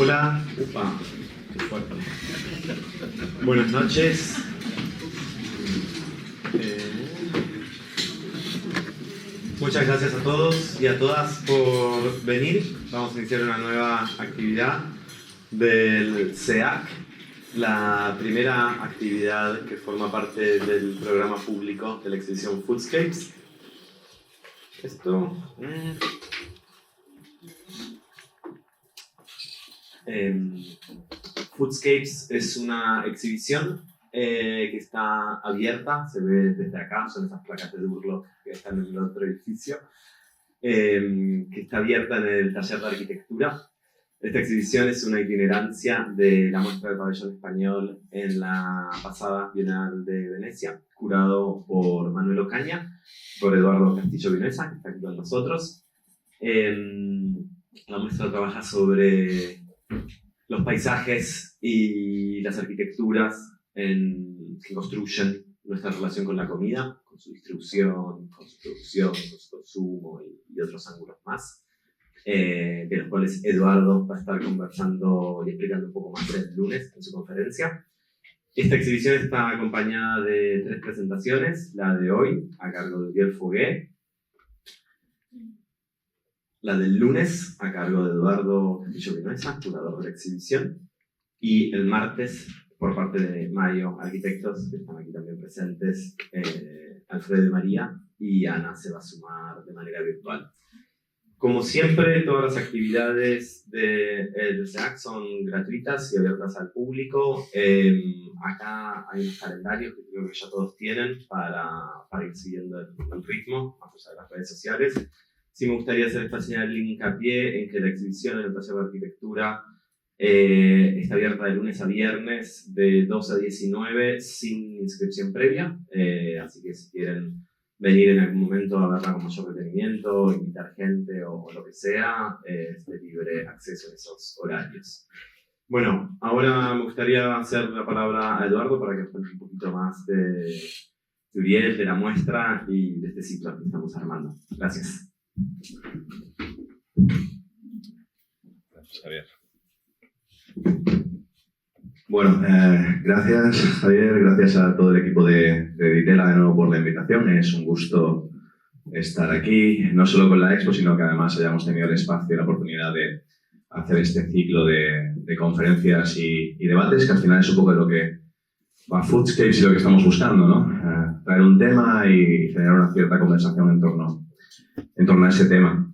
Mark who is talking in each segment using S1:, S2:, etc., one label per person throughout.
S1: Hola, upa, qué fuerte. Buenas noches. Muchas gracias a todos y a todas por venir. Vamos a iniciar una nueva actividad del CEAC, la primera actividad que forma parte del programa público de la exhibición Foodscapes. Foodscapes es una exhibición que está abierta, se ve desde acá, son esas placas de Durlock que están en el otro edificio, que está abierta en el taller de arquitectura. Esta exhibición es una itinerancia de la muestra del pabellón español en la pasada Bienal de Venecia, curado por Manuel Ocaña, por Eduardo Castillo Vinuesa, que está aquí con nosotros. La muestra trabaja sobre los paisajes y las arquitecturas que construyen nuestra relación con la comida, con su distribución, con su producción, con su consumo y otros ángulos más, de los cuales Eduardo va a estar conversando y explicando un poco más el lunes en su conferencia. Esta exhibición está acompañada de 3 presentaciones, la de hoy a cargo de Uriel Fogué, la del lunes a cargo de Eduardo Castillo Vinuesa, curador de la exhibición, y el martes por parte de Mayo Arquitectos, que están aquí también presentes, Alfredo y María, y Ana se va a sumar de manera virtual. Como siempre, todas las actividades del CEAC son gratuitas y abiertas al público. Acá hay unos calendarios que creo que ya todos tienen para ir siguiendo el ritmo, más allá de las redes sociales. Sí me gustaría hacer especial hincapié en que la exhibición en el taller de arquitectura está abierta de lunes a viernes de 12 a 19 sin inscripción previa, así que si quieren venir en algún momento a verla con mayor detenimiento, invitar gente o lo que sea, es de libre acceso en esos horarios. Bueno, ahora me gustaría hacer la palabra a Eduardo para que cuente un poquito más de Uriel, de la muestra y de este ciclo que estamos armando. Gracias.
S2: Gracias, Javier. Bueno, gracias Javier, gracias a todo el equipo de Ditela de nuevo por la invitación. Es un gusto estar aquí, no solo con la expo, sino que además hayamos tenido el espacio y la oportunidad de hacer este ciclo de conferencias y debates, que al final es un poco de lo que va Foodscapes y lo que estamos buscando, ¿no? Traer un tema y generar una cierta conversación en torno a ese tema.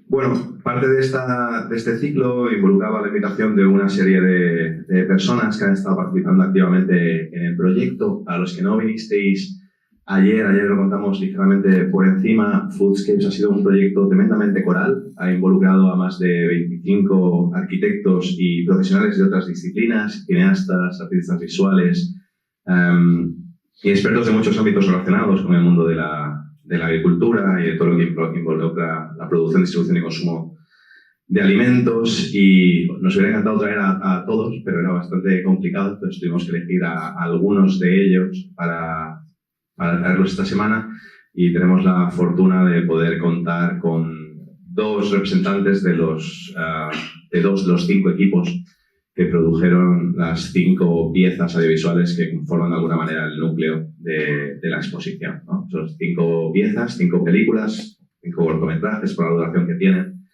S2: Bueno, parte de este ciclo involucraba la invitación de una serie de personas que han estado participando activamente en el proyecto. A los que no vinisteis ayer lo contamos ligeramente por encima. Foodscapes ha sido un proyecto tremendamente coral, ha involucrado a más de 25 arquitectos y profesionales de otras disciplinas, cineastas, artistas visuales y expertos de muchos ámbitos relacionados con el mundo de la agricultura y de todo lo que involucra la producción, distribución y consumo de alimentos. Y nos hubiera encantado traer a todos, pero era bastante complicado, entonces tuvimos que elegir a algunos de ellos para traerlos esta semana, y tenemos la fortuna de poder contar con 2 representantes de los 5 equipos que produjeron las 5 piezas audiovisuales que conforman de alguna manera el núcleo de la exposición, ¿no? Son 5 piezas, 5 películas, 5 cortometrajes por la duración que tienen,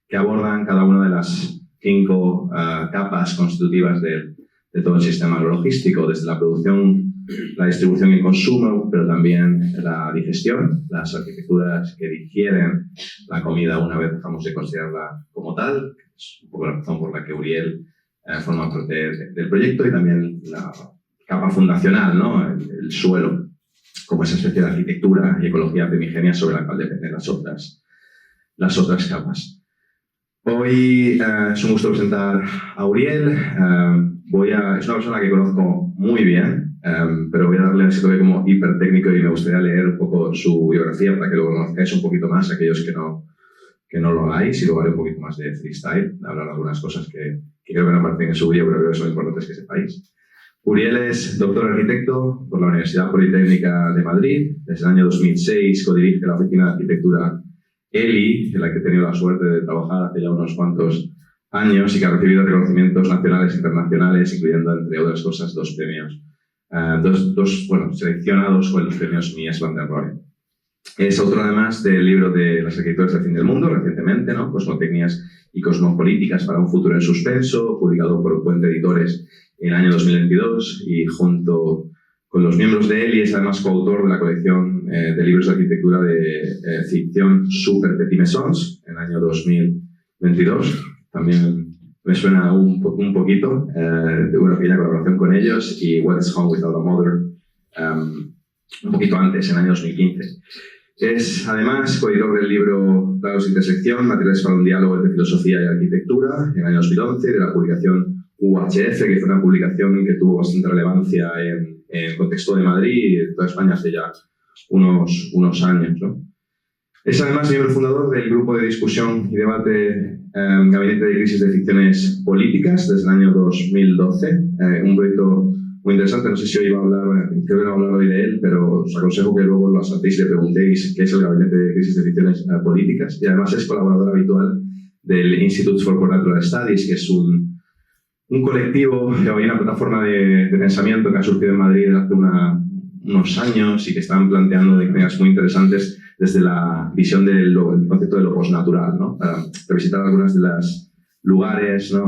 S2: que abordan cada una de las 5 capas constitutivas de todo el sistema logístico, desde la producción, la distribución y el consumo, pero también la digestión, las arquitecturas que digieren la comida una vez dejamos de considerarla como tal, que es un poco la razón por la que Uriel forma parte del proyecto, y también la capa fundacional, ¿no? El suelo, como esa especie de arquitectura y ecología primigenia sobre la cual dependen las otras capas. Hoy es un gusto presentar a Uriel. Es una persona que conozco muy bien, pero voy a darle ese toque como hipertécnico y me gustaría leer un poco su biografía para que lo conozcáis un poquito más, aquellos que no lo hagáis, y luego haré un poquito más de freestyle, de hablar de algunas cosas que creo que no aparecen en su vídeo, pero creo que son importantes que sepáis. Uriel es doctor arquitecto por la Universidad Politécnica de Madrid. Desde el año 2006 codirige la Oficina de Arquitectura Eli, en la que he tenido la suerte de trabajar hace ya unos cuantos años y que ha recibido reconocimientos nacionales e internacionales, incluyendo, entre otras cosas, dos premios. Seleccionados con los premios Mies van der Rohe. Es autor, además, del libro de las arquitecturas del fin del mundo, recientemente, ¿no? Cosmotecnias y cosmopolíticas para un futuro en suspenso, publicado por Puente Editores en el año 2022, y junto con los miembros de Eli es además coautor de la colección de libros de arquitectura de ficción Super Petit Maisons en el año 2022. También me suena un poquito de una pequeña colaboración con ellos, y What is Home Without a Mother un poquito antes, en el año 2015. Es además coeditor del libro Planos de Intersección, Materiales para un diálogo entre filosofía y arquitectura, en el año 2011, de la publicación UHF, que fue una publicación que tuvo bastante relevancia en el contexto de Madrid y de toda España hace ya unos años, ¿no? Es además miembro fundador del grupo de discusión y debate Gabinete de Crisis de Ficciones Políticas desde el año 2012, un proyecto muy interesante. No sé si hoy iba a hablar, creo que no voy a hablar hoy de él, pero os aconsejo que luego lo saltéis y le preguntéis qué es el Gabinete de Crisis de Ficciones Políticas, y además es colaborador habitual del Institute for Collateral Studies, que es un colectivo o una plataforma de pensamiento que ha surgido en Madrid hace unos años y que están planteando ideas muy interesantes desde la visión del concepto de lo postnatural, ¿no? Para revisitar algunas de las lugares, ¿no?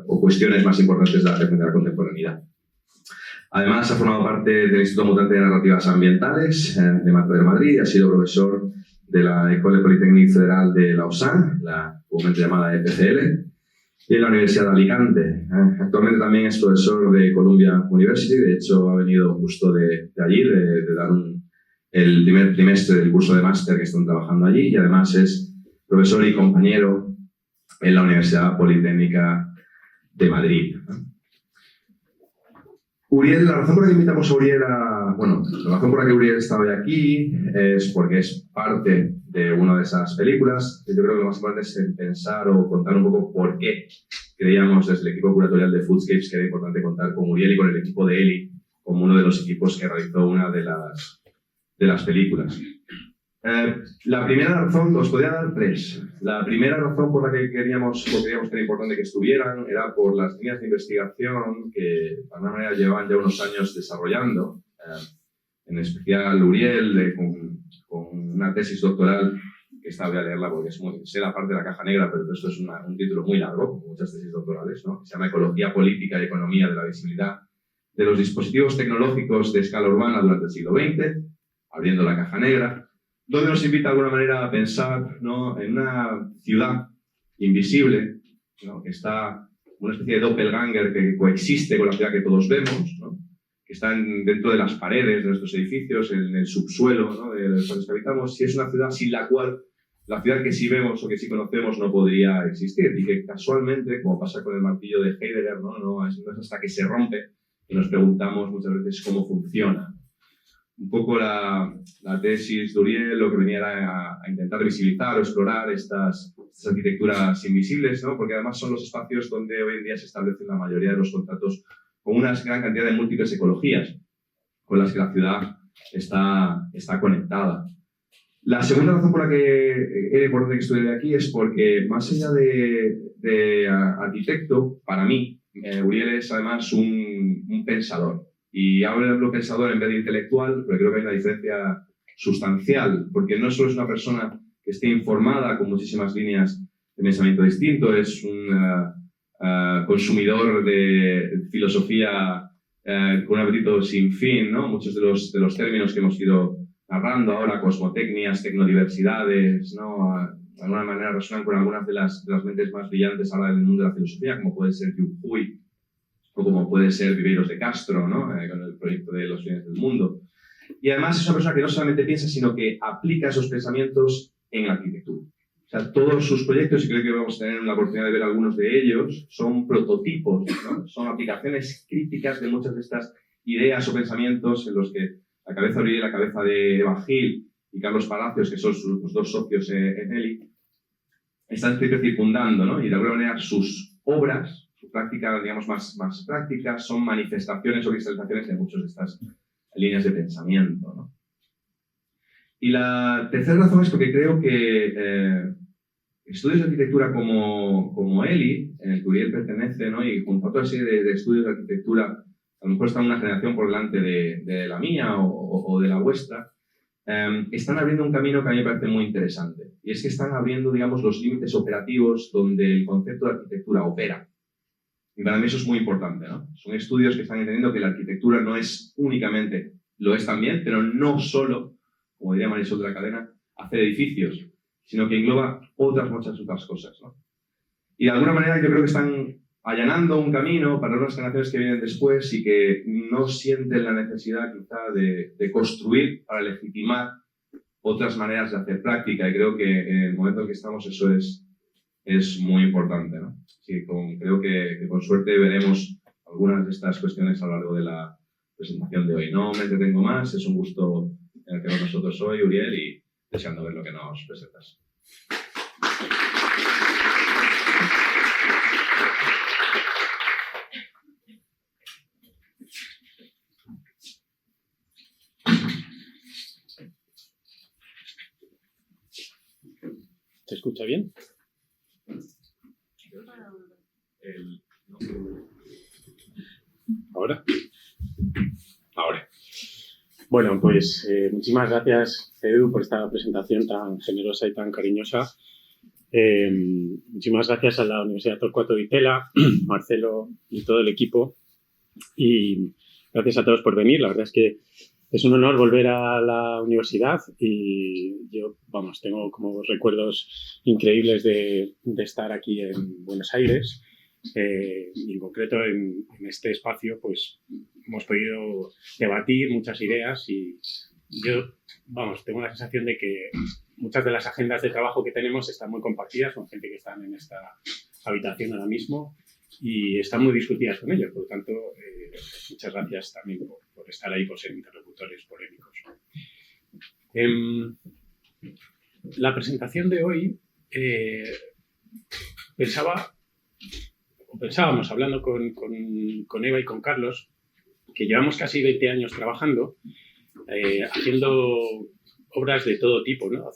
S2: O cuestiones más importantes de la contemporaneidad. Además, ha formado parte del Instituto Mutante de Narrativas Ambientales de Madrid y ha sido profesor de la École Polytechnique Federal de Lausanne, la comúnmente llamada EPCL, y en la Universidad de Alicante. Actualmente también es profesor de Columbia University. De hecho, ha venido justo de allí, de dar el primer trimestre del curso de máster que están trabajando allí, y además es profesor y compañero en la Universidad Politécnica de Madrid. Uriel, la razón por la que invitamos a Uriel la razón por la que Uriel está hoy aquí es porque es parte de una de esas películas. Yo creo que lo más importante es pensar o contar un poco por qué creíamos desde el equipo curatorial de Foodscapes que era importante contar con Uriel y con el equipo de Eli como uno de los equipos que realizó una de las películas. La primera razón, os podría dar tres. La primera razón por la que creíamos que era importante que estuvieran era por las líneas de investigación que, de alguna manera, llevan ya unos años desarrollando. En especial Uriel, con una tesis doctoral, que esta voy a leerla porque sé la parte de la caja negra, pero esto es un título muy largo, como muchas tesis doctorales, ¿no? Se llama Ecología Política y Economía de la Visibilidad de los Dispositivos Tecnológicos de Escala Urbana durante el siglo XX, abriendo la caja negra, donde nos invita de alguna manera a pensar, ¿no?, en una ciudad invisible, ¿no?, que está una especie de doppelganger que coexiste con la ciudad que todos vemos, ¿no?, que está dentro de las paredes de nuestros edificios, en el subsuelo, ¿no?, de los que habitamos, si es una ciudad sin la cual la ciudad que sí vemos o que sí conocemos no podría existir, y que casualmente, como pasa con el martillo de Heidegger, no es hasta que se rompe y nos preguntamos muchas veces cómo funciona. Un poco la tesis de Uriel lo que venía era a intentar visibilizar o explorar estas arquitecturas invisibles, ¿no?, porque además son los espacios donde hoy en día se establecen la mayoría de los contratos con una gran cantidad de múltiples ecologías con las que la ciudad está conectada. La segunda razón por la que era importante que estuviera aquí es porque, más allá de arquitecto, para mí, Uriel es además un pensador. Y hablo pensador en vez de intelectual, pero creo que hay una diferencia sustancial, porque no solo es una persona que esté informada con muchísimas líneas de pensamiento distinto, es un consumidor de filosofía con un apetito sin fin, ¿no? Muchos de los términos que hemos ido narrando ahora, cosmotecnias, tecnodiversidades, ¿no?, de alguna manera resuenan con algunas de las mentes más brillantes ahora del mundo de la filosofía, como puede ser Yu Hui, o como puede ser Viveiros de Castro, ¿no?, con el proyecto de los fines del mundo. Y además es una persona que no solamente piensa, sino que aplica esos pensamientos en la arquitectura. O sea, todos sus proyectos, y creo que vamos a tener la oportunidad de ver algunos de ellos, son prototipos, ¿no?, son aplicaciones críticas de muchas de estas ideas o pensamientos en los que la cabeza de Uriel, la cabeza de Eva Gil y Carlos Palacios, que son los dos socios en Eli, están circundando, ¿no?, y de alguna manera sus obras, su práctica, digamos, más prácticas, son manifestaciones o cristalizaciones de muchas de estas líneas de pensamiento, ¿no? Y la tercera razón es porque creo que estudios de arquitectura como ELI, en el que Uriel pertenece, ¿no? Y junto a otra serie de estudios de arquitectura, a lo mejor están una generación por delante de la mía o de la vuestra, están abriendo un camino que a mí me parece muy interesante. Y es que están abriendo, digamos, los límites operativos donde el concepto de arquitectura opera. Y para mí eso es muy importante, ¿no? Son estudios que están entendiendo que la arquitectura no es únicamente, lo es también, pero no solo, como diría Marisol de la Cadena, hacer edificios, sino que engloba muchas otras cosas, ¿no? Y de alguna manera yo creo que están allanando un camino para unas generaciones que vienen después y que no sienten la necesidad quizá de construir para legitimar otras maneras de hacer práctica. Y creo que en el momento en que estamos eso es muy importante, ¿no? Sí, creo que con suerte veremos algunas de estas cuestiones a lo largo de la presentación de hoy. No me entretengo más, es un gusto tener nosotros hoy, Uriel, y deseando ver lo que nos presentas.
S3: ¿Se escucha bien? ¿Ahora? Ahora. Bueno, pues muchísimas gracias, Edu, por esta presentación tan generosa y tan cariñosa. Muchísimas gracias a la Universidad Torcuato Di Tella, Marcelo y todo el equipo. Y gracias a todos por venir. La verdad es que es un honor volver a la universidad y yo, vamos, tengo como recuerdos increíbles de estar aquí en Buenos Aires. Y en concreto en este espacio pues hemos podido debatir muchas ideas y yo, vamos, tengo la sensación de que muchas de las agendas de trabajo que tenemos están muy compartidas con gente que están en esta habitación ahora mismo y están muy discutidas con ellos. Por lo tanto, muchas gracias también por estar ahí, por ser interlocutores polémicos. La presentación de hoy pensábamos, hablando con Eva y con Carlos, que llevamos casi 20 años trabajando, haciendo obras de todo tipo, ¿no?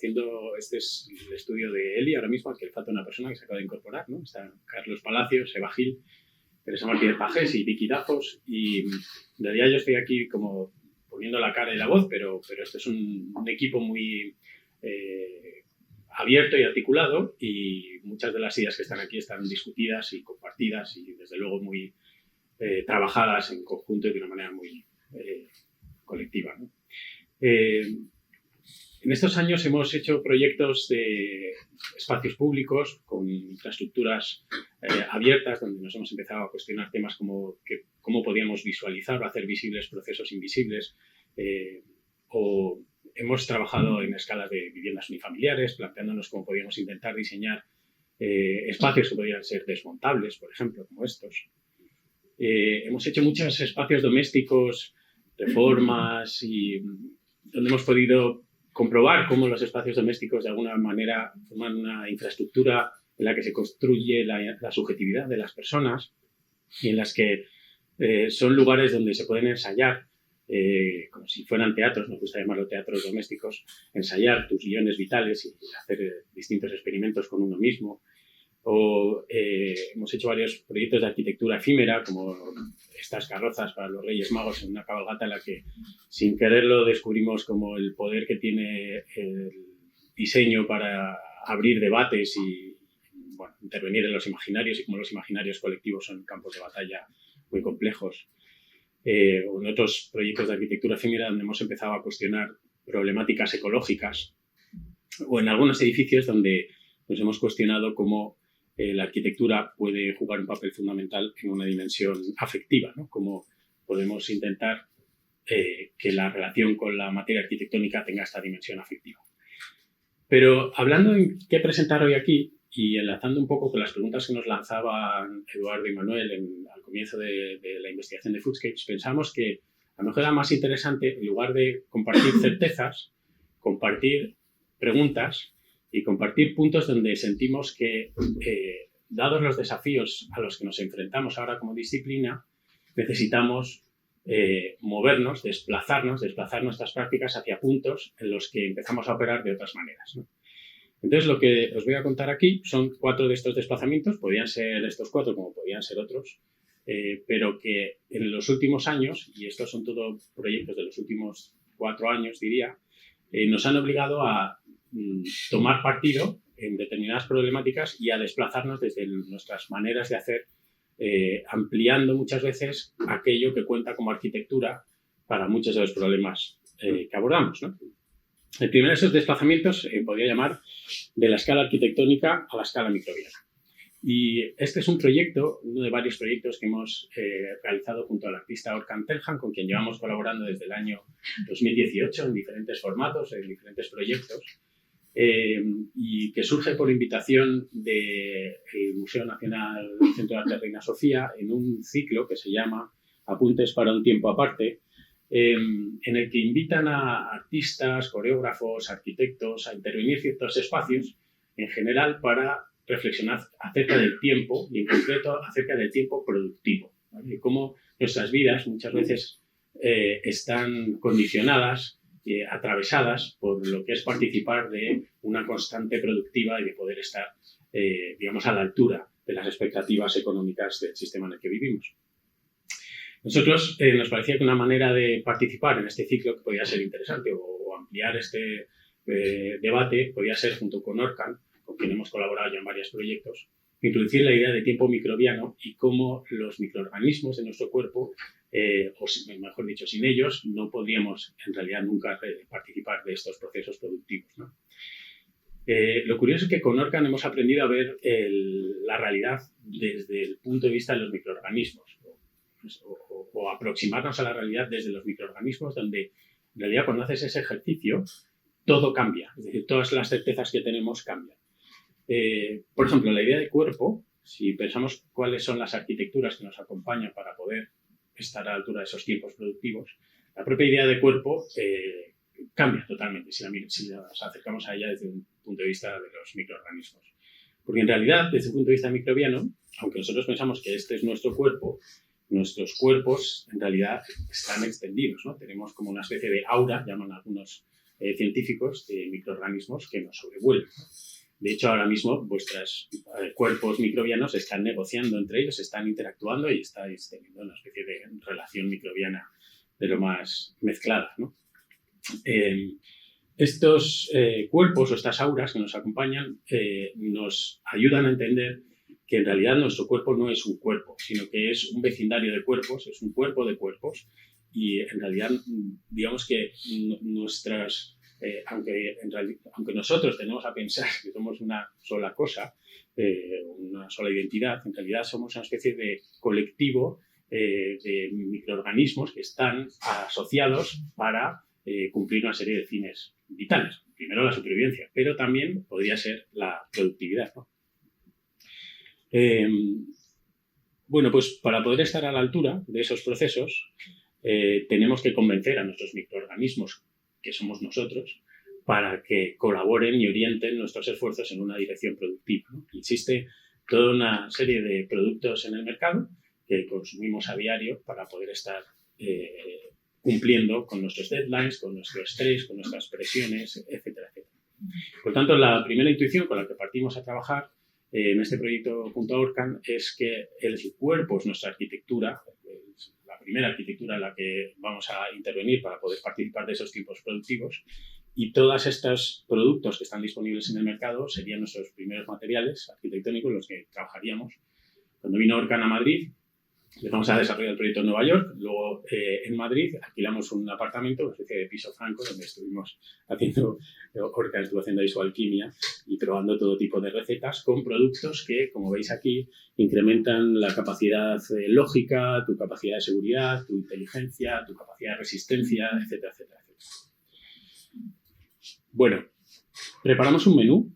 S3: Este es el estudio de Eli, ahora mismo, al que le falta una persona que se acaba de incorporar, ¿no? Están Carlos Palacios, Eva Gil, Teresa Martínez Pajés y Vicky Dazos, y en realidad yo estoy aquí como poniendo la cara y la voz, pero este es un equipo muy abierto y articulado, y muchas de las ideas que están aquí están discutidas y compartidas y desde luego muy trabajadas en conjunto y de una manera muy colectiva, ¿no? En estos años hemos hecho proyectos de espacios públicos con infraestructuras abiertas, donde nos hemos empezado a cuestionar temas como cómo podíamos visualizar o hacer visibles procesos invisibles, o hemos trabajado en escalas de viviendas unifamiliares, planteándonos cómo podíamos intentar diseñar espacios que podían ser desmontables, por ejemplo, como estos. Hemos hecho muchos espacios domésticos, reformas, y donde hemos podido comprobar cómo los espacios domésticos de alguna manera forman una infraestructura en la que se construye la subjetividad de las personas y en las que son lugares donde se pueden ensayar, como si fueran teatros, nos gusta llamarlo teatros domésticos, ensayar tus guiones vitales y hacer distintos experimentos con uno mismo. O hemos hecho varios proyectos de arquitectura efímera, como estas carrozas para los Reyes Magos en una cabalgata en la que, sin quererlo, descubrimos como el poder que tiene el diseño para abrir debates y, bueno, intervenir en los imaginarios, y como los imaginarios colectivos son campos de batalla muy complejos. O en otros proyectos de arquitectura efímera donde hemos empezado a cuestionar problemáticas ecológicas, o en algunos edificios donde nos hemos cuestionado cómo la arquitectura puede jugar un papel fundamental en una dimensión afectiva, ¿no? Cómo podemos intentar que la relación con la materia arquitectónica tenga esta dimensión afectiva. Pero hablando en qué presentar hoy aquí, y enlazando un poco con las preguntas que nos lanzaban Eduardo y Manuel al comienzo de la investigación de Foodscapes, pensamos que a lo mejor era más interesante, en lugar de compartir certezas, compartir preguntas y compartir puntos donde sentimos que, dados los desafíos a los que nos enfrentamos ahora como disciplina, necesitamos movernos, desplazar nuestras prácticas hacia puntos en los que empezamos a operar de otras maneras, ¿no? Entonces, lo que os voy a contar aquí son 4 de estos desplazamientos, podrían ser estos 4 como podrían ser otros, pero que en los últimos años, y estos son todos proyectos de los últimos 4 años, diría, nos han obligado a tomar partido en determinadas problemáticas y a desplazarnos desde nuestras maneras de hacer, ampliando muchas veces aquello que cuenta como arquitectura para muchos de los problemas que abordamos, ¿no? El primero de esos desplazamientos podría llamar de la escala arquitectónica a la escala microbiana. Y este es un proyecto, uno de varios proyectos que hemos realizado junto al artista Orkan Telhan, con quien llevamos colaborando desde el año 2018 en diferentes formatos, en diferentes proyectos, y que surge por invitación del Museo Nacional Centro de Arte Reina Sofía en un ciclo que se llama Apuntes para un tiempo aparte, en el que invitan a artistas, coreógrafos, arquitectos a intervenir ciertos espacios en general para reflexionar acerca del tiempo y en concreto acerca del tiempo productivo, ¿vale? Y cómo nuestras vidas muchas veces están condicionadas, atravesadas por lo que es participar de una constante productiva y de poder estar, digamos, a la altura de las expectativas económicas del sistema en el que vivimos. Nosotros nos parecía que una manera de participar en este ciclo que podía ser interesante o ampliar este debate podía ser, junto con Orkan, con quien hemos colaborado ya en varios proyectos, introducir la idea de tiempo microbiano y cómo los microorganismos de nuestro cuerpo, o mejor dicho, sin ellos, no podríamos en realidad nunca participar de estos procesos productivos, ¿no? Lo curioso es que con Orkan hemos aprendido a ver la realidad desde el punto de vista de los microorganismos, o aproximarnos a la realidad desde los microorganismos, donde en realidad cuando haces ese ejercicio todo cambia, es decir, todas las certezas que tenemos cambian. Por ejemplo, la idea de cuerpo, si pensamos cuáles son las arquitecturas que nos acompañan para poder estar a la altura de esos tiempos productivos, la propia idea de cuerpo cambia totalmente si nos acercamos a ella desde un punto de vista de los microorganismos. Porque en realidad, desde un punto de vista microbiano, aunque nosotros pensamos que este es nuestro cuerpo, nuestros cuerpos en realidad están extendidos, ¿no? Tenemos como una especie de aura, llaman algunos científicos, de microorganismos que nos sobrevuelven, ¿no? De hecho, ahora mismo vuestros cuerpos microbianos están negociando entre ellos, están interactuando y estáis teniendo una especie de relación microbiana de lo más mezclada, ¿no? Estos cuerpos o estas auras que nos acompañan nos ayudan a entender que en realidad nuestro cuerpo no es un cuerpo, sino que es un vecindario de cuerpos, es un cuerpo de cuerpos, y en realidad digamos que nuestras... aunque nosotros tenemos a pensar que somos una sola cosa, una sola identidad, en realidad somos una especie de colectivo de microorganismos que están asociados para cumplir una serie de fines vitales. Primero la supervivencia, pero también podría ser la productividad, ¿no? Bueno, pues para poder estar a la altura de esos procesos tenemos que convencer a nuestros microorganismos, que somos nosotros, para que colaboren y orienten nuestros esfuerzos en una dirección productiva, ¿no? Existe toda una serie de productos en el mercado que consumimos a diario para poder estar cumpliendo con nuestros deadlines, con nuestro estrés, con nuestras presiones, etcétera, etcétera. Por tanto, la primera intuición con la que partimos a trabajar en este proyecto junto a Orkan es que el cuerpo es nuestra arquitectura, es la primera arquitectura en la que vamos a intervenir para poder participar de esos tiempos productivos, y todos estos productos que están disponibles en el mercado serían nuestros primeros materiales arquitectónicos en los que trabajaríamos. Cuando vino Orkan a Madrid, empezamos a desarrollar el proyecto en Nueva York, luego en Madrid alquilamos un apartamento, una especie de piso franco, donde estuvimos haciendo, Orkan estuvo haciendo ahí su alquimia y probando todo tipo de recetas con productos que, como veis aquí, incrementan la capacidad lógica, tu capacidad de seguridad, tu inteligencia, tu capacidad de resistencia, etcétera, etcétera, etcétera. Bueno, preparamos un menú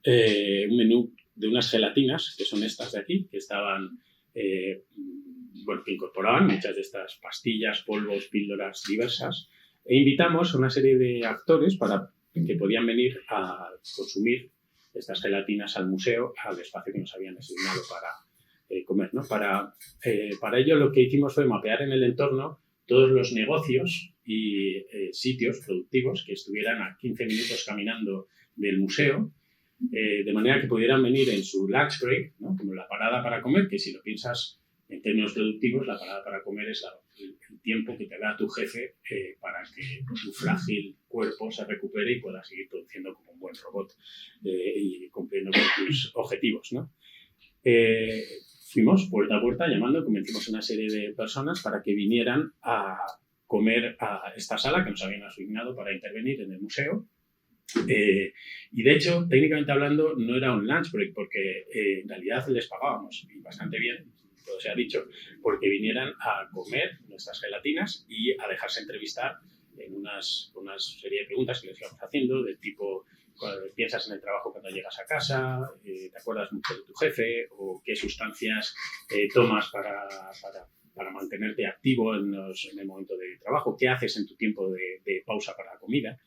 S3: de unas gelatinas, que son estas de aquí, que estaban... que incorporaban muchas de estas pastillas, polvos, píldoras diversas, e invitamos a una serie de actores que podían venir a consumir estas gelatinas al museo, al espacio que nos habían asignado para comer, ¿no? Para ello lo que hicimos fue mapear en el entorno todos los negocios y sitios productivos que estuvieran a 15 minutos caminando del museo, de manera que pudieran venir en su lunch break, ¿no? Como la parada para comer, que si lo piensas en términos productivos, la parada para comer es el tiempo que te da tu jefe para que tu frágil cuerpo se recupere y pueda seguir produciendo como un buen robot y cumpliendo con tus objetivos, ¿no? Fuimos puerta a puerta llamando, convencimos a una serie de personas para que vinieran a comer a esta sala que nos habían asignado para intervenir en el museo. Y de hecho, técnicamente hablando, no era un lunch break porque en realidad les pagábamos y bastante bien, todo se ha dicho, porque vinieran a comer nuestras gelatinas y a dejarse entrevistar en una serie de preguntas que les íbamos haciendo del tipo: ¿piensas en el trabajo cuando llegas a casa? ¿Te acuerdas mucho de tu jefe? ¿O qué sustancias tomas para mantenerte activo en el momento de trabajo? ¿Qué haces en tu tiempo de pausa para la comida?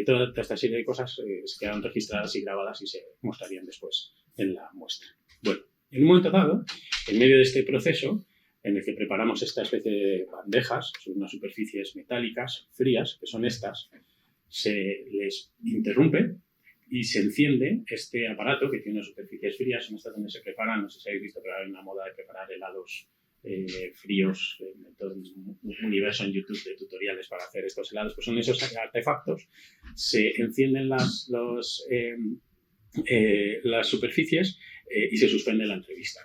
S3: Toda esta serie de cosas se quedaron registradas y grabadas y se mostrarían después en la muestra. Bueno, en un momento dado, en medio de este proceso, en el que preparamos esta especie de bandejas sobre unas superficies metálicas frías, que son estas, se les interrumpe y se enciende este aparato que tiene unas superficies frías. Son estas donde se preparan, no sé si habéis visto, pero hay una moda de preparar helados fríos, en todo un universo en YouTube de tutoriales para hacer estos helados. Pues son esos artefactos. Se encienden las superficies y se suspende la entrevista.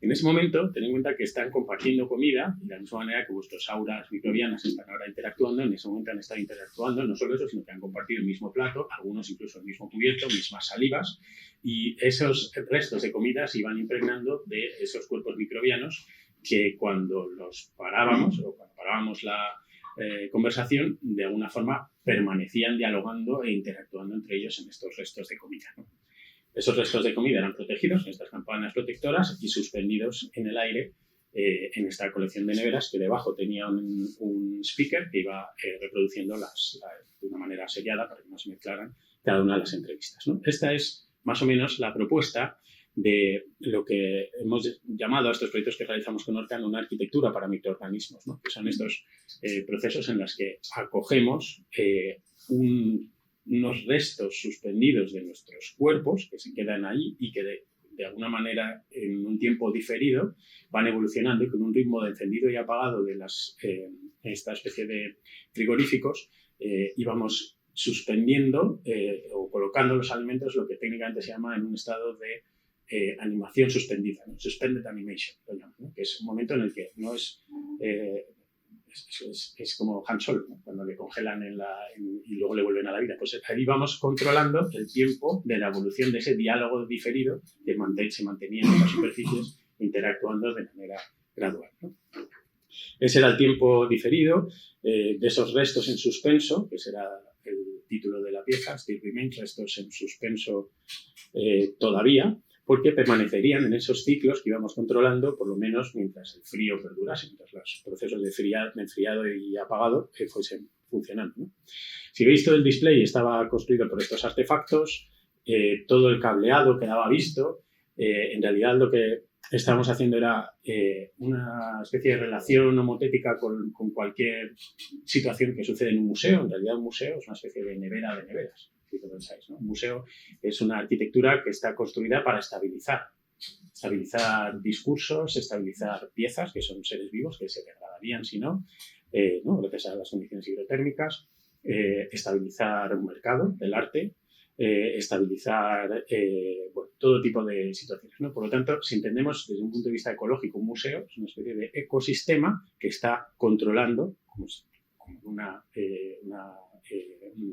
S3: En ese momento, ten en cuenta que están compartiendo comida y de la misma manera que vuestras auras microbianas están ahora interactuando, en ese momento han estado interactuando, no solo eso, sino que han compartido el mismo plato, algunos incluso el mismo cubierto, mismas salivas, y esos restos de comida se iban impregnando de esos cuerpos microbianos que cuando los parábamos o cuando parábamos la conversación, de alguna forma permanecían dialogando e interactuando entre ellos en estos restos de comida, ¿no? Esos restos de comida eran protegidos en estas campanas protectoras y suspendidos en el aire en esta colección de neveras que debajo tenía un speaker que iba reproduciendo de una manera seriada para que no se mezclaran cada una de las entrevistas, ¿no? Esta es más o menos la propuesta de lo que hemos llamado a estos proyectos que realizamos con Orcan una arquitectura para microorganismos, ¿no? Que son estos procesos en los que acogemos unos restos suspendidos de nuestros cuerpos que se quedan ahí y que de alguna manera en un tiempo diferido van evolucionando y con un ritmo de encendido y apagado de esta especie de frigoríficos íbamos suspendiendo o colocando los alimentos, lo que técnicamente se llama en un estado de animación suspendida, ¿no? Suspended animation, lo llaman, ¿no? Que es un momento en el que no es... es como Han Solo, ¿no? Cuando le congelan y luego le vuelven a la vida. Pues ahí vamos controlando el tiempo de la evolución de ese diálogo diferido que se mantenía en las superficies interactuando de manera gradual, ¿no? Ese era el tiempo diferido de esos restos en suspenso, que será el título de la pieza, Still Remains, restos en suspenso todavía, porque permanecerían en esos ciclos que íbamos controlando por lo menos mientras el frío perdurase, mientras los procesos de enfriado y apagado fuesen funcionando, ¿no? Si veis, todo el display estaba construido por estos artefactos, todo el cableado quedaba visto. En realidad lo que estábamos haciendo era una especie de relación homotética con cualquier situación que sucede en un museo. En realidad un museo es una especie de nevera de neveras. Si lo pensáis, ¿no? Un museo es una arquitectura que está construida para estabilizar discursos, estabilizar piezas, que son seres vivos que se degradarían si no, gracias a las condiciones hidrotérmicas, estabilizar un mercado del arte, estabilizar todo tipo de situaciones, ¿no? Por lo tanto, si entendemos desde un punto de vista ecológico un museo, es una especie de ecosistema que está controlando, como un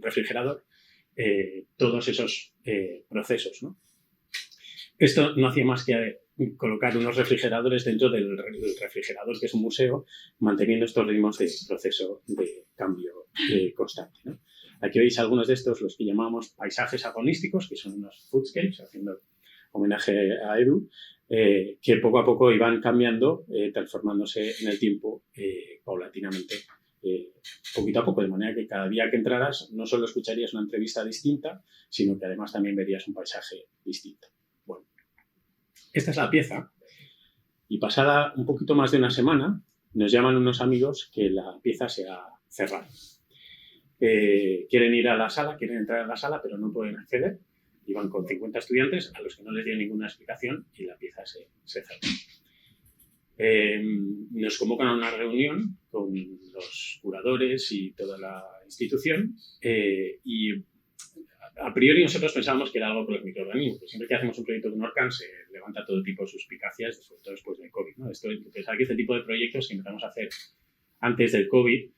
S3: refrigerador, todos esos procesos, ¿no? Esto no hacía más que colocar unos refrigeradores dentro del refrigerador, que es un museo, manteniendo estos ritmos de proceso de cambio constante, ¿no? Aquí veis algunos de estos, los que llamamos paisajes agonísticos, que son unos foodscapes, haciendo homenaje a Edu, que poco a poco iban cambiando, transformándose en el tiempo paulatinamente, poquito a poco, de manera que cada día que entraras no solo escucharías una entrevista distinta, sino que además también verías un paisaje distinto. Bueno, esta es la pieza y pasada un poquito más de una semana nos llaman unos amigos que la pieza se ha cerrado. Quieren ir a la sala, quieren entrar a la sala, pero no pueden acceder. Iban con 50 estudiantes a los que no les dio ninguna explicación y la pieza se cerró. Nos convocan a una reunión con los curadores y toda la institución y a priori nosotros pensábamos que era algo con los microorganismos. Siempre que hacemos un proyecto con Orcan se levanta todo tipo de suspicacias, sobre todo después del COVID, ¿no? Pensar que este tipo de proyectos que empezamos a hacer antes del COVID,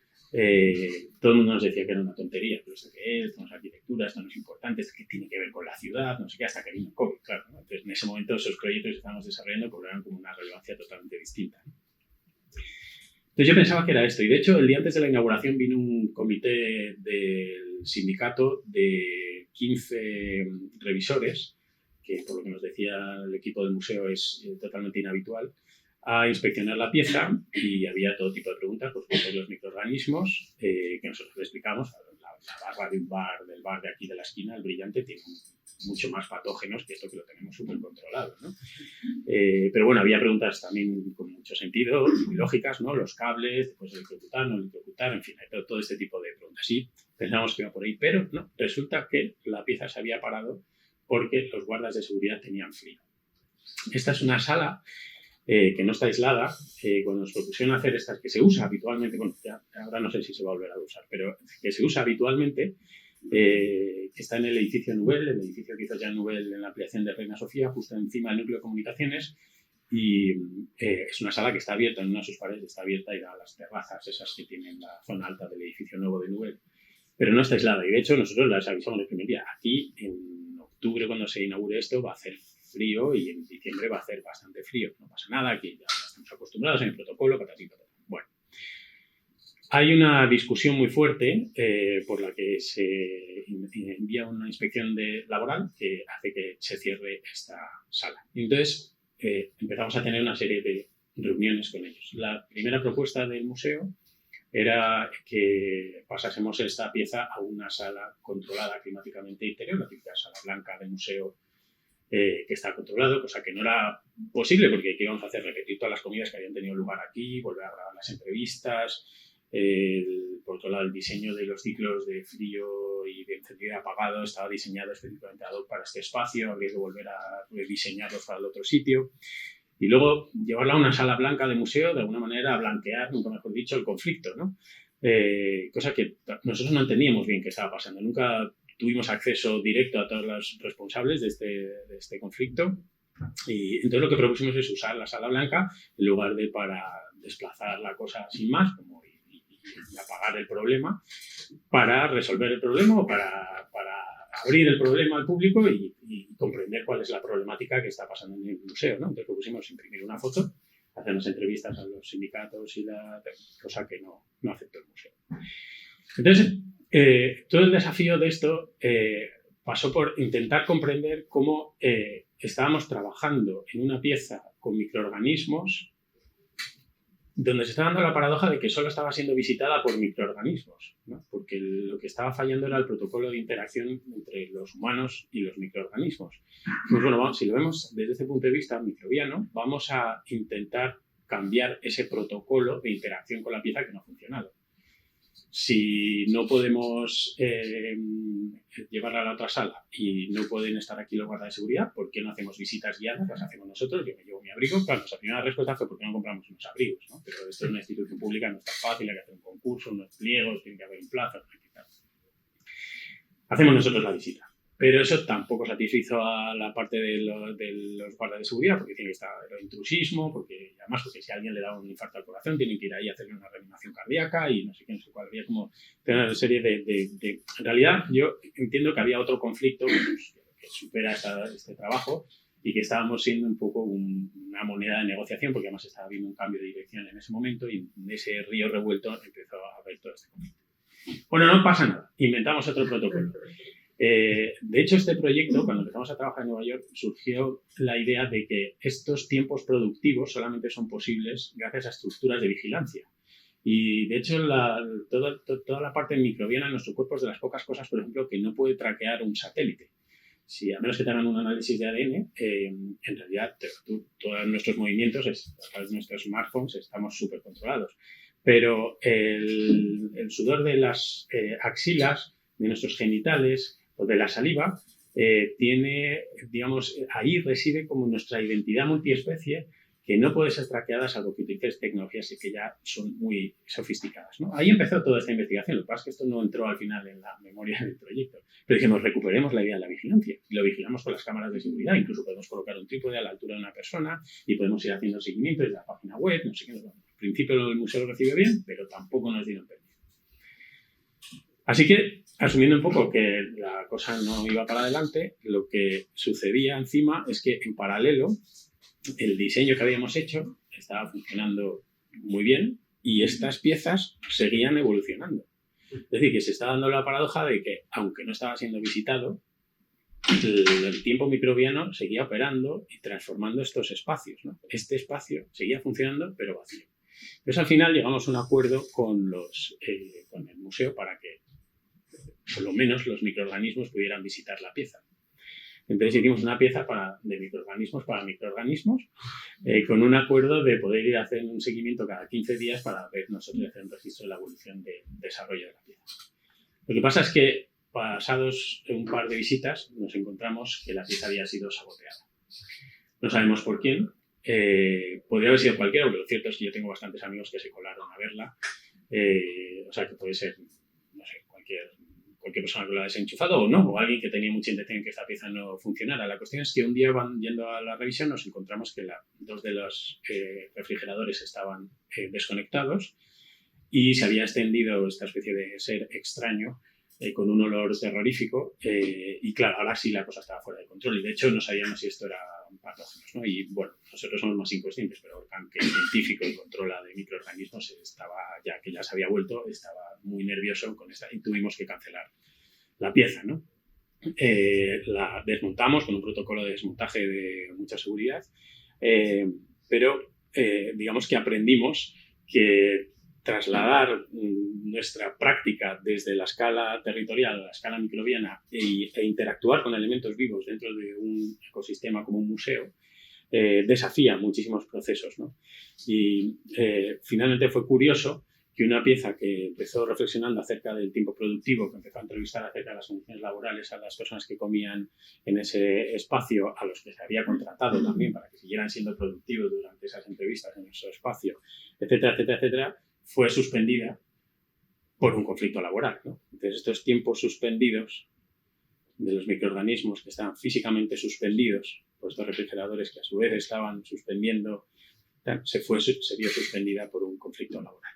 S3: todo el mundo nos decía que era una tontería, pero esto qué es, esto no es arquitectura, esto no es importante, esto que tiene que ver con la ciudad, no sé qué, hasta que vino el COVID, claro, ¿no? Entonces en ese momento esos proyectos que estábamos desarrollando cobraron como una relevancia totalmente distinta, ¿no? Entonces yo pensaba que era esto, y de hecho el día antes de la inauguración vino un comité del sindicato de 15 revisores, que por lo que nos decía el equipo del museo es totalmente inhabitual, a inspeccionar la pieza y había todo tipo de preguntas por los microorganismos que nosotros le explicamos. La barra del bar de aquí de la esquina, el brillante, tiene mucho más patógenos que esto que lo tenemos súper controlado, ¿no? Pero bueno, había preguntas también con mucho sentido, muy lógicas, ¿no? Los cables, después de electrocutar, no electrocutar, en fin, todo este tipo de preguntas. Sí, pensamos que iba por ahí, pero no, resulta que la pieza se había parado porque los guardas de seguridad tenían frío. Esta es una sala que no está aislada. Cuando nos propusieron hacer estas, que se usa habitualmente, bueno, ya ahora no sé si se va a volver a usar, pero que se usa habitualmente, que está en el edificio Nubel, el edificio que hizo ya Nubel en la ampliación de Reina Sofía, justo encima del núcleo de comunicaciones, y es una sala que está abierta, en una de sus paredes está abierta y da a las terrazas esas que tienen la zona alta del edificio nuevo de Nubel, pero no está aislada, y de hecho nosotros las avisamos el primer día. Aquí en octubre, cuando se inaugure esto, va a hacer frío y en diciembre va a hacer bastante frío. No pasa nada, aquí ya estamos acostumbrados en el protocolo, patatí, patatá. Bueno, hay una discusión muy fuerte por la que se envía una inspección laboral que hace que se cierre esta sala. Y entonces empezamos a tener una serie de reuniones con ellos. La primera propuesta del museo era que pasásemos esta pieza a una sala controlada climáticamente interior, la típica sala blanca del museo, que está controlado, cosa que no era posible porque ¿qué íbamos a hacer? Repetir todas las comidas que habían tenido lugar aquí, volver a grabar las entrevistas. Por otro lado, el diseño de los ciclos de frío y de encendido y apagado estaba diseñado específicamente para este espacio, habría que volver a rediseñarlos para el otro sitio. Y luego llevarla a una sala blanca de museo, de alguna manera a blanquear, nunca mejor dicho, el conflicto, ¿no? Cosa que nosotros no entendíamos bien qué estaba pasando. Nunca tuvimos acceso directo a todos los responsables de este conflicto, y entonces lo que propusimos es usar la sala blanca en lugar de para desplazar la cosa sin más como y apagar el problema, para resolver el problema o para abrir el problema al público y comprender cuál es la problemática que está pasando en el museo, ¿no? Entonces propusimos imprimir una foto, hacer unas entrevistas a los sindicatos y cosa que no aceptó el museo. Entonces, todo el desafío de esto pasó por intentar comprender cómo estábamos trabajando en una pieza con microorganismos donde se estaba dando la paradoja de que solo estaba siendo visitada por microorganismos, ¿no? Porque lo que estaba fallando era el protocolo de interacción entre los humanos y los microorganismos. Pues bueno, si lo vemos desde este punto de vista microbiano, vamos a intentar cambiar ese protocolo de interacción con la pieza que no ha funcionado. Si no podemos llevarla a la otra sala y no pueden estar aquí los guardas de seguridad, ¿por qué no hacemos visitas guiadas? Las hacemos nosotros, yo me llevo mi abrigo. Claro, nuestra primera respuesta fue ¿por qué no compramos unos abrigos? ¿No? Pero esto es una institución pública, no es tan fácil, hay que hacer un concurso, unos pliegos, tiene que haber un plazo. Hacemos nosotros la visita. Pero eso tampoco satisfizo a la parte de los guardas de seguridad, porque tiene que estar el intrusismo, porque si a alguien le da un infarto al corazón, tienen que ir ahí a hacerle una reanimación cardíaca y no sé qué, no sé cuál. Había como una serie de... En realidad, yo entiendo que había otro conflicto que supera este trabajo y que estábamos siendo un poco una moneda de negociación, porque además estaba habiendo un cambio de dirección en ese momento y en ese río revuelto empezó a haber todo este conflicto. Bueno, no pasa nada, inventamos otro protocolo. De hecho, este proyecto, cuando empezamos a trabajar en Nueva York, surgió la idea de que estos tiempos productivos solamente son posibles gracias a estructuras de vigilancia. Y, de hecho, toda la parte microbiana en nuestro cuerpo es de las pocas cosas, por ejemplo, que no puede traquear un satélite. si a menos que te hagan un análisis de ADN, en realidad todos nuestros movimientos, a través de nuestros smartphones, estamos súper controlados. Pero el sudor de las axilas, de nuestros genitales o de la saliva, tiene, digamos, ahí reside como nuestra identidad multiespecie, que no puede ser traqueada salvo que utilices tecnologías que ya son muy sofisticadas, ¿no? Ahí empezó toda esta investigación. Lo que pasa es que esto no entró al final en la memoria del proyecto. Pero dijimos, recuperemos la idea de la vigilancia. Y lo vigilamos con las cámaras de seguridad. Incluso podemos colocar un trípode a la altura de una persona y podemos ir haciendo seguimiento desde la página web. No sé qué. Bueno, al principio el museo lo recibió bien, pero tampoco nos dieron permiso. Así que, asumiendo un poco que la cosa no iba para adelante, lo que sucedía encima es que en paralelo el diseño que habíamos hecho estaba funcionando muy bien y estas piezas seguían evolucionando. Es decir, que se está dando la paradoja de que, aunque no estaba siendo visitado, el tiempo microbiano seguía operando y transformando estos espacios, ¿no? Este espacio seguía funcionando, pero vacío. Entonces, al final llegamos a un acuerdo con el museo para que, por lo menos, los microorganismos pudieran visitar la pieza. Entonces hicimos una pieza de microorganismos para microorganismos, con un acuerdo de poder ir a hacer un seguimiento cada 15 días para ver nosotros hacer un registro de la evolución de desarrollo de la pieza. Lo que pasa es que, pasados un par de visitas, nos encontramos que la pieza había sido saboteada. No sabemos por quién. Podría haber sido cualquiera, porque lo cierto es que yo tengo bastantes amigos que se colaron a verla. O sea, que puede ser, no sé, cualquier persona que lo ha desenchufado o no, o alguien que tenía mucha intención en que esta pieza no funcionara. La cuestión es que un día, yendo a la revisión, nos encontramos que dos de los refrigeradores estaban desconectados y se había extendido esta especie de ser extraño con un olor terrorífico y claro, ahora sí la cosa estaba fuera de control y de hecho no sabíamos si esto era patógenos, ¿no? Y bueno, nosotros somos más inconscientes, pero Orkan, que es científico y controla de microorganismos, ya se había vuelto, estaba muy nervioso con esta y tuvimos que cancelar la pieza, ¿no? La desmontamos con un protocolo de desmontaje de mucha seguridad, pero digamos que aprendimos que trasladar nuestra práctica desde la escala territorial a la escala microbiana e interactuar con elementos vivos dentro de un ecosistema como un museo desafía muchísimos procesos, ¿no? Y finalmente fue curioso que una pieza que empezó reflexionando acerca del tiempo productivo, que empezó a entrevistar acerca de las condiciones laborales a las personas que comían en ese espacio, a los que se había contratado también para que siguieran siendo productivos durante esas entrevistas en ese espacio, etcétera, etcétera, etcétera, fue suspendida por un conflicto laboral, ¿no? Entonces, estos tiempos suspendidos de los microorganismos que estaban físicamente suspendidos por estos refrigeradores que a su vez estaban suspendiendo, se vio suspendida por un conflicto laboral.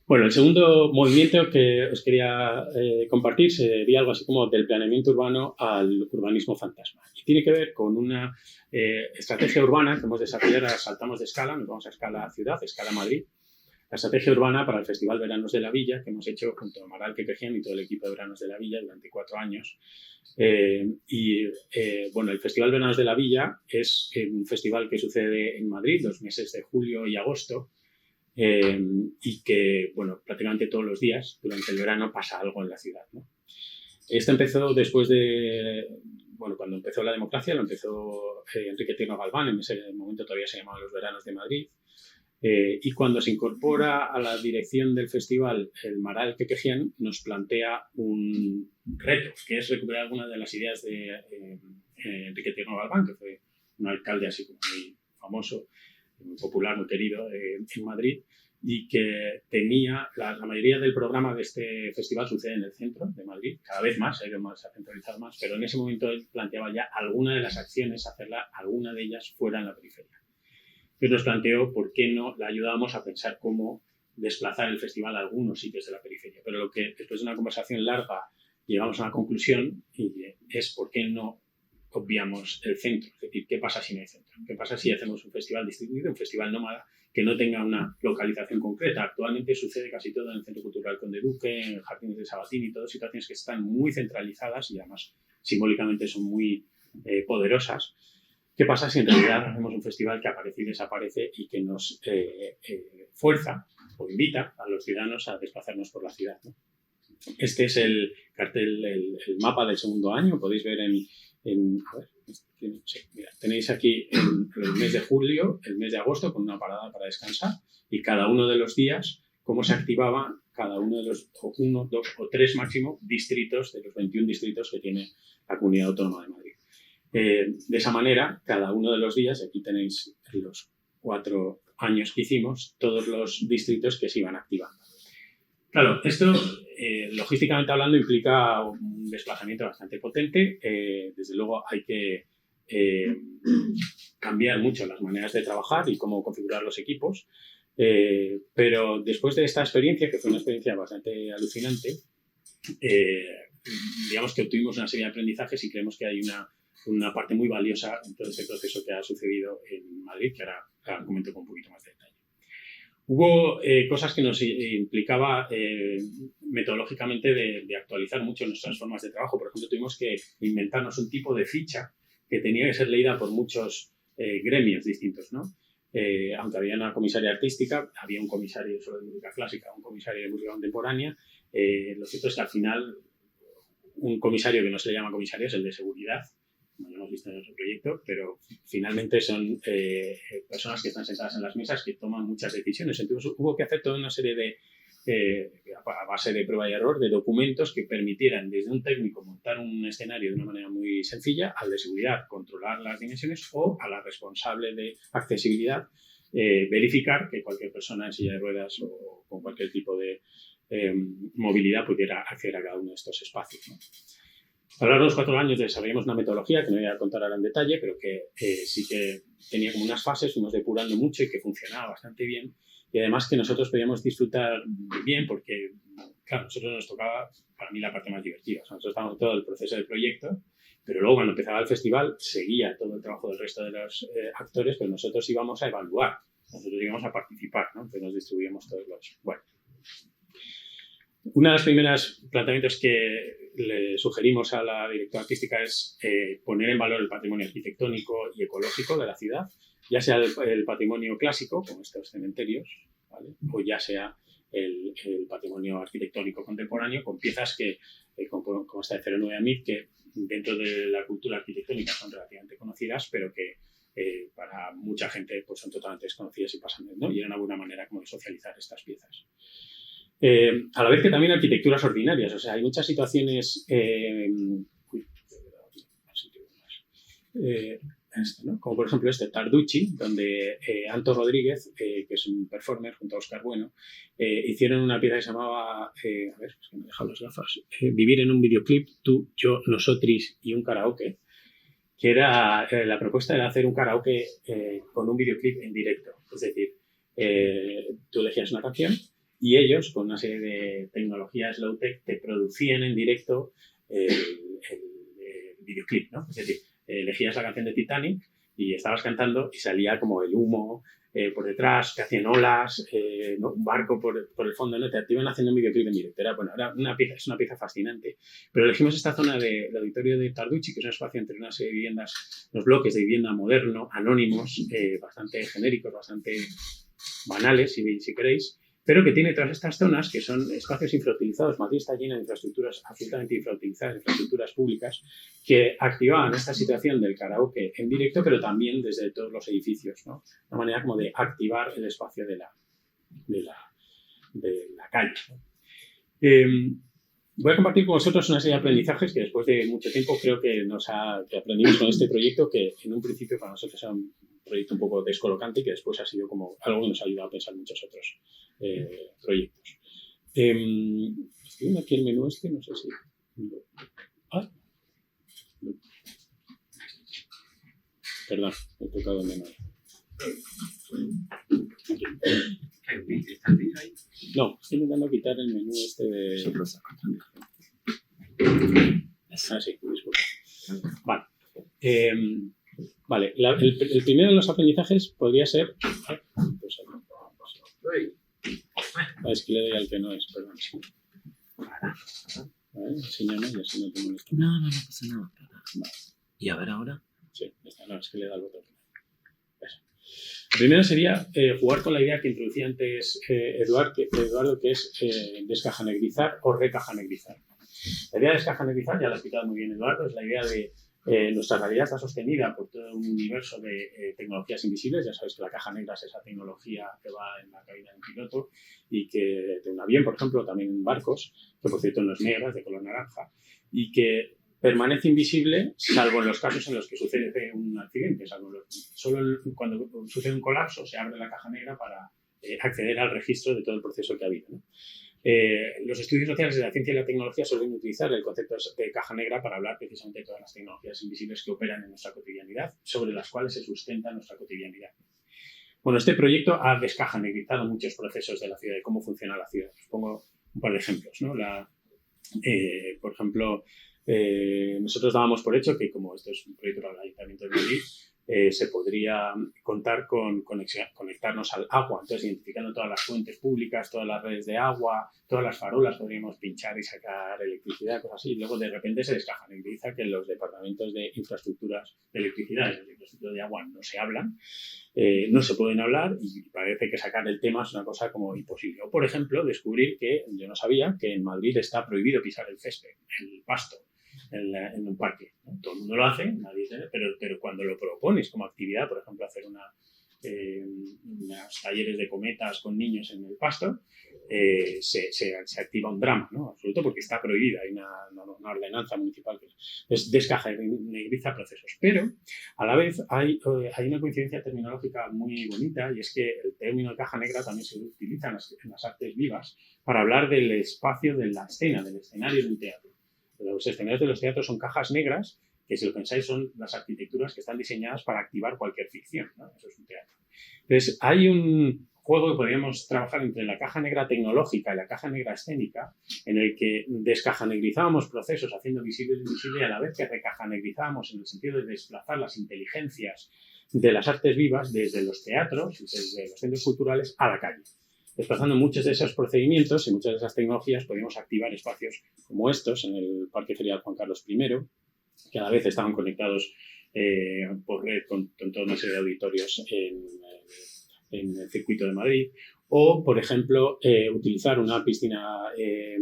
S3: Bueno, el segundo movimiento que os quería compartir sería algo así como del planeamiento urbano al urbanismo fantasma. Y tiene que ver con una estrategia urbana que hemos desarrollado, saltamos de escala, nos vamos a escala ciudad, escala Madrid. La estrategia urbana para el Festival Veranos de la Villa, que hemos hecho junto a Amaral Kekejian y todo el equipo de Veranos de la Villa durante 4 años. Bueno, el Festival Veranos de la Villa es un festival que sucede en Madrid los meses de julio y agosto y que, bueno, prácticamente todos los días durante el verano pasa algo en la ciudad, ¿no? Esto empezó después de, bueno, cuando empezó la democracia, lo empezó Enrique Tierno Galván, en ese momento todavía se llamaban los Veranos de Madrid. Y cuando se incorpora a la dirección del festival el Amaral Kekejian, nos plantea un reto, que es recuperar algunas de las ideas de Enrique Tierno Galván, que fue un alcalde así como muy famoso, muy popular, muy querido en Madrid, y que tenía, la mayoría del programa de este festival sucede en el centro de Madrid, cada vez más, se ha ido más a centralizar más, pero en ese momento él planteaba ya alguna de las acciones, alguna de ellas fuera en la periferia. Entonces nos planteó por qué no la ayudábamos a pensar cómo desplazar el festival a algunos sitios de la periferia. Pero lo que después de una conversación larga llegamos a una conclusión y es por qué no obviamos el centro. Es decir, ¿qué pasa si no hay centro? ¿Qué pasa si hacemos un festival distribuido, un festival nómada, que no tenga una localización concreta? Actualmente sucede casi todo en el Centro Cultural Conde Duque, en Jardines de Sabatini, todas situaciones que están muy centralizadas y además simbólicamente son muy poderosas. ¿Qué pasa si en realidad hacemos un festival que aparece y desaparece y que nos fuerza o invita a los ciudadanos a desplazarnos por la ciudad, ¿no? Este es el cartel, el mapa del segundo año. Podéis ver a ver, sí, mira, tenéis aquí el mes de julio, el mes de agosto, con una parada para descansar, y cada uno de los días cómo se activaba cada uno de los 1, 2 o 3 máximo distritos de los 21 distritos que tiene la Comunidad Autónoma de Madrid. De esa manera, cada uno de los días, aquí tenéis los 4 años que hicimos, todos los distritos que se iban activando. Claro, esto, logísticamente hablando, implica un desplazamiento bastante potente. Desde luego hay que cambiar mucho las maneras de trabajar y cómo configurar los equipos. Pero después de esta experiencia, que fue una experiencia bastante alucinante, digamos que obtuvimos una serie de aprendizajes y creemos que hay una parte muy valiosa en todo este proceso que ha sucedido en Madrid, que ahora comento con un poquito más de detalle. Hubo cosas que nos implicaba metodológicamente de actualizar mucho nuestras formas de trabajo. Por ejemplo, tuvimos que inventarnos un tipo de ficha que tenía que ser leída por muchos gremios distintos, ¿no? Aunque había una comisaria artística, había un comisario solo de música clásica, un comisario de música contemporánea. Lo cierto es que al final un comisario que no se le llama comisario es el de seguridad, como ya hemos visto en nuestro proyecto, pero finalmente son personas que están sentadas en las mesas que toman muchas decisiones. Entonces hubo que hacer toda una serie de, a base de prueba y error, de documentos que permitieran desde un técnico montar un escenario de una manera muy sencilla, al de seguridad controlar las dimensiones o a la responsable de accesibilidad verificar que cualquier persona en silla de ruedas o con cualquier tipo de movilidad pudiera acceder a cada uno de estos espacios, ¿no? A lo largo de los 4 años desarrollamos una metodología que no voy a contar ahora en detalle, pero que sí que tenía como unas fases, fuimos depurando mucho y que funcionaba bastante bien. Y además que nosotros podíamos disfrutar bien porque, claro, a nosotros nos tocaba, para mí, la parte más divertida. O sea, nosotros estábamos en todo el proceso del proyecto, pero luego cuando empezaba el festival seguía todo el trabajo del resto de los actores, pero nosotros íbamos a evaluar, nosotros íbamos a participar, ¿no? Entonces nos distribuíamos todos los... Bueno. Uno de los primeros planteamientos que le sugerimos a la directora artística es poner en valor el patrimonio arquitectónico y ecológico de la ciudad, ya sea el patrimonio clásico, como estos cementerios, ¿vale? O ya sea el patrimonio arquitectónico contemporáneo, con piezas que, como esta de 09 Amit, que dentro de la cultura arquitectónica son relativamente conocidas, pero que para mucha gente pues, son totalmente desconocidas y pasan, ¿no? Y era una buena manera como de socializar estas piezas. A la vez que también arquitecturas ordinarias, o sea, hay muchas situaciones, ¿no? Como por ejemplo Tarducci, donde Anto Rodríguez, que es un performer junto a Óscar Bueno, hicieron una pieza que se llamaba, a ver, es que me he dejado las gafas, Vivir en un videoclip, tú, yo, nosotris y un karaoke, que era, la propuesta era hacer un karaoke con un videoclip en directo, es decir, tú elegías una canción y ellos, con una serie de tecnologías low-tech, te producían en directo el videoclip, ¿no? Es decir, elegías la canción de Titanic y estabas cantando y salía como el humo por detrás, que hacían olas, ¿no? Un barco por el fondo, ¿no? Te iban haciendo un videoclip en directo. Era una pieza fascinante. Pero elegimos esta zona del auditorio de Tarducci, que es un espacio entre una serie de viviendas, unos bloques de vivienda moderno, anónimos, bastante genéricos, bastante banales, si queréis, pero que tiene todas estas zonas que son espacios infrautilizados. Madrid está llena de infraestructuras absolutamente infrautilizadas, infraestructuras públicas, que activaban esta situación del karaoke en directo, pero también desde todos los edificios, ¿no? Una manera como de activar el espacio de la calle, ¿no? Voy a compartir con vosotros una serie de aprendizajes que después de mucho tiempo creo que aprendimos con este proyecto, que en un principio para nosotros era un proyecto un poco descolocante y que después ha sido como algo que nos ha ayudado a pensar muchos otros proyectos. Estoy viendo aquí el menú no sé si... Perdón, he tocado el menú. No, estoy intentando quitar el menú de... Sí, disculpa. Vale. Vale, el primero de los aprendizajes podría ser... Es que le doy al que no es, perdón. Vale, enséñame y así no te molesto.
S4: No pasa nada. Vale. ¿Y a ver ahora?
S3: Sí, no, es que le da el botón. Eso. Primero sería jugar con la idea que introducía antes Eduardo, que es descajanegrizar o recajanegrizar. La idea de descajanegrizar, ya lo ha explicado muy bien Eduardo, es la idea de nuestra realidad está sostenida por todo un universo de tecnologías invisibles. Ya sabes que la caja negra es esa tecnología que va en la cabina de un piloto y que de un avión, por ejemplo, también en barcos, que por cierto no es negra, es de color naranja, y que permanece invisible salvo en los casos en los que sucede un accidente. Solo cuando sucede un colapso se abre la caja negra para acceder al registro de todo el proceso que ha habido, ¿no? Los estudios sociales de la ciencia y la tecnología suelen utilizar el concepto de caja negra para hablar precisamente de todas las tecnologías invisibles que operan en nuestra cotidianidad, sobre las cuales se sustenta nuestra cotidianidad. Bueno, este proyecto ha descajanegrizado muchos procesos de la ciudad, de cómo funciona la ciudad. Os pongo un par de ejemplos, ¿no? Por ejemplo, nosotros dábamos por hecho que, como esto es un proyecto para el Ayuntamiento de Madrid, se podría contar con conectarnos al agua. Entonces, identificando todas las fuentes públicas, todas las redes de agua, todas las farolas, podríamos pinchar y sacar electricidad, cosas así. Y luego, de repente, se descajanegriza que los departamentos de infraestructuras de electricidad y los de infraestructuras de agua no se hablan, no se pueden hablar y parece que sacar el tema es una cosa como imposible. O, por ejemplo, descubrir que yo no sabía que en Madrid está prohibido pisar el césped, el pasto, en un parque, ¿no? Todo el mundo lo hace, nadie tiene, pero cuando lo propones como actividad, por ejemplo, hacer unos talleres de cometas con niños en el pasto, se activa un drama, ¿no? Absoluto, porque está prohibida, hay una ordenanza municipal que descajanegriza procesos. Pero, a la vez, hay una coincidencia terminológica muy bonita, y es que el término de caja negra también se utiliza en las artes vivas para hablar del espacio de la escena, del escenario de un teatro. Los escenarios de los teatros son cajas negras, que si lo pensáis son las arquitecturas que están diseñadas para activar cualquier ficción, ¿no? Eso es un teatro. Entonces, hay un juego que podríamos trabajar entre la caja negra tecnológica y la caja negra escénica, en el que descajanegrizábamos procesos haciendo visible el invisible, y a la vez que recajanegrizábamos en el sentido de desplazar las inteligencias de las artes vivas desde los teatros y desde los centros culturales a la calle. Desplazando muchos de esos procedimientos y muchas de esas tecnologías, podemos activar espacios como estos en el Parque Ferial Juan Carlos I, que a la vez estaban conectados por red con toda una serie de auditorios en el circuito de Madrid. O, por ejemplo, utilizar una piscina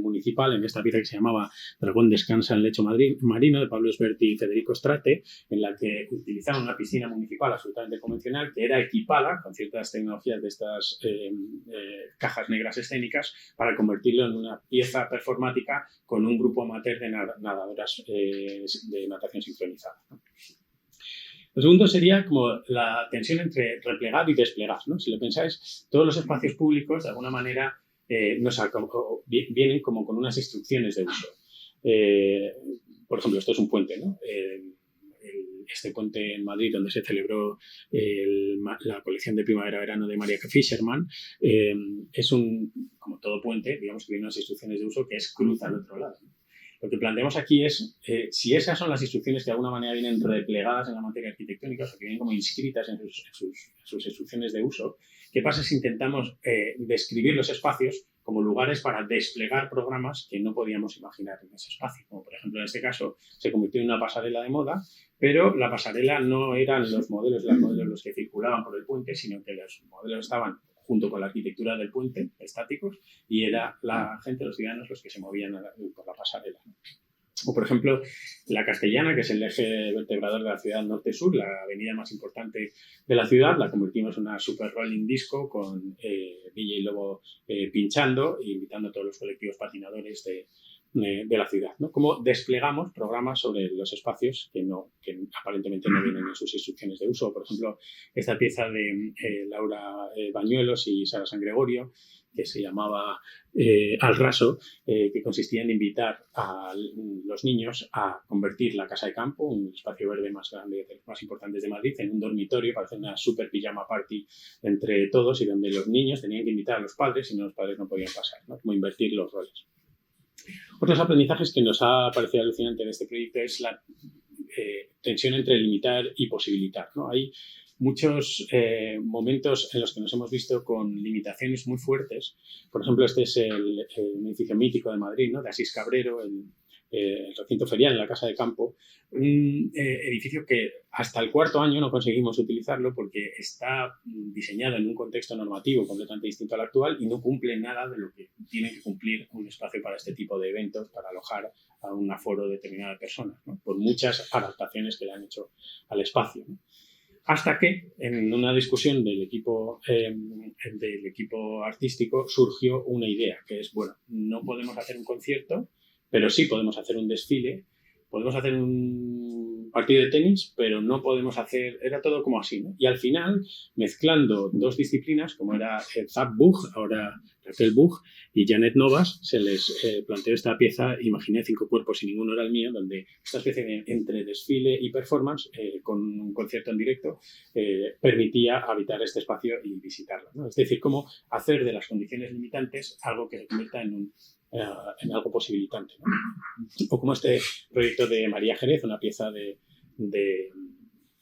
S3: municipal en esta pieza que se llamaba Dragón descansa en lecho marino, de Pablo Esberti y Federico Strate, en la que utilizaban una piscina municipal absolutamente convencional que era equipada con ciertas tecnologías de estas cajas negras escénicas para convertirlo en una pieza performática con un grupo amateur de nadadoras de natación sincronizada, ¿no? Lo segundo sería como la tensión entre replegar y desplegar, ¿no? Si lo pensáis, todos los espacios públicos, de alguna manera, vienen como con unas instrucciones de uso. Por ejemplo, esto es un puente, ¿no? Este puente en Madrid, donde se celebró la colección de primavera-verano de María Fischerman, es como todo puente, digamos que tiene unas instrucciones de uso que es cruza al otro lado, ¿no? Lo que planteamos aquí es, si esas son las instrucciones que de alguna manera vienen replegadas en la materia arquitectónica, o sea, que vienen como inscritas en sus instrucciones de uso, ¿qué pasa si intentamos describir los espacios como lugares para desplegar programas que no podíamos imaginar en ese espacio? Como por ejemplo en este caso se convirtió en una pasarela de moda, pero la pasarela no eran los modelos los que circulaban por el puente, sino que los modelos estaban junto con la arquitectura del puente, estáticos, y era la gente, los ciudadanos, los que se movían por la pasarela. O, por ejemplo, la Castellana, que es el eje vertebrador de la ciudad norte-sur, la avenida más importante de la ciudad, la convertimos en una super rolling disco con DJ Lobo pinchando e invitando a todos los colectivos patinadores de la ciudad, ¿no? Cómo desplegamos programas sobre los espacios que aparentemente no vienen en sus instrucciones de uso. Por ejemplo, esta pieza de Laura Bañuelos y Sara San Gregorio, que se llamaba Al Raso, que consistía en invitar a los niños a convertir la casa de campo, un espacio verde más grande, de los más importantes de Madrid, en un dormitorio para hacer una super pijama party entre todos, y donde los niños tenían que invitar a los padres y los padres no podían pasar, ¿no? Como invertir los roles. Otros aprendizajes que nos ha parecido alucinante en este proyecto es la tensión entre limitar y posibilitar, ¿no? Hay muchos momentos en los que nos hemos visto con limitaciones muy fuertes. Por ejemplo, este es el edificio mítico de Madrid, ¿no? De Asís Cabrero, el recinto ferial en la Casa de Campo, un edificio que hasta el cuarto año no conseguimos utilizarlo porque está diseñado en un contexto normativo completamente distinto al actual y no cumple nada de lo que tiene que cumplir un espacio para este tipo de eventos, para alojar a un aforo determinado de personas, ¿no? Por muchas adaptaciones que le han hecho al espacio, ¿no? Hasta que, en una discusión del equipo artístico, surgió una idea, que es, bueno, no podemos hacer un concierto, pero sí podemos hacer un desfile, podemos hacer un partido de tenis, pero no podemos hacer... Era todo como así, ¿no? Y al final, mezclando dos disciplinas, como era Zap Bug, ahora Raquel Bug, y Janet Novas, se les planteó esta pieza, Imaginé 5 cuerpos y ninguno era el mío, donde esta especie de entre desfile y performance, con un concierto en directo, permitía habitar este espacio y visitarlo, ¿no? Es decir, cómo hacer de las condiciones limitantes algo que se convierta en algo posibilitante, ¿no? O como este proyecto de María Jerez, una pieza de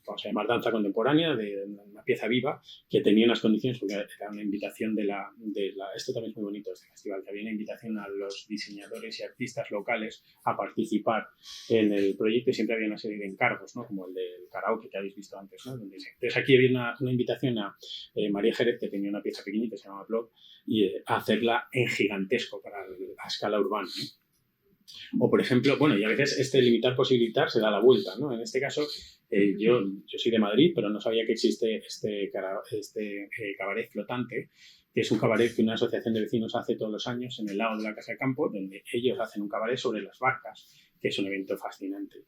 S3: vamos a llamar danza contemporánea, de una pieza viva, que tenía unas condiciones, porque era una invitación esto también es muy bonito, este festival, que había una invitación a los diseñadores y artistas locales a participar en el proyecto y siempre había una serie de encargos, ¿no? Como el del karaoke que habéis visto antes, ¿no? Entonces aquí había una invitación a María Jerez, que tenía una pieza pequeñita que se llamaba Blog, y a hacerla en gigantesco a escala urbana, ¿no? O, por ejemplo, bueno, y a veces limitar posibilitar se da la vuelta, ¿no? En este caso, yo soy de Madrid, pero no sabía que existe este cabaret flotante, que es un cabaret que una asociación de vecinos hace todos los años en el lado de la Casa de Campo, donde ellos hacen un cabaret sobre las barcas, que es un evento fascinante.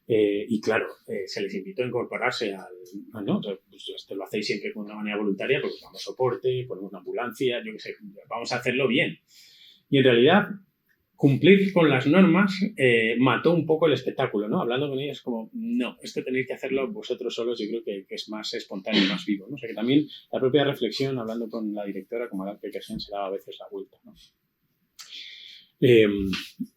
S3: Y claro, se les invitó a incorporarse ¿no? Pues esto lo hacéis siempre de una manera voluntaria, porque damos soporte, ponemos una ambulancia, yo qué sé, vamos a hacerlo bien. Y en realidad, cumplir con las normas mató un poco el espectáculo, ¿no? Hablando con ellos como, no, esto tenéis que hacerlo vosotros solos, yo creo que es más espontáneo y más vivo, ¿no? O sea que también la propia reflexión, hablando con la directora, como Adán Pekersen, se daba a veces la vuelta, ¿no?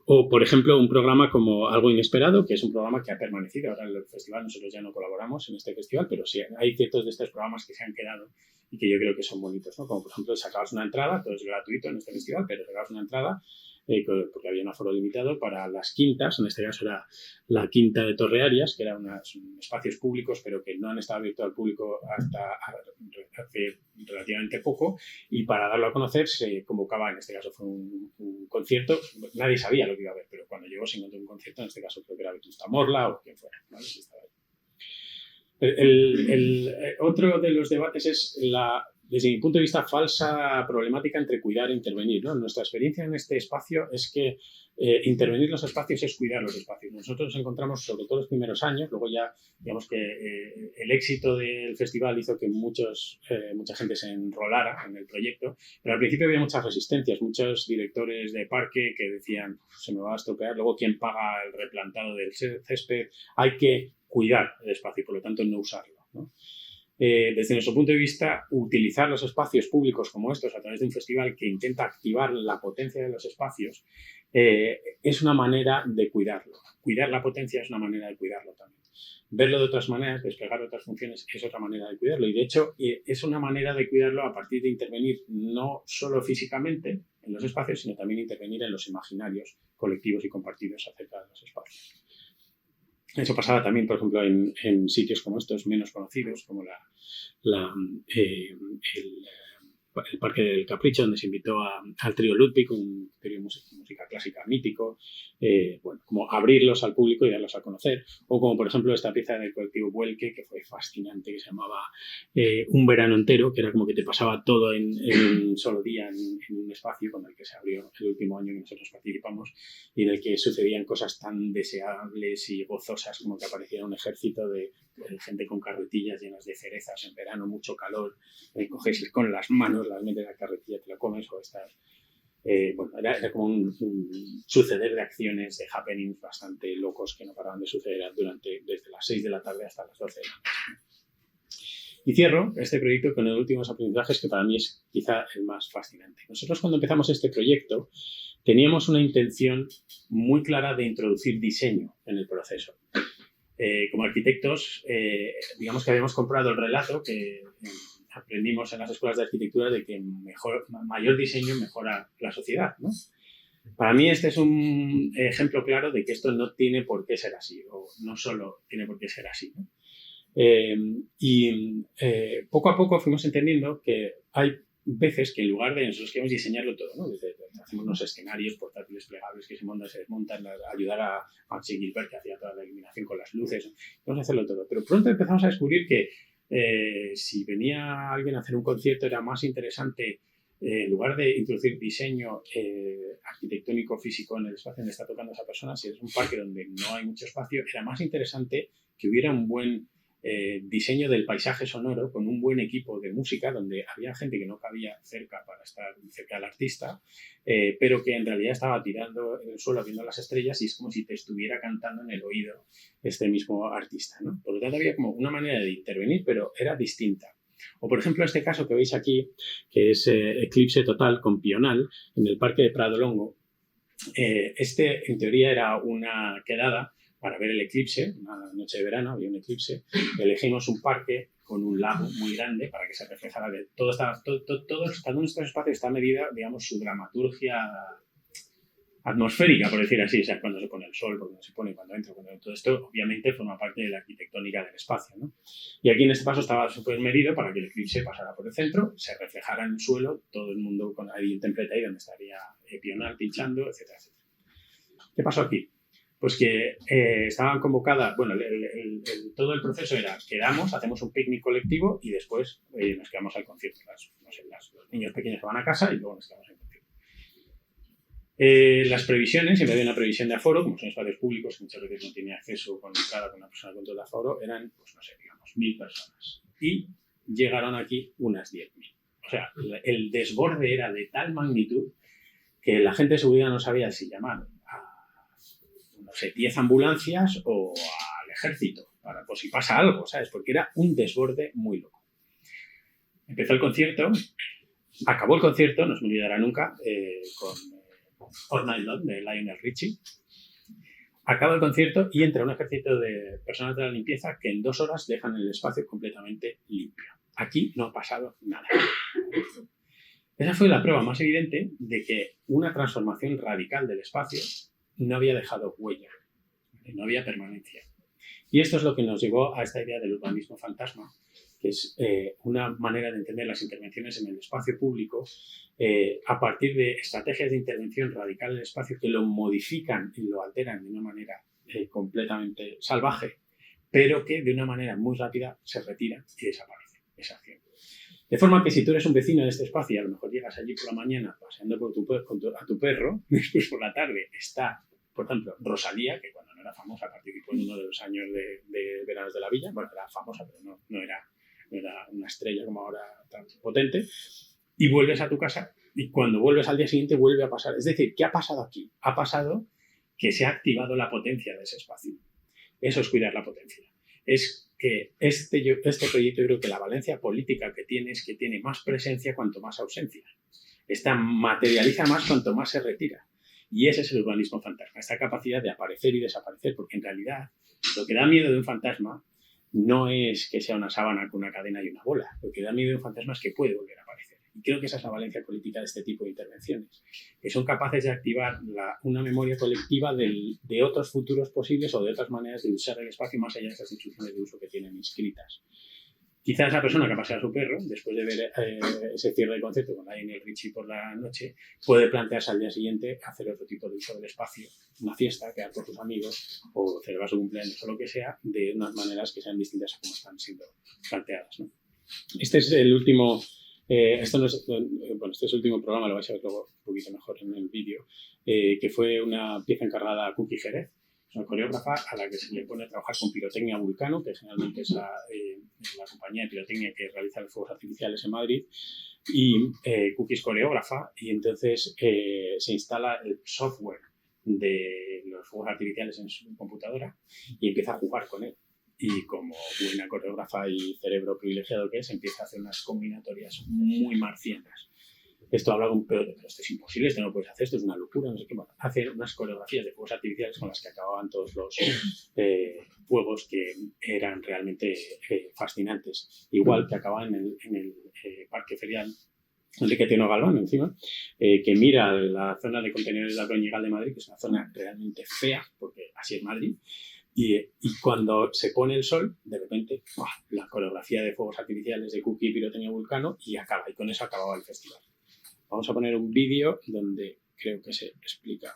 S3: O, por ejemplo, un programa como Algo Inesperado, que es un programa que ha permanecido. Ahora en el festival nosotros ya no colaboramos en este festival, pero sí hay ciertos de estos programas que se han quedado y que yo creo que son bonitos, ¿no? Como, por ejemplo, sacabas una entrada, todo es gratuito en este festival, pero sacabas una entrada porque había un aforo limitado para las quintas, en este caso era la Quinta de Torrearias, que eran espacios públicos, pero que no han estado abiertos al público hasta hace relativamente poco, y para darlo a conocer se convocaba, en este caso fue un concierto, nadie sabía lo que iba a haber, pero cuando llegó se encontró un concierto, en este caso creo que era Vetusta Morla o quien fuera, ¿vale? Si estaba ahí. Otro de los debates es desde mi punto de vista, falsa problemática entre cuidar e intervenir, ¿no? Nuestra experiencia en este espacio es que intervenir los espacios es cuidar los espacios. Nosotros nos encontramos, sobre todo los primeros años, luego ya, digamos que el éxito del festival hizo que mucha gente se enrolara en el proyecto, pero al principio había muchas resistencias, muchos directores de parque que decían, se me va a estropear, luego quién paga el replantado del césped, hay que cuidar el espacio y por lo tanto no usarlo, ¿no? Desde nuestro punto de vista, utilizar los espacios públicos como estos a través de un festival que intenta activar la potencia de los espacios es una manera de cuidarlo. Cuidar la potencia es una manera de cuidarlo también. Verlo de otras maneras, desplegar otras funciones, es otra manera de cuidarlo. Y de hecho, es una manera de cuidarlo a partir de intervenir no solo físicamente en los espacios, sino también intervenir en los imaginarios colectivos y compartidos acerca de los espacios. Eso pasaba también, por ejemplo, en sitios como estos menos conocidos, como el Parque del Capricho, donde se invitó al trío Ludwig, un trío de música clásica mítico, bueno, como abrirlos al público y darlos a conocer. O como, por ejemplo, esta pieza del colectivo Vuelque, que fue fascinante, que se llamaba Un verano entero, que era como que te pasaba todo en un solo día en un espacio con el que se abrió el último año que nosotros participamos y en el que sucedían cosas tan deseables y gozosas como que apareciera un ejército de gente con carretillas llenas de cerezas en verano, mucho calor, coges con las manos, las metes en la carretilla, te la comes o estás... bueno, era como un suceder de acciones, de happenings bastante locos que no paraban de suceder desde las 6 de la tarde hasta las 12 de la noche. Y cierro este proyecto con los últimos aprendizajes que para mí es quizá el más fascinante. Nosotros cuando empezamos este proyecto teníamos una intención muy clara de introducir diseño en el proceso. Como arquitectos, digamos que habíamos comprado el relato que aprendimos en las escuelas de arquitectura de que mayor diseño mejora la sociedad, ¿no? Para mí este es un ejemplo claro de que esto no tiene por qué ser así, o no solo tiene por qué ser así, ¿no? Poco a poco fuimos entendiendo que hay veces que en lugar de nosotros queremos diseñarlo todo, ¿no? Hacemos unos escenarios portátiles plegables que se montan, se desmontan, ayudar a Max Gilbert, que hacía toda la iluminación con las luces, vamos a hacerlo todo. Pero pronto empezamos a descubrir que si venía alguien a hacer un concierto era más interesante, en lugar de introducir diseño arquitectónico físico en el espacio donde está tocando esa persona, si es un parque donde no hay mucho espacio, era más interesante que hubiera un buen diseño del paisaje sonoro con un buen equipo de música donde había gente que no cabía cerca para estar cerca del artista, pero que en realidad estaba tirando en el suelo viendo las estrellas y es como si te estuviera cantando en el oído este mismo artista, ¿no? Por lo tanto había como una manera de intervenir, pero era distinta. O por ejemplo este caso que veis aquí, que es Eclipse Total con Pional en el Parque de Prado Longo. Este en teoría era una quedada para ver el eclipse, una noche de verano había un eclipse, elegimos un parque con un lago muy grande para que se reflejara de todo, cada uno de estos espacios está medida, digamos, su dramaturgia atmosférica, por decir así, o sea, cuando se pone el sol, cuando se pone, cuando entra, todo esto obviamente forma parte de la arquitectónica del espacio, ¿no? Y aquí en este paso estaba súper medido para que el eclipse pasara por el centro, se reflejara en el suelo, todo el mundo con ahí el templete ahí donde estaría Pional pinchando, etcétera, etcétera. ¿Qué pasó aquí? Pues que estaban convocadas, bueno, todo el proceso era, quedamos, hacemos un picnic colectivo y después nos quedamos al concierto. Los niños pequeños se van a casa y luego nos quedamos al concierto. Las previsiones, siempre había una previsión de aforo, como son espacios públicos, que muchas veces no tiene acceso con una persona con todo el aforo, eran, pues no sé, digamos, 1.000 personas. Y llegaron aquí unas 10.000. O sea, el desborde era de tal magnitud que la gente de seguridad no sabía si llamar no sé, 10 ambulancias o al ejército, por si pasa algo, ¿sabes? Porque era un desborde muy loco. Empezó el concierto, acabó el concierto, no se me olvidará nunca, con All Night Long de Lionel Richie. Acaba el concierto y entra un ejército de personas de la limpieza que en 2 horas dejan el espacio completamente limpio. Aquí no ha pasado nada. Esa fue la prueba más evidente de que una transformación radical del espacio no había dejado huella, no había permanencia. Y esto es lo que nos llevó a esta idea del urbanismo fantasma, que es una manera de entender las intervenciones en el espacio público a partir de estrategias de intervención radical en el espacio que lo modifican y lo alteran de una manera completamente salvaje, pero que de una manera muy rápida se retira y desaparece esa acción. De forma que si tú eres un vecino de este espacio y a lo mejor llegas allí por la mañana paseando por a tu perro, después por la tarde está, por ejemplo, Rosalía, que cuando no era famosa participó en uno de los años de Veranos de la Villa, bueno, era famosa, pero no era una estrella como ahora tan potente, y vuelves a tu casa y cuando vuelves al día siguiente vuelve a pasar. Es decir, ¿qué ha pasado aquí? Ha pasado que se ha activado la potencia de ese espacio. Eso es cuidar la potencia. Es que este proyecto, yo creo que la valencia política que tiene es que tiene más presencia cuanto más ausencia. Esta materializa más cuanto más se retira. Y ese es el urbanismo fantasma, esta capacidad de aparecer y desaparecer, porque en realidad lo que da miedo de un fantasma no es que sea una sábana con una cadena y una bola. Lo que da miedo de un fantasma es que puede volver a aparecer. Y creo que esa es la valencia política de este tipo de intervenciones, que son capaces de activar una memoria colectiva de otros futuros posibles o de otras maneras de usar el espacio más allá de esas instrucciones de uso que tienen inscritas. Quizás la persona que ha paseado a su perro, después de ver ese cierre de concierto con Lionel Richie por la noche, puede plantearse al día siguiente hacer otro tipo de uso del espacio, una fiesta, quedar con sus amigos o celebrar su cumpleaños o lo que sea, de unas maneras que sean distintas a como están siendo planteadas, ¿no? Este es el último... este es el último programa, lo vais a ver luego un poquito mejor en el vídeo, que fue una pieza encargada a Cookie Jerez, es una coreógrafa a la que se le pone a trabajar con Pirotecnia Vulcano, que generalmente es la compañía de pirotecnia que realiza los fuegos artificiales en Madrid, y Cookie es coreógrafa, y entonces se instala el software de los fuegos artificiales en su computadora y empieza a jugar con él. Y como buena coreógrafa y cerebro privilegiado que es, empieza a hacer unas combinatorias muy marcianas. Esto habla con pero esto es imposible, esto no lo puedes hacer, esto es una locura, no sé qué. Bueno, hacer unas coreografías de fuegos artificiales con las que acababan todos los fuegos que eran realmente fascinantes. Igual que acababan en el parque ferial Enrique Teno Galván, encima, que mira la zona de contenedores de Alcoñigal de Madrid, que es una zona realmente fea, porque así es Madrid, y cuando se pone el sol, de repente, ¡buah!, la coreografía de fuegos artificiales de Cookie, Pirotecnia Vulcano, y acaba, y con eso acababa el festival. Vamos a poner un vídeo donde creo que se explica.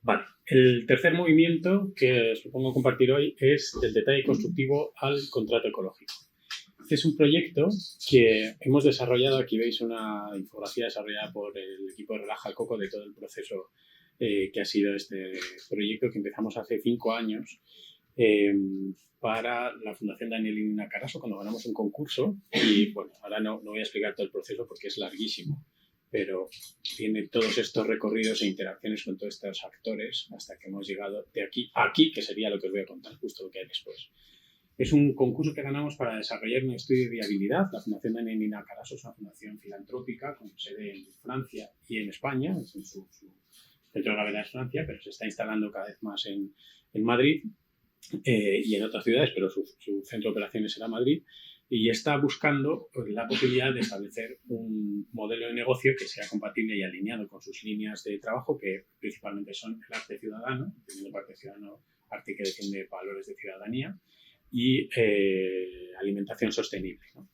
S3: Vale, el tercer movimiento que os propongo compartir hoy es del detalle constructivo al contrato ecológico. Este es un proyecto que hemos desarrollado, aquí veis una infografía desarrollada por el equipo de Relaja el Coco de todo el proceso que ha sido este proyecto que empezamos hace 5 años para la Fundación Daniel y Nina Carasso cuando ganamos un concurso y bueno, ahora no voy a explicar todo el proceso porque es larguísimo, pero tiene todos estos recorridos e interacciones con todos estos actores hasta que hemos llegado de aquí a aquí, que sería lo que os voy a contar, justo lo que hay después. Es un concurso que ganamos para desarrollar un estudio de viabilidad. La Fundación Daniel y Nina Carasso es una fundación filantrópica con sede en Francia y en España, en su centro de gravedad es Francia, pero se está instalando cada vez más en Madrid y en otras ciudades, pero su centro de operaciones será Madrid. Y está buscando la posibilidad de establecer un modelo de negocio que sea compatible y alineado con sus líneas de trabajo, que principalmente son el arte ciudadano, entendiendo por arte ciudadano, arte que defiende valores de ciudadanía, y alimentación sostenible, ¿no?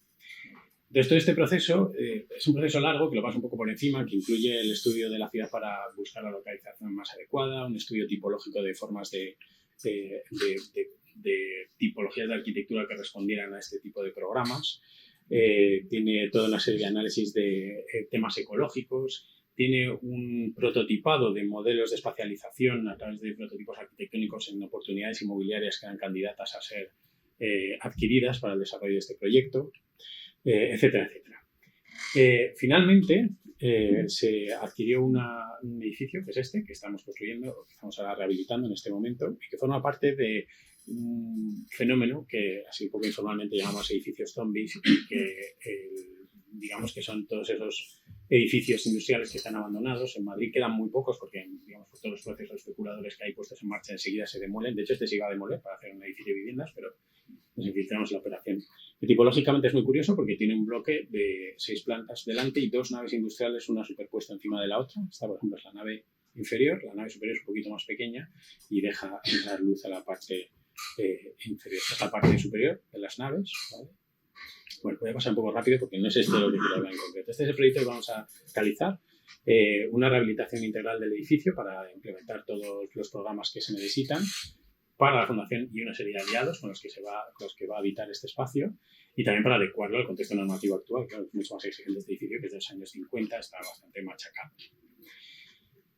S3: Entonces, todo este proceso es un proceso largo, que lo paso un poco por encima, que incluye el estudio de la ciudad para buscar la localización más adecuada, un estudio tipológico de formas de tipologías de arquitectura que respondieran a este tipo de programas. Tiene toda una serie de análisis de temas ecológicos, tiene un prototipado de modelos de espacialización a través de prototipos arquitectónicos en oportunidades inmobiliarias que eran candidatas a ser adquiridas para el desarrollo de este proyecto, etcétera, etcétera. Finalmente, se adquirió un edificio, que es este, que estamos construyendo, que estamos ahora rehabilitando en este momento, y que forma parte de un fenómeno que así un poco informalmente llamamos edificios zombies y que digamos que son todos esos edificios industriales que están abandonados. En Madrid quedan muy pocos porque, digamos, por todos los procesos especuladores que hay puestos en marcha enseguida se demuelen. De hecho, este se iba a demoler para hacer un edificio de viviendas, pero nos infiltramos en la operación. Y tipológicamente es muy curioso porque tiene un bloque de 6 plantas delante y 2 naves industriales, una superpuesta encima de la otra. Esta, por ejemplo, es la nave inferior. La nave superior es un poquito más pequeña y deja entrar luz a la parte inferior. Esta parte superior de las naves, ¿vale? Bueno, voy a pasar un poco rápido porque no es esto lo que quiero hablar en concreto. Este es el proyecto que vamos a realizar. una rehabilitación integral del edificio para implementar todos los programas que se necesitan para la Fundación y una serie de aliados con los que va a habitar este espacio, y también para adecuarlo al contexto normativo actual, que es mucho más exigente este edificio, que es de los años 50, está bastante machacado.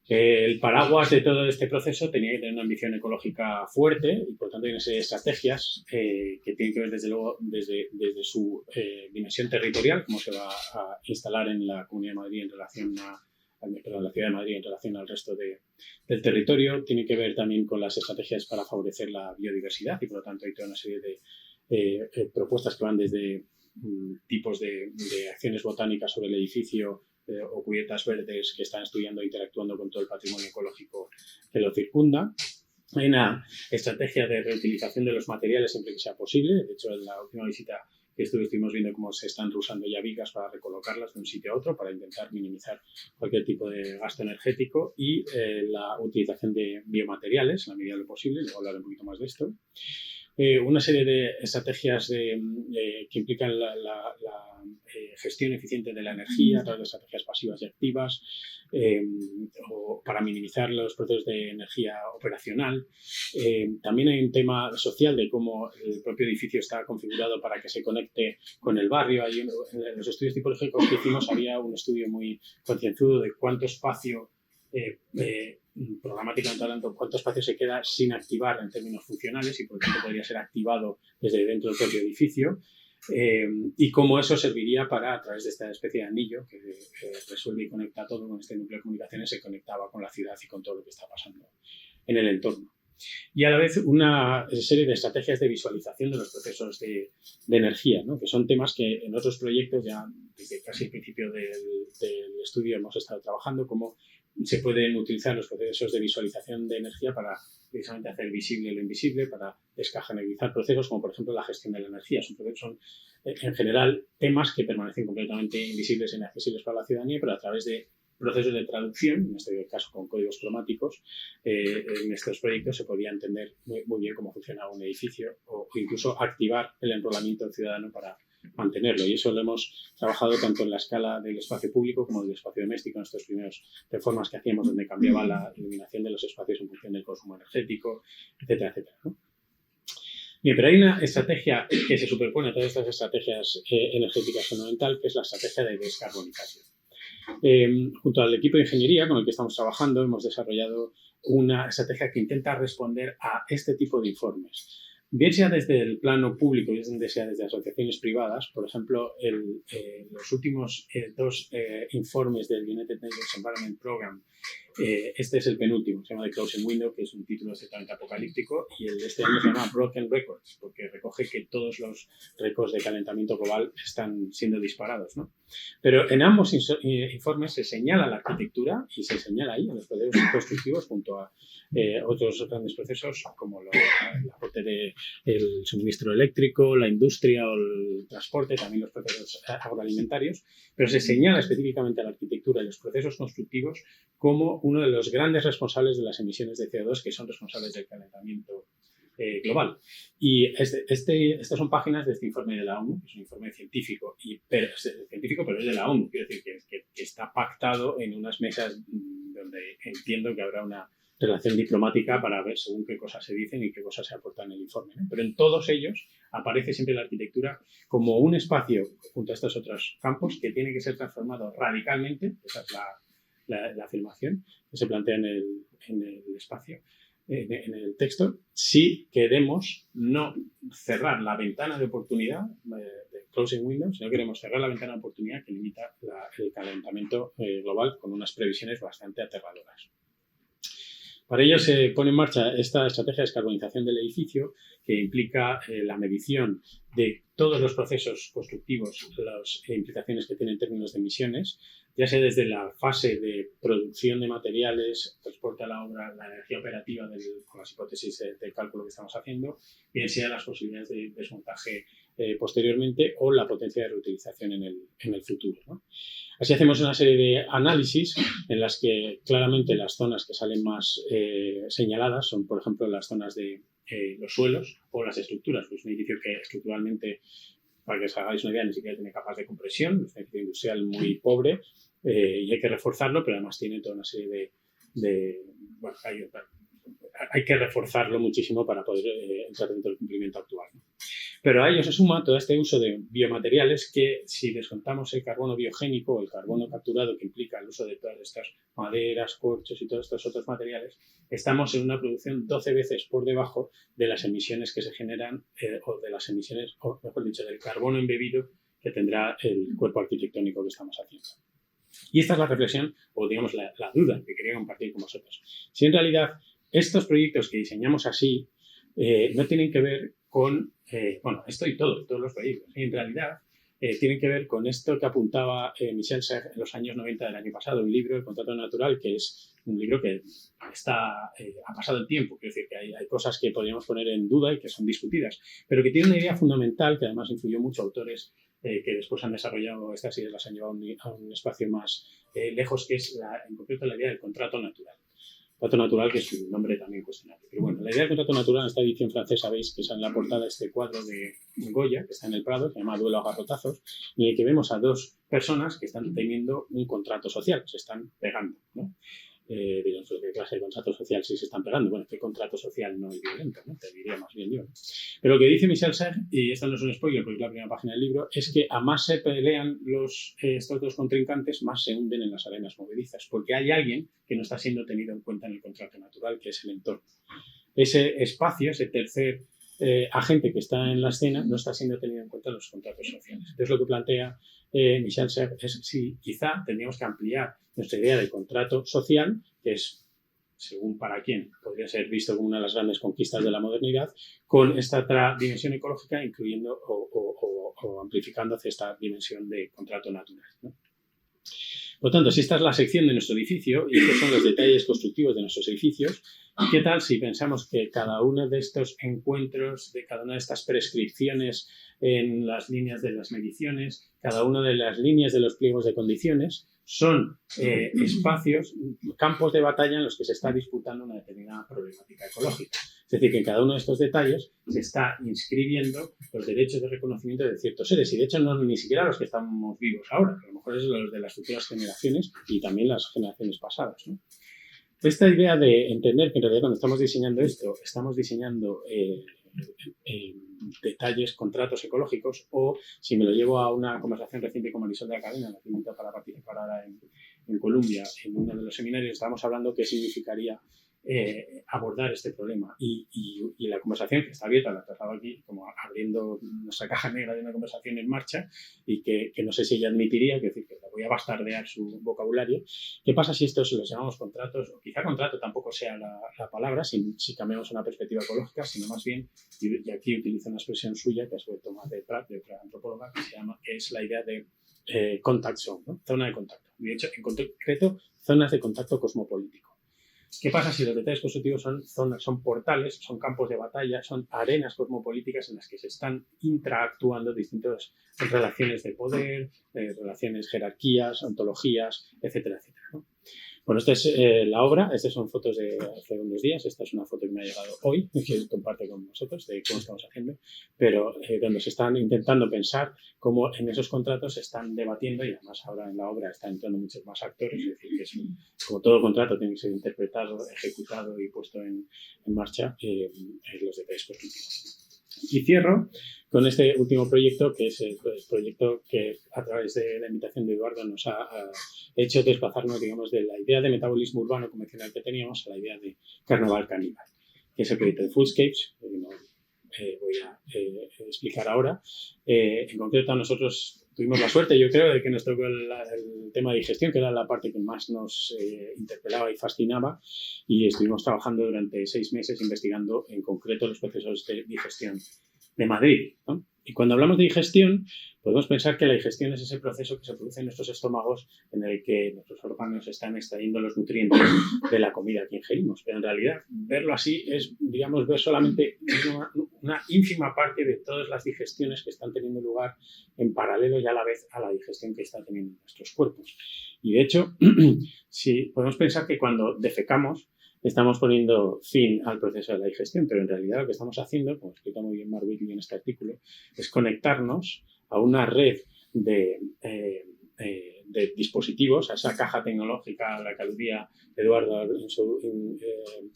S3: El paraguas de todo este proceso tenía que tener una ambición ecológica fuerte y, por tanto, hay una serie de estrategias que tienen que ver, desde luego, desde su dimensión territorial, cómo se va a instalar en la Comunidad de Madrid en relación la Ciudad de Madrid en relación al resto del territorio. Tiene que ver también con las estrategias para favorecer la biodiversidad y, por lo tanto, hay toda una serie de propuestas que van desde tipos de acciones botánicas sobre el edificio o cubiertas verdes que están estudiando e interactuando con todo el patrimonio ecológico que lo circunda. Hay una estrategia de reutilización de los materiales siempre que sea posible. De hecho, en la última visita que estuvimos viendo cómo se están usando ya vigas para recolocarlas de un sitio a otro para intentar minimizar cualquier tipo de gasto energético, y la utilización de biomateriales en la medida de lo posible. Luego hablaré un poquito más de esto. Una serie de estrategias que implican la gestión eficiente de la energía a través de estrategias pasivas y activas, o para minimizar los procesos de energía operacional. También hay un tema social de cómo el propio edificio está configurado para que se conecte con el barrio. En los estudios tipológicos que hicimos había un estudio muy concienzudo de cuánto espacio programáticamente hablando, cuánto espacio se queda sin activar en términos funcionales y por tanto podría ser activado desde dentro del propio edificio, y cómo eso serviría para, a través de esta especie de anillo que resuelve y conecta todo con este núcleo de comunicaciones, se conectaba con la ciudad y con todo lo que está pasando en el entorno. Y a la vez una serie de estrategias de visualización de los procesos de energía, ¿no? Que son temas que en otros proyectos ya desde casi el principio del estudio hemos estado trabajando, como se pueden utilizar los procesos de visualización de energía para precisamente hacer visible lo invisible, para descajonalizar procesos como por ejemplo la gestión de la energía. Son en general temas que permanecen completamente invisibles e inaccesibles para la ciudadanía, pero a través de procesos de traducción, en este caso con códigos cromáticos, en estos proyectos se podía entender muy bien cómo funcionaba un edificio o incluso activar el enrolamiento ciudadano para mantenerlo. Y eso lo hemos trabajado tanto en la escala del espacio público como del espacio doméstico, en estas primeras reformas que hacíamos donde cambiaba la iluminación de los espacios en función del consumo energético, etcétera, etcétera, ¿no? Bien, pero hay una estrategia que se superpone a todas estas estrategias energéticas fundamental, que es la estrategia de descarbonización. Junto al equipo de ingeniería con el que estamos trabajando hemos desarrollado una estrategia que intenta responder a este tipo de informes. Bien sea desde el plano público, bien sea desde asociaciones privadas. Por ejemplo, los últimos dos informes del United Nations Environment Programme, este es el penúltimo, se llama The Closing Window, que es un título ciertamente apocalíptico, y el de este año se llama Broken Records, porque recoge que todos los récords de calentamiento global están siendo disparados, ¿no? Pero en ambos informes se señala la arquitectura y se señala ahí en los procesos constructivos junto a otros grandes procesos como el aporte del suministro eléctrico, la industria o el transporte, también los procesos agroalimentarios, pero se señala específicamente a la arquitectura y los procesos constructivos como uno de los grandes responsables de las emisiones de CO2 que son responsables del calentamiento global. Y estas son páginas de este informe de la ONU, que es un informe científico, pero es de la ONU, quiero decir que está pactado en unas mesas donde entiendo que habrá una relación diplomática para ver según qué cosas se dicen y qué cosas se aportan en el informe, ¿no? Pero en todos ellos aparece siempre la arquitectura como un espacio, junto a estos otros campos, que tiene que ser transformado radicalmente. Esa es la afirmación que se plantea en el espacio, en el texto, si queremos no cerrar la ventana de oportunidad de Closing Window, si no queremos cerrar la ventana de oportunidad que limita el calentamiento global con unas previsiones bastante aterradoras. Para ello se pone en marcha esta estrategia de descarbonización del edificio, que implica la medición de todos los procesos constructivos, las implicaciones que tienen en términos de emisiones, ya sea desde la fase de producción de materiales, transporte a la obra, la energía operativa con las hipótesis de cálculo que estamos haciendo, bien sea las posibilidades de desmontaje posteriormente o la potencia de reutilización en el futuro, ¿no? Así hacemos una serie de análisis en las que claramente las zonas que salen más señaladas son, por ejemplo, las zonas de los suelos o las estructuras. Pues un edificio que estructuralmente, para que os hagáis una idea, ni siquiera tiene capas de compresión, es un edificio industrial muy pobre, y hay que reforzarlo, pero además tiene toda una serie bueno, hay que reforzarlo muchísimo para poder entrar dentro del cumplimiento actual, ¿no? Pero a ello se suma todo este uso de biomateriales que, si descontamos el carbono biogénico o el carbono capturado que implica el uso de todas estas maderas, corchos y todos estos otros materiales, estamos en una producción 12 veces por debajo de las emisiones que se generan o de las emisiones, o mejor dicho, del carbono embebido que tendrá el cuerpo arquitectónico que estamos haciendo. Y esta es la reflexión, o digamos la duda que quería compartir con vosotros. Si en realidad estos proyectos que diseñamos así no tienen que ver con, bueno, esto y todos los proyectos, en realidad tienen que ver con esto que apuntaba Michel Serres en los años 90 del año pasado, un libro, El contrato natural, que es un libro que ha pasado el tiempo, quiero decir que hay cosas que podríamos poner en duda y que son discutidas, pero que tiene una idea fundamental que además influyó mucho a autores que después han desarrollado estas ideas, las han llevado a un espacio más lejos, que es en concreto la idea del contrato natural. Contrato natural, que es un nombre también cuestionable. Pero bueno, la idea del contrato natural en esta edición francesa, veis que está en la portada de este cuadro de Goya, que está en el Prado, que se llama Duelo a garrotazos, en el que vemos a dos personas que están teniendo un contrato social, se están pegando, ¿no? Digamos, ¿qué clase de contrato social sí se están pegando? Bueno, ¿qué contrato social no es violento, ¿no? Te diría más bien yo, ¿no? Pero lo que dice Michel Serres, y esto no es un spoiler porque es la primera página del libro, es que a más se pelean estos dos contrincantes, más se hunden en las arenas movedizas, porque hay alguien que no está siendo tenido en cuenta en el contrato natural, que es el entorno. Ese espacio, ese tercer agente que está en la escena, no está siendo tenido en cuenta en los contratos sociales. Entonces, lo que plantea Michel Serres es si quizá tendríamos que ampliar nuestra idea de contrato social, que es, según para quién, podría ser visto como una de las grandes conquistas de la modernidad, con esta otra dimensión ecológica, incluyendo o amplificando hacia esta dimensión de contrato natural, ¿no? Por lo tanto, si esta es la sección de nuestro edificio y estos son los detalles constructivos de nuestros edificios, ¿qué tal si pensamos que cada uno de estos encuentros, de cada una de estas prescripciones en las líneas de las mediciones, cada una de las líneas de los pliegos de condiciones, son espacios, campos de batalla en los que se está disputando una determinada problemática ecológica? Es decir, que en cada uno de estos detalles se está inscribiendo los derechos de reconocimiento de ciertos seres, y de hecho no ni siquiera los que estamos vivos ahora, a lo mejor es los de las futuras generaciones y también las generaciones pasadas, ¿no? Esta idea de entender que en realidad cuando estamos diseñando esto, estamos diseñando detalles, contratos ecológicos, o si me lo llevo a una conversación reciente con Marisol de la Cadena, la que invita para participar ahora en Colombia, en uno de los seminarios, estábamos hablando qué significaría abordar este problema, y la conversación, que está abierta, la trataba aquí como abriendo nuestra caja negra de una conversación en marcha, y que no sé si ella admitiría, que decir que la voy a bastardear su vocabulario. ¿Qué pasa si estos los llamamos contratos? O quizá contrato tampoco sea la palabra, si cambiamos una perspectiva ecológica, sino más bien, y aquí utilizo una expresión suya que ha sido tomada de Pratt, de otra antropóloga, que es la idea de contact zone, ¿no? Zona de contacto. De hecho, en concreto, zonas de contacto cosmopolítico. ¿Qué pasa si los detalles constructivos son portales, son campos de batalla, son arenas cosmopolíticas en las que se están interactuando distintas relaciones de poder, relaciones, jerarquías, ontologías, etcétera, etcétera, ¿no? Bueno, esta es la obra, estas son fotos de hace unos días, esta es una foto que me ha llegado hoy, que comparte con nosotros de cómo estamos haciendo, pero donde se están intentando pensar cómo en esos contratos se están debatiendo, y además ahora en la obra están entrando muchos más actores, es decir, que como todo contrato tiene que ser interpretado, ejecutado y puesto en marcha los detalles constructivos. Y cierro con este último proyecto, que es el proyecto que a través de la invitación de Eduardo nos ha hecho desplazarnos, digamos, de la idea de metabolismo urbano convencional que teníamos a la idea de carnaval caníbal, que es el proyecto de Fullscapes, que no voy a explicar ahora. En concreto, nosotros tuvimos la suerte, yo creo, de que nos tocó el tema de digestión, que era la parte que más nos interpelaba y fascinaba, y estuvimos trabajando durante 6 meses investigando en concreto los procesos de digestión de Madrid, ¿no? Y cuando hablamos de digestión, podemos pensar que la digestión es ese proceso que se produce en nuestros estómagos en el que nuestros órganos están extrayendo los nutrientes de la comida que ingerimos. Pero en realidad, verlo así es, digamos, ver solamente una ínfima parte de todas las digestiones que están teniendo lugar en paralelo y a la vez a la digestión que están teniendo nuestros cuerpos. Y de hecho, si podemos pensar que cuando defecamos, estamos poniendo fin al proceso de la digestión, pero en realidad lo que estamos haciendo, como explica muy bien Mark Whitley en este artículo, es conectarnos a una red de de dispositivos, a esa caja tecnológica a la que aludía Eduardo en su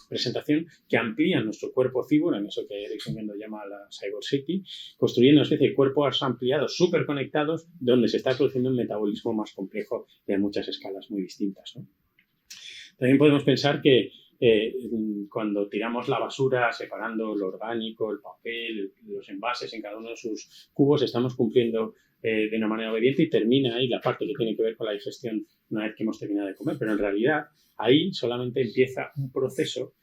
S3: presentación, que amplían nuestro cuerpo cibor, en eso que Eric Mendo llama la Cyber City, construyendo una especie de cuerpos ampliados, súper conectados, donde se está produciendo un metabolismo más complejo y a muchas escalas muy distintas, ¿no? También podemos pensar que cuando tiramos la basura separando lo orgánico, el papel, los envases en cada uno de sus cubos, estamos cumpliendo de una manera obediente y termina ahí la parte que tiene que ver con la digestión una vez que hemos terminado de comer. Pero en realidad ahí solamente empieza un proceso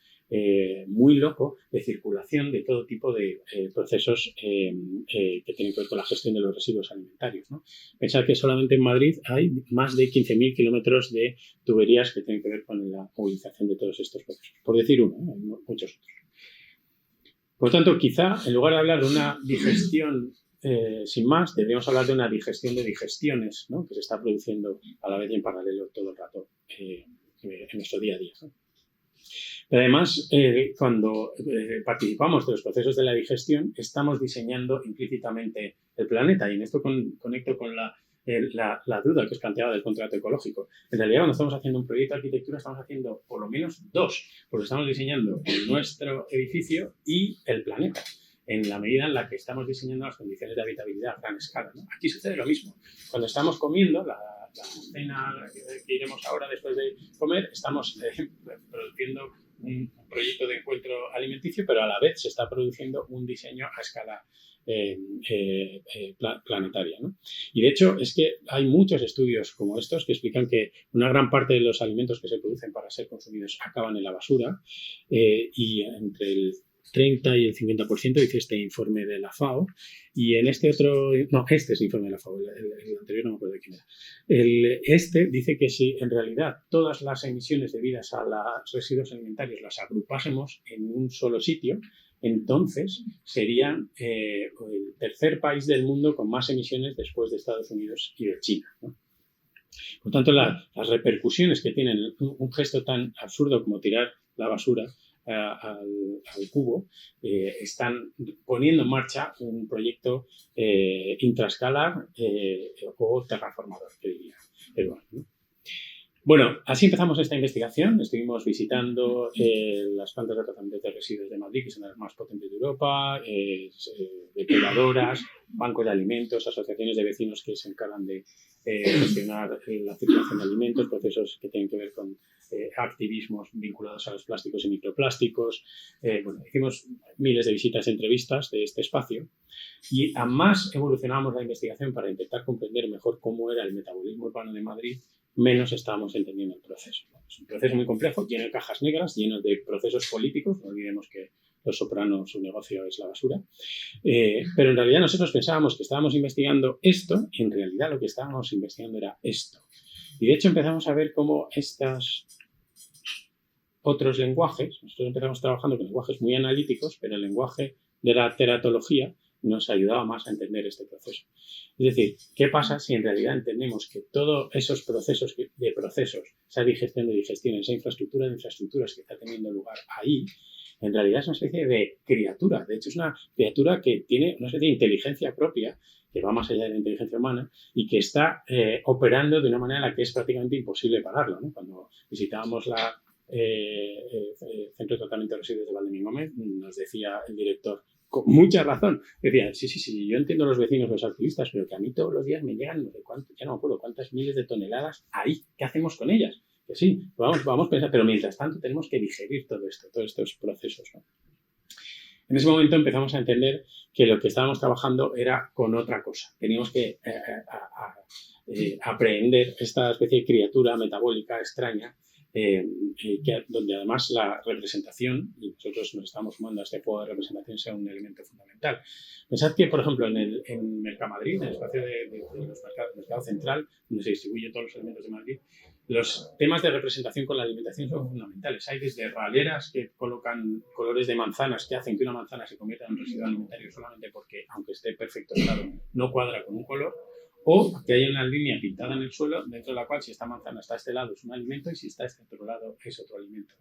S3: muy loco de circulación de todo tipo de procesos que tienen que ver con la gestión de los residuos alimentarios, ¿no? Pensar que solamente en Madrid hay más de 15.000 kilómetros de tuberías que tienen que ver con la movilización de todos estos procesos. Por decir uno, hay muchos otros. Por lo tanto, quizá en lugar de hablar de una digestión sin más, deberíamos hablar de una digestión de digestiones, ¿no? Que se está produciendo a la vez y en paralelo todo el rato en nuestro día a día, ¿no? Pero además, cuando participamos de los procesos de la digestión, estamos diseñando implícitamente el planeta. Y en esto conecto con la duda que os planteaba del contrato ecológico. En realidad, cuando estamos haciendo un proyecto de arquitectura, estamos haciendo por lo menos dos, porque estamos diseñando nuestro edificio y el planeta, en la medida en la que estamos diseñando las condiciones de habitabilidad a gran escala, ¿no? Aquí sucede lo mismo. Cuando estamos comiendo, la cena que iremos ahora después de comer, estamos produciendo un proyecto de encuentro alimenticio, pero a la vez se está produciendo un diseño a escala planetaria, ¿no? Y de hecho es que hay muchos estudios como estos que explican que una gran parte de los alimentos que se producen para ser consumidos acaban en la basura, y entre el 30 y el 50%, dice este informe de la FAO, y en este otro, no, este es el informe de la FAO, el anterior no me acuerdo de quién era. Este dice que si en realidad todas las emisiones debidas a los residuos alimentarios las agrupásemos en un solo sitio, entonces serían el tercer país del mundo con más emisiones después de Estados Unidos y de China, ¿no? Por tanto, las repercusiones que tienen un gesto tan absurdo como tirar la basura al cubo, están poniendo en marcha un proyecto intraescalar o terraformador, que diría Eduardo, ¿no? Bueno, así empezamos esta investigación. Estuvimos visitando las plantas de tratamiento de residuos de Madrid, que son las más potentes de Europa, depuradoras, bancos de alimentos, asociaciones de vecinos que se encargan de gestionar la circulación de alimentos, procesos que tienen que ver con activismos vinculados a los plásticos y microplásticos. Bueno, hicimos miles de visitas y entrevistas de este espacio y a más evolucionamos la investigación para intentar comprender mejor cómo era el metabolismo urbano de Madrid, menos estábamos entendiendo el proceso. Es un proceso muy complejo, lleno de cajas negras, lleno de procesos políticos. No olvidemos que Los Sopranos, su negocio es la basura. Pero en realidad nosotros pensábamos que estábamos investigando esto y en realidad lo que estábamos investigando era esto. Y de hecho empezamos a ver cómo estos otros lenguajes, nosotros empezamos trabajando con lenguajes muy analíticos, pero el lenguaje de la teratología nos ayudaba más a entender este proceso. Es decir, ¿qué pasa si en realidad entendemos que todos esos procesos esa digestión de digestiones, esa infraestructura de infraestructuras que está teniendo lugar ahí, en realidad es una especie de criatura? De hecho, es una criatura que tiene una especie de inteligencia propia, que va más allá de la inteligencia humana y que está operando de una manera en la que es prácticamente imposible pararlo, ¿no? Cuando visitábamos el Centro de Tratamiento de Residuos de Valdemín Gómez, nos decía el director, con mucha razón, decía, sí, yo entiendo a los vecinos, los activistas, pero que a mí todos los días me llegan, no sé cuánto, ya no me acuerdo cuántas miles de toneladas ahí, ¿qué hacemos con ellas? Que sí, vamos a pensar, pero mientras tanto tenemos que digerir todo esto, todos estos procesos, ¿no? En ese momento empezamos a entender que lo que estábamos trabajando era con otra cosa. Teníamos que aprehender esta especie de criatura metabólica extraña, donde además la representación, y nosotros nos estamos sumando a este juego de representación, sea un elemento fundamental. Pensad que, por ejemplo, en Mercamadrid, en el espacio de los mercado central, donde se distribuyen todos los elementos de Madrid, los temas de representación con la alimentación son fundamentales. Hay desde raleras que colocan colores de manzanas que hacen que una manzana se convierta en un residuo alimentario solamente porque, aunque esté en perfecto estado, no cuadra con un color, O que haya una línea pintada en el suelo dentro de la cual si esta manzana está a este lado es un alimento y si está a este otro lado es otro alimento.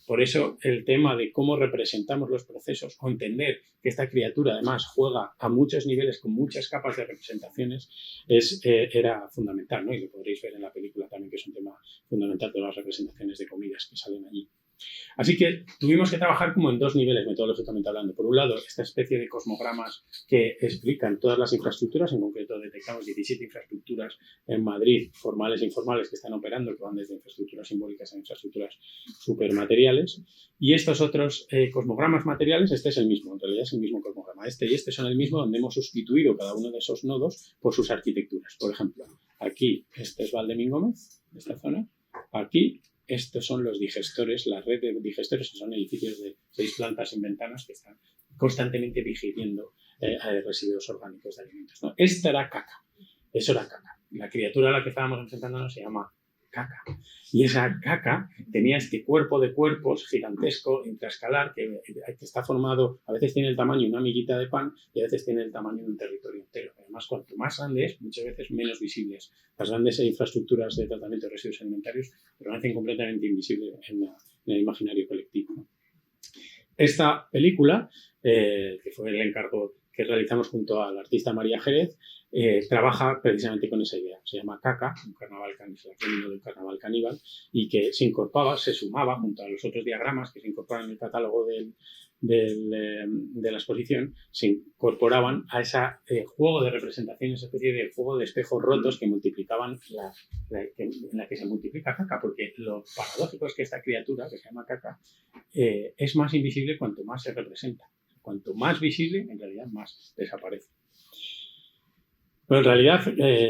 S3: Por eso el tema de cómo representamos los procesos o entender que esta criatura además juega a muchos niveles con muchas capas de representaciones era fundamental, ¿no? Y lo podréis ver en la película también, que es un tema fundamental de las representaciones de comidas que salen allí. Así que tuvimos que trabajar como en dos niveles metodológicamente hablando. Por un lado, esta especie de cosmogramas que explican todas las infraestructuras, en concreto detectamos 17 infraestructuras en Madrid, formales e informales, que están operando, que van desde infraestructuras simbólicas a infraestructuras supermateriales. Y estos otros cosmogramas materiales, este es el mismo, en realidad es el mismo cosmograma. Este y este son el mismo, donde hemos sustituido cada uno de esos nodos por sus arquitecturas. Por ejemplo, aquí este es Valdemín Gómez, esta zona. Aquí estos son los digestores, la red de digestores, que son edificios de 6 plantas sin ventanas que están constantemente digiriendo residuos orgánicos de alimentos, ¿no? Esta era caca, eso era caca. La criatura a la que estábamos enfrentándonos se llama caca. Y esa caca tenía este cuerpo de cuerpos gigantesco, intraescalar, que está formado, a veces tiene el tamaño de una amiguita de pan y a veces tiene el tamaño de un territorio entero. Además, cuanto más grande es, muchas veces menos visibles. Las grandes infraestructuras de tratamiento de residuos alimentarios permanecen completamente invisibles en el imaginario colectivo, ¿no? Esta película, que fue el encargo que realizamos junto al artista María Jerez, trabaja precisamente con esa idea. Se llama Caca, un carnaval del carnaval caníbal, y que se incorporaba, se sumaba junto a los otros diagramas que se incorporan en el catálogo de la exposición, se incorporaban a ese juego de representaciones, especie de juego de espejos rotos que multiplicaban en la que se multiplica Caca, porque lo paradójico es que esta criatura, que se llama Caca, es más invisible cuanto más se representa. Cuanto más visible, en realidad más desaparece. Pero en realidad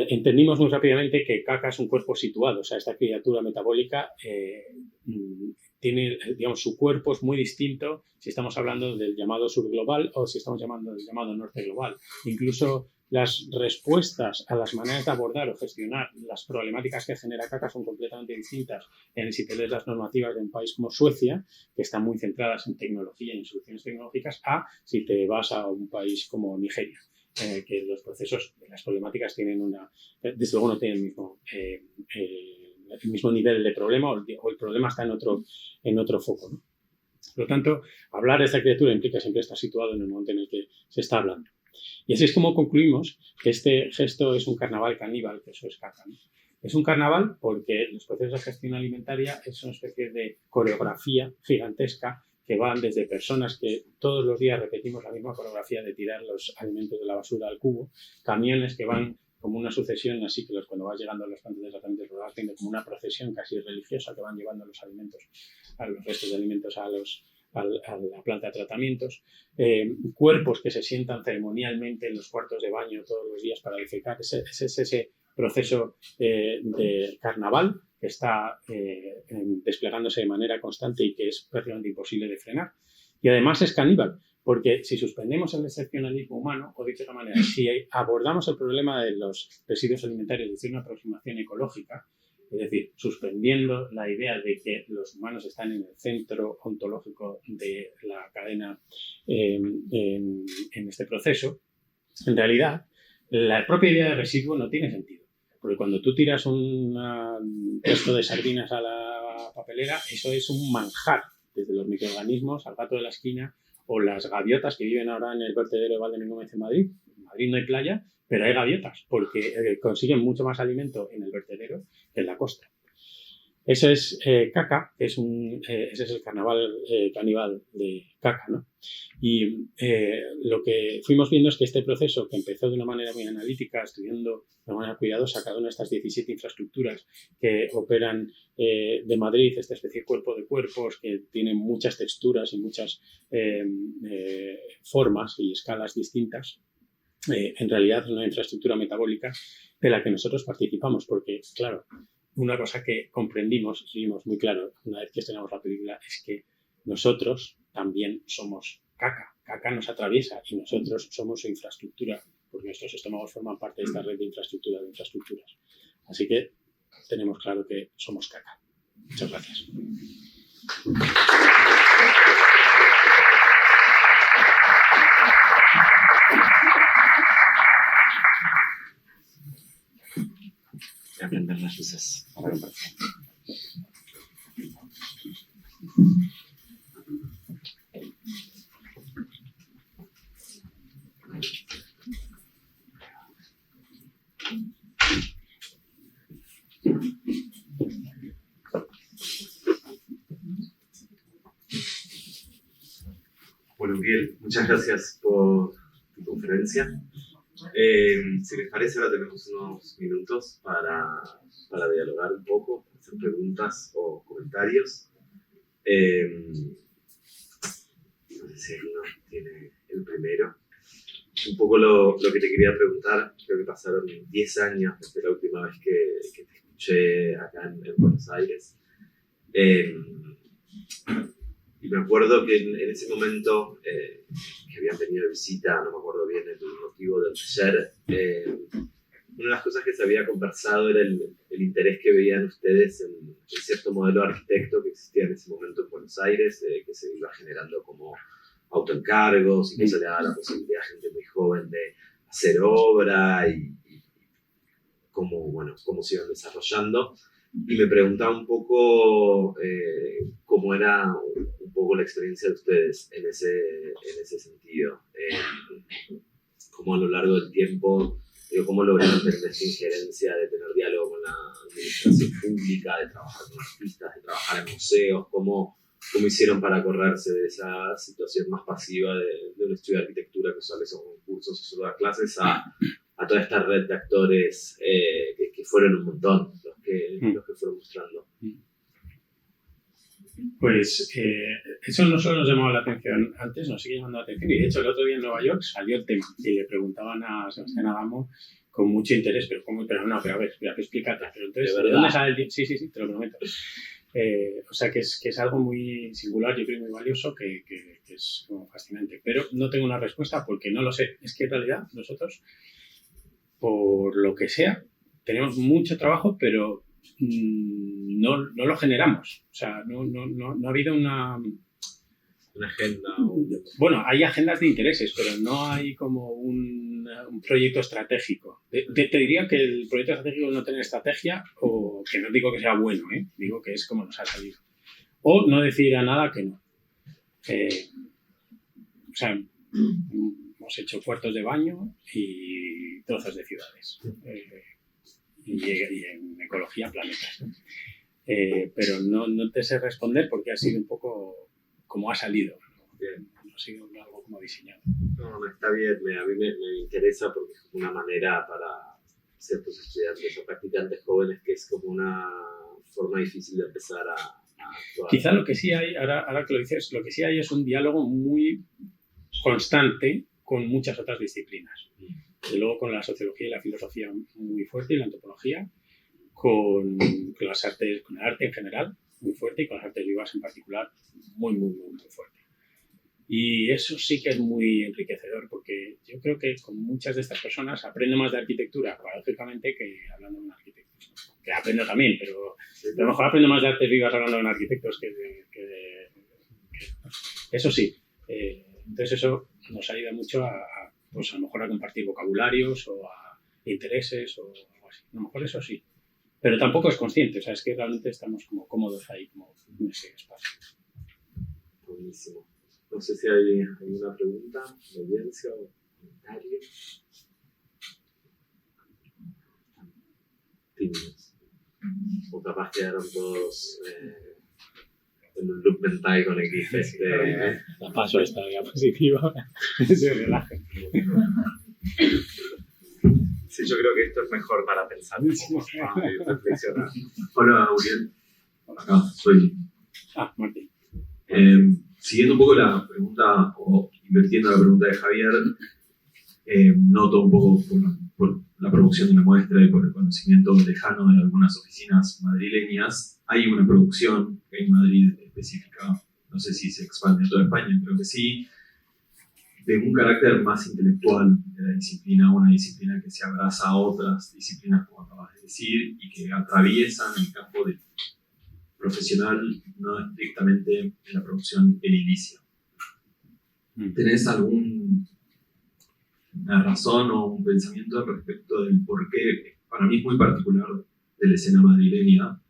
S3: entendimos muy rápidamente que caca es un cuerpo situado, o sea, esta criatura metabólica tiene, digamos, su cuerpo es muy distinto si estamos hablando del llamado sur global o si estamos hablando del llamado norte global. Incluso las respuestas a las maneras de abordar o gestionar las problemáticas que genera caca son completamente distintas si te lees las normativas de un país como Suecia, que están muy centradas en tecnología y en soluciones tecnológicas, a si te vas a un país como Nigeria. Que los procesos, las problemáticas tienen desde luego no tienen el mismo nivel de problema o el problema está en otro foco, ¿no? Por lo tanto, hablar de esta criatura implica siempre estar situado en el momento en el que se está hablando. Y así es como concluimos que este gesto es un carnaval caníbal, que eso es caca, ¿no? Es un carnaval porque los procesos de gestión alimentaria es una especie de coreografía gigantesca que van desde personas que todos los días repetimos la misma coreografía de tirar los alimentos de la basura al cubo, camiones que van como una sucesión, así que cuando vas llegando a los plantas de tratamiento lo vas haciendo como una procesión casi religiosa que van llevando los alimentos, a los restos de alimentos a la planta de tratamientos, cuerpos que se sientan ceremonialmente en los cuartos de baño todos los días para defecar, ese proceso de carnaval que está desplegándose de manera constante y que es prácticamente imposible de frenar. Y además es caníbal, porque si suspendemos el excepcionalismo humano, o dicho de otra manera, si abordamos el problema de los residuos alimentarios desde una aproximación ecológica, es decir, suspendiendo la idea de que los humanos están en el centro ontológico de la cadena en este proceso, en realidad la propia idea de residuo no tiene sentido. Porque cuando tú tiras un resto de sardinas a la papelera, eso es un manjar, desde los microorganismos al gato de la esquina o las gaviotas que viven ahora en el vertedero de Valdemín Gómez en Madrid. En Madrid no hay playa, pero hay gaviotas, porque consiguen mucho más alimento en el vertedero que en la costa. Eso es caca, ese es el carnaval caníbal de caca, ¿no? Y lo que fuimos viendo es que este proceso, que empezó de una manera muy analítica, estudiando de manera cuidadosa cada una de estas 17 infraestructuras que operan de Madrid, esta especie de cuerpo de cuerpos que tienen muchas texturas y muchas formas y escalas distintas, en realidad es una infraestructura metabólica de la que nosotros participamos, porque, claro, una cosa que comprendimos y vimos muy claro una vez que estrenamos la película es que nosotros también somos caca. Caca nos atraviesa y nosotros somos su infraestructura, porque nuestros estómagos forman parte de esta red de infraestructuras. Así que tenemos claro que somos caca. Muchas gracias.
S4: las luces para compartir.
S1: Bueno, Uriel, muchas gracias por tu conferencia. Si les parece, ahora tenemos unos minutos para dialogar un poco, hacer preguntas o comentarios. No sé si alguno tiene el primero. Un poco lo que te quería preguntar, creo que pasaron 10 años desde la última vez que te escuché acá en Buenos Aires. Y me acuerdo que en ese momento que habían venido de visita, no me acuerdo bien el motivo del taller, una de las cosas que se había conversado era el interés que veían ustedes en cierto modelo de arquitecto que existía en ese momento en Buenos Aires, que se iba generando como autoencargos y que se le daba la posibilidad a gente muy joven de hacer obra y cómo se iban desarrollando. Y me preguntaba un poco cómo era un poco la experiencia de ustedes en ese sentido. Cómo a lo largo del tiempo, cómo lograron tener esta injerencia de tener diálogo con la administración pública, de trabajar con artistas, de trabajar en museos, cómo hicieron para correrse de esa situación más pasiva de un estudio de arquitectura que solo son cursos o solo da clases a toda esta red de actores que fueron un montón los que fueron mostrando.
S3: Pues eso no solo nos llamaba la atención antes, nos sigue llamando la atención, y de hecho el otro día en Nueva York salió el tema y le preguntaban a Sebastián Adamo con mucho interés, pero a ver, explícate, pero entonces, ¿de dónde sale el tiempo? Sí, te lo prometo. O sea que es algo muy singular, yo creo muy valioso, que es como fascinante, pero no tengo una respuesta porque no lo sé. Es que en realidad nosotros, por lo que sea, tenemos mucho trabajo, pero no lo generamos. O sea, no ha habido una
S1: agenda.
S3: Bueno, hay agendas de intereses, pero no hay como un proyecto estratégico. Te diría que el proyecto estratégico es no tener estrategia, o que no digo que sea bueno, digo que es como nos ha salido. O no decir a nada que no. O sea, hemos hecho puertos de baño y trozos de ciudades. Y en ecología, planetas. Pero no te sé responder porque ha sido un poco como ha salido. No ha sido algo como diseñado.
S1: No, está bien. A mí me interesa porque es como una manera para ciertos estudiantes o practicantes jóvenes que es como una forma difícil de empezar a actuar.
S3: Quizá lo que sí hay, ahora que lo dices, lo que sí hay es un diálogo muy constante con muchas otras disciplinas. Y luego con la sociología y la filosofía muy fuerte, y la antropología, con las artes, con el arte en general muy fuerte, y con las artes vivas en particular muy fuerte. Y eso sí que es muy enriquecedor, porque yo creo que con muchas de estas personas aprendo más de arquitectura, paradójicamente, que hablando con arquitectos. Que aprendo también, pero a lo mejor aprendo más de artes vivas hablando con arquitectos eso sí. Entonces eso nos ayuda mucho pues a lo mejor a compartir vocabularios o a intereses o algo así. A lo mejor eso sí. Pero tampoco es consciente, o sea, es que realmente estamos como cómodos ahí, como en ese espacio.
S1: Buenísimo. No sé si hay alguna pregunta, audiencia o comentario. Tímidos. O capaz quedaron todos en un loop mental con X.
S3: La paso esta diapositiva. Se relajen.
S1: Sí, yo creo que esto es mejor para pensar, reflexionar.
S2: Hola, Uriel. Acá soy.
S3: Martín.
S2: Siguiendo un poco la pregunta, o invirtiendo la pregunta de Javier, noto un poco por la producción de una muestra y por el conocimiento lejano de algunas oficinas madrileñas, hay una producción en Madrid específica, no sé si se expande en toda España, creo que sí, de un carácter más intelectual de la disciplina, una disciplina que se abraza a otras disciplinas, como acabas de decir, y que atraviesan el campo del profesional, no estrictamente en la producción edilicia. ¿Tenés alguna razón o un pensamiento respecto del por qué? Para mí es muy particular
S5: la escena madrileña,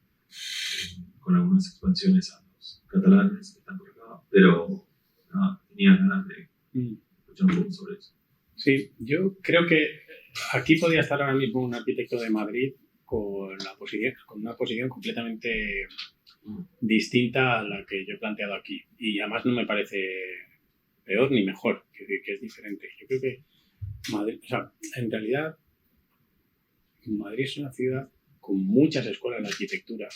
S5: con algunas expansiones a los catalanes que están por acá, pero nada, tenía ganas de escuchar un poco sobre eso.
S3: Sí, yo creo que aquí podría estar ahora mismo un arquitecto de Madrid con una posición completamente distinta a la que yo he planteado aquí. Y además no me parece peor ni mejor, que es diferente. Yo creo que Madrid, o sea, en realidad Madrid es una ciudad con muchas escuelas de arquitectura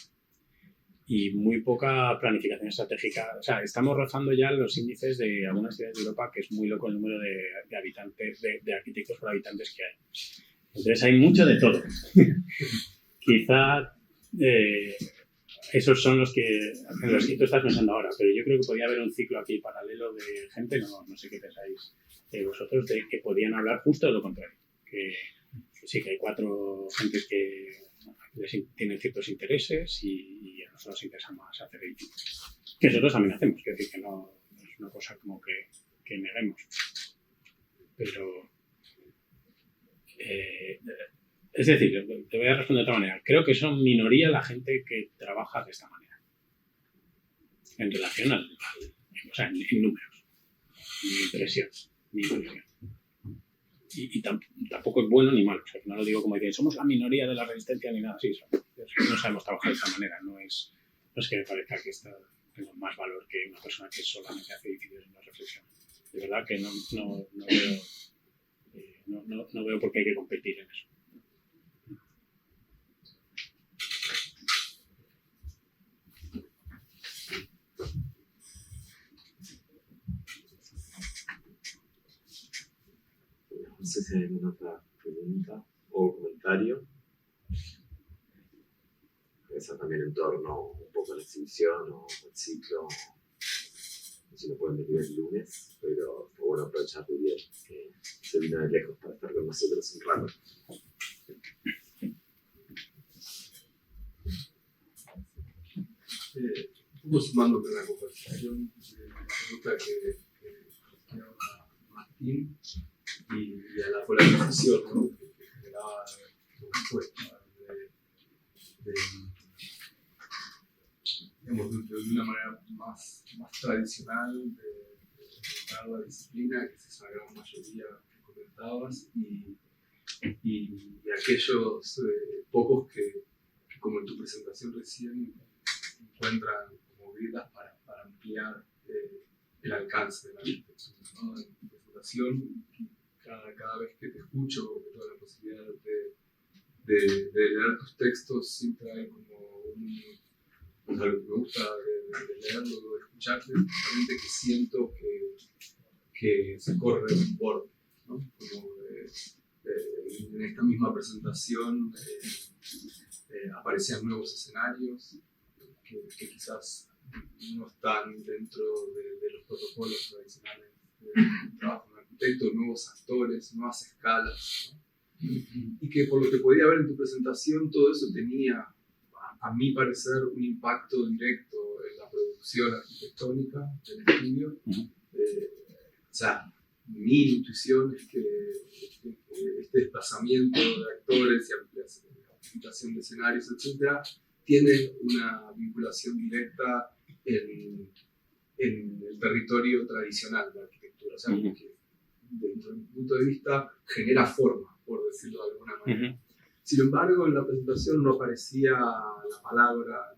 S3: y muy poca planificación estratégica. O sea, estamos rozando ya los índices de algunas ciudades de Europa, que es muy loco el número de habitantes, de arquitectos por habitantes que hay. Entonces hay mucho de todo. Quizá esos son en los que tú estás pensando ahora, pero yo creo que podría haber un ciclo aquí paralelo de gente, no sé qué pensáis vosotros, de que podían hablar justo de lo contrario. Que sí que hay 4 gentes que tienen ciertos intereses y a nosotros nos interesa más hacer edificios. Que nosotros también hacemos, quiero decir que no es una cosa como que neguemos. Pero, es decir, te voy a responder de otra manera. Creo que son minoría la gente que trabaja de esta manera. En relación o sea, en números. Mi impresión. Y tampoco es bueno ni malo. O sea, no lo digo como dicen, somos la minoría de la resistencia ni nada así. No sabemos trabajar de esta manera. No es que me parezca que tengo más valor que una persona que solamente hace edificios y no reflexiona. De verdad que no veo por qué hay que competir en eso.
S1: No sé si hay alguna otra pregunta o comentario. Esa también en torno un poco a la exhibición o al ciclo. No sé si lo pueden venir el lunes, pero fue bueno aprovechar muy bien que se vino de lejos para estar con nosotros un rato.
S6: Un poco sumando con la conversación, la pregunta que hago a Martín y a la polarización, ¿no? que generaba respuesta de una manera más tradicional de dar la disciplina, que es una gran mayoría que comentabas, y aquellos pocos que, como en tu presentación recién, encuentran como gritas para ampliar el alcance de la arquitectura, ¿no? En tu presentación, cada vez que te escucho, que tengo la posibilidad de leer tus textos, siempre hay como algo que me gusta de leerlo, de escucharte, realmente que siento que se corre un borde, ¿no? Como en esta misma presentación aparecían nuevos escenarios que quizás no están dentro de los protocolos tradicionales de trabajo de un arquitecto, nuevos actores, nuevas escalas, ¿no? Y que por lo que podía ver en tu presentación, todo eso tenía, a mi parecer, un impacto directo en la producción arquitectónica del estudio. O sea, mi intuición es que este desplazamiento de actores y ampliación de escenarios, etc., tiene una vinculación directa en el territorio tradicional de la arquitectura. O sea, que dentro de mi punto de vista genera forma, por decirlo de alguna manera. Sin embargo, en la presentación no aparecía la palabra,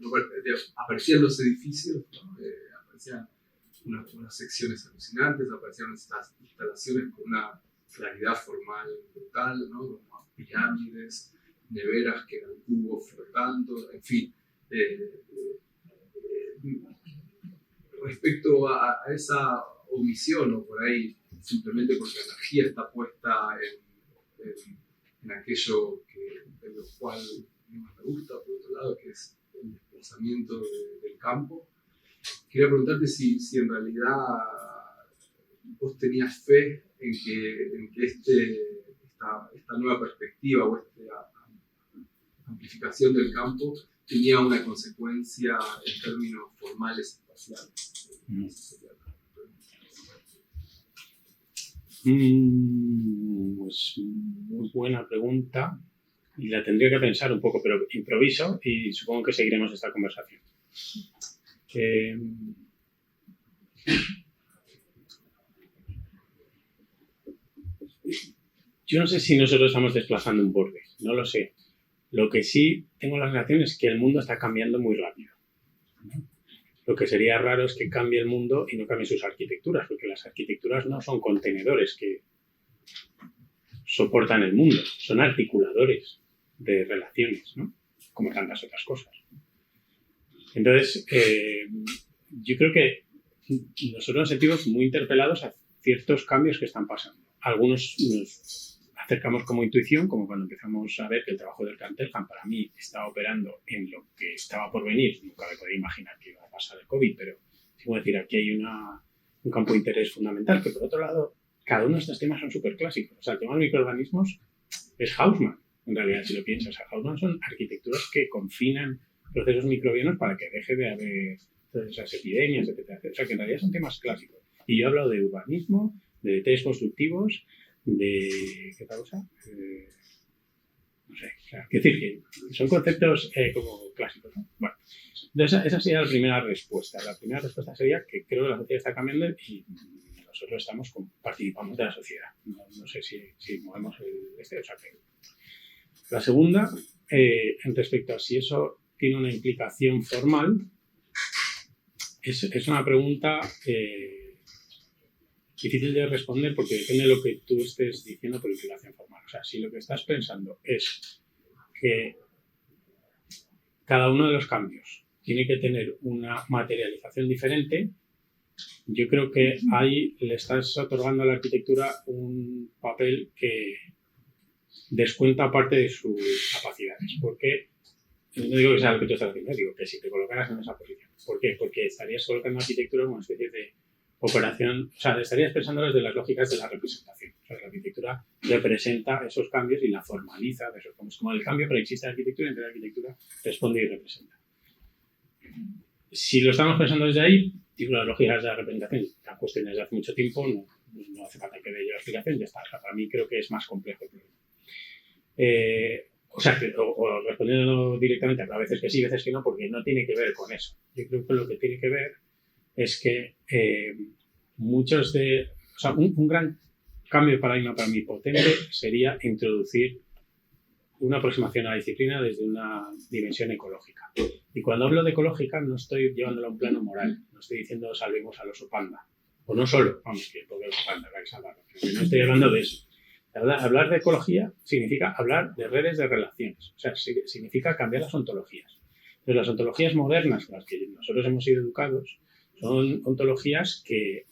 S6: aparecían los edificios, ¿no? Aparecían unas secciones alucinantes, aparecían estas instalaciones con una claridad formal brutal, ¿no? Como pirámides, neveras que eran cubos flotando, en fin. Respecto a esa omisión, o por ahí simplemente porque la energía está puesta en aquello de lo cual más me gusta, por otro lado, que es el desplazamiento del campo, quería preguntarte si en realidad vos tenías fe en que esta nueva perspectiva o esta amplificación del campo tenía una consecuencia en términos formales espaciales.
S3: Pues muy buena pregunta. y la tendría que pensar un poco, pero improviso y supongo que seguiremos esta conversación. Yo no sé si nosotros estamos desplazando un borde, no lo sé. Lo que sí tengo la sensación es que el mundo está cambiando muy rápido. Lo que sería raro es que cambie el mundo y no cambie sus arquitecturas, porque las arquitecturas no son contenedores que soportan el mundo, son articuladores de relaciones, ¿no? Como tantas otras cosas. Entonces, yo creo que nosotros nos sentimos muy interpelados a ciertos cambios que están pasando. Algunos nos acercamos como intuición, como cuando empezamos a ver que el trabajo del Cantelham para mí estaba operando en lo que estaba por venir. Nunca me podía imaginar que iba a pasar el COVID, pero sí puedo decir, aquí hay un campo de interés fundamental, que por otro lado, cada uno de estos temas son súper clásicos. O sea, el tema de los microorganismos es Hausmann, en realidad, si lo piensas. O sea, Hausmann son arquitecturas que confinan procesos microbianos para que deje de haber todas esas epidemias, etc. O sea, que en realidad son temas clásicos. Y yo he hablado de urbanismo, de detalles constructivos, de... ¿qué otra cosa? No sé. O sea, quiero decir que son conceptos como clásicos, ¿no? Bueno, entonces esa sería la primera respuesta. La primera respuesta sería que creo que la sociedad está cambiando y nosotros participamos de la sociedad. No sé si movemos o sea, que... La segunda, en respecto a si eso tiene una implicación formal, es una pregunta difícil de responder porque depende de lo que tú estés diciendo por implicación formal. O sea, si lo que estás pensando es que cada uno de los cambios tiene que tener una materialización diferente, yo creo que ahí le estás otorgando a la arquitectura un papel que descuenta parte de sus capacidades. Porque no digo que sea lo que tú estás haciendo, digo que si te colocaras en esa posición. ¿Por qué? Porque estarías colocando la arquitectura como una especie de operación, o sea, estarías pensando desde las lógicas de la representación. O sea, la arquitectura representa esos cambios y la formaliza, es como el cambio preexiste a la arquitectura y entonces la arquitectura responde y representa. Si lo estamos pensando desde ahí, digo, las lógicas de la representación están cuestiones desde hace mucho tiempo, no hace falta que dé yo la explicación, ya está. O sea, para mí creo que es más complejo el problema. O sea, o respondiendo directamente, a veces que sí, a veces que no, porque no tiene que ver con eso. Yo creo que lo que tiene que ver es que o sea, un gran cambio de paradigma para mí potente sería introducir una aproximación a la disciplina desde una dimensión ecológica. Y cuando hablo de ecológica no estoy llevándolo a un plano moral, no estoy diciendo salvemos al oso panda. O no solo, vamos, que porque el oso panda hay que salvarlo. No estoy hablando de eso. Hablar de ecología significa hablar de redes de relaciones, o sea, significa cambiar las ontologías. Entonces, las ontologías modernas con las que nosotros hemos sido educados son ontologías que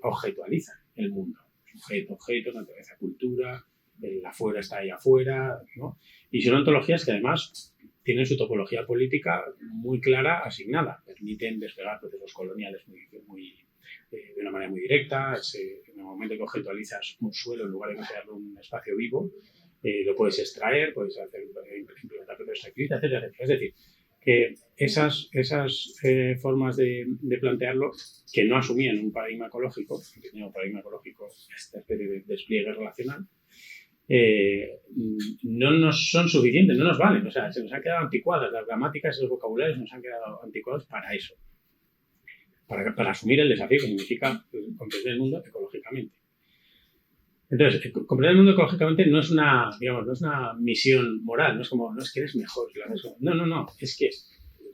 S3: objetualizan el mundo. Sujeto, objeto, naturaleza, cultura, el afuera está ahí afuera, ¿no? Y son ontologías que además tienen su topología política muy clara, asignada. Permiten desplegar procesos coloniales de una manera muy directa. En el momento que objetualizas un suelo, en lugar de considerarlo un espacio vivo, lo puedes extraer, puedes implementar procesos activistas, etc., etc. Es decir, que esas formas de plantearlo, que no asumían un paradigma ecológico, un paradigma ecológico, esta especie de despliegue relacional, no nos son suficientes, no nos valen. O sea, se nos han quedado anticuadas. Las gramáticas y los vocabularios nos han quedado anticuados para eso. Para asumir el desafío que significa comprender el mundo ecológicamente. Entonces, comprender el mundo ecológicamente no es una misión moral, no es como, no es que eres mejor. No, es que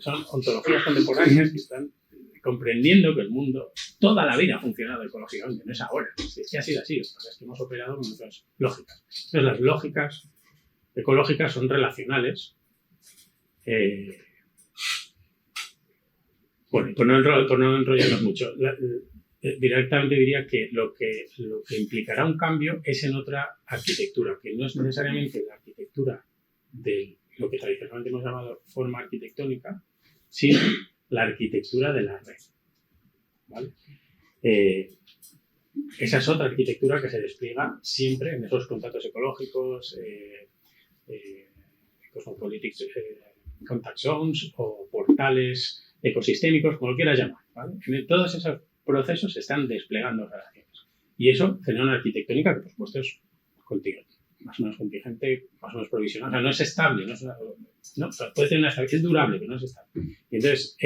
S3: son ontologías contemporáneas que están comprendiendo que el mundo toda la vida ha funcionado ecológicamente, no es ahora, es que ha sido así, es que hemos operado con otras lógicas. Entonces, las lógicas ecológicas son relacionales. Bueno, por no enrollarnos mucho, directamente diría que lo que implicará un cambio es en otra arquitectura, que no es necesariamente la arquitectura de lo que tradicionalmente hemos llamado forma arquitectónica, sino la arquitectura de la red. ¿Vale? Esa es otra arquitectura que se despliega siempre en esos contratos ecológicos, cosmopolitics, contact zones o portales ecosistémicos, como lo quieras llamar. ¿Vale? En todos esos procesos se están desplegando relaciones. Y eso genera una arquitectónica que, por supuesto, es contigua. más o menos contingente, más o menos provisional. O sea, no es estable, no, puede tener una estabilidad, es durable, pero no es estable. Y entonces,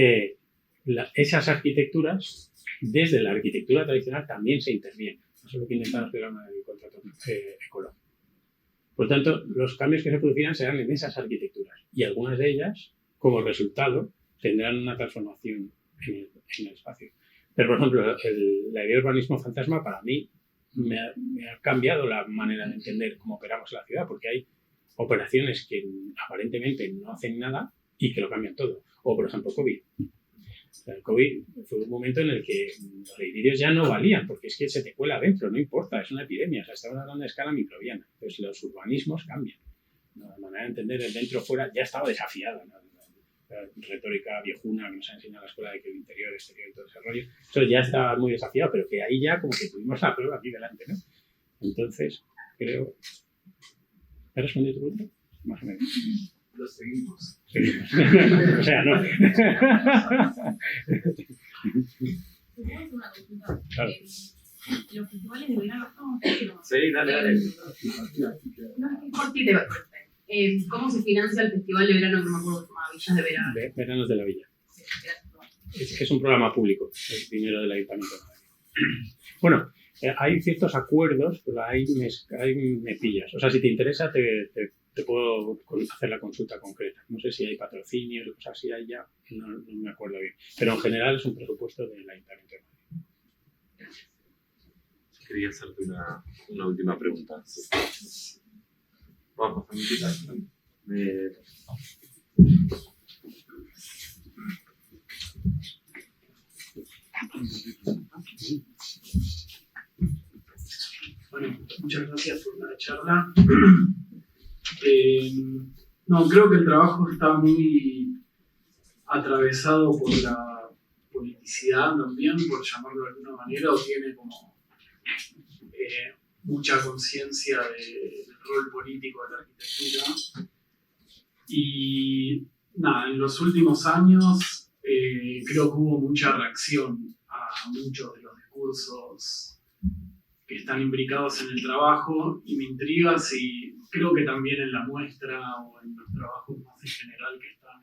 S3: esas arquitecturas, desde la arquitectura tradicional, también se intervienen. Eso es lo que intentamos explicar en el contrato ecológico. Por lo tanto, los cambios que se producirán serán en esas arquitecturas y algunas de ellas, como resultado, tendrán una transformación en el espacio. Pero, por ejemplo, la idea de urbanismo fantasma para mí me ha cambiado la manera de entender cómo operamos en la ciudad, porque hay operaciones que aparentemente no hacen nada y que lo cambian todo. O, por ejemplo, COVID. El COVID fue un momento en el que los edificios ya no valían, porque es que se te cuela adentro, no importa, es una epidemia, o sea, estamos hablando de escala microbiana. Entonces los urbanismos cambian. La manera de entender el dentro-fuera ya estaba desafiada, ¿no? La retórica viejuna que nos ha enseñado la escuela de que el interior, exterior y todo ese rollo, eso ya estaba muy desafiado, pero que ahí ya como que tuvimos la prueba aquí delante, ¿no? Entonces, creo... ¿He respondido tu pregunta? Más o menos.
S6: Lo seguimos.
S3: O sea, no.
S7: Tenemos una consulta.
S3: Claro.
S7: Los festivales de verano estamos haciendo.
S1: Sí, dale.
S7: No, es cortito. ¿Cómo se financia el festival de verano? No me acuerdo, se llama Villas de Verano.
S3: Veranos de la Villa.
S7: Sí, gracias.
S3: Es un programa público, el dinero del Ayuntamiento de Madrid. Bueno, hay ciertos acuerdos, pero ahí me pillas. O sea, si te interesa, te puedo hacer la consulta concreta. No sé si hay patrocinios o cosas así, ahí ya no me acuerdo bien. Pero en general es un presupuesto del Ayuntamiento de Madrid.
S1: Quería hacerte una última pregunta. Vamos a pasar
S8: Bueno, muchas gracias por la charla. No, creo que el trabajo está muy atravesado por la politicidad también, por llamarlo de alguna manera, o tiene como mucha conciencia del rol político de la arquitectura. Y nada, en los últimos años creo que hubo mucha reacción a muchos de los discursos que están imbricados en el trabajo, y me intriga si, creo que también en la muestra o en los trabajos más en general que están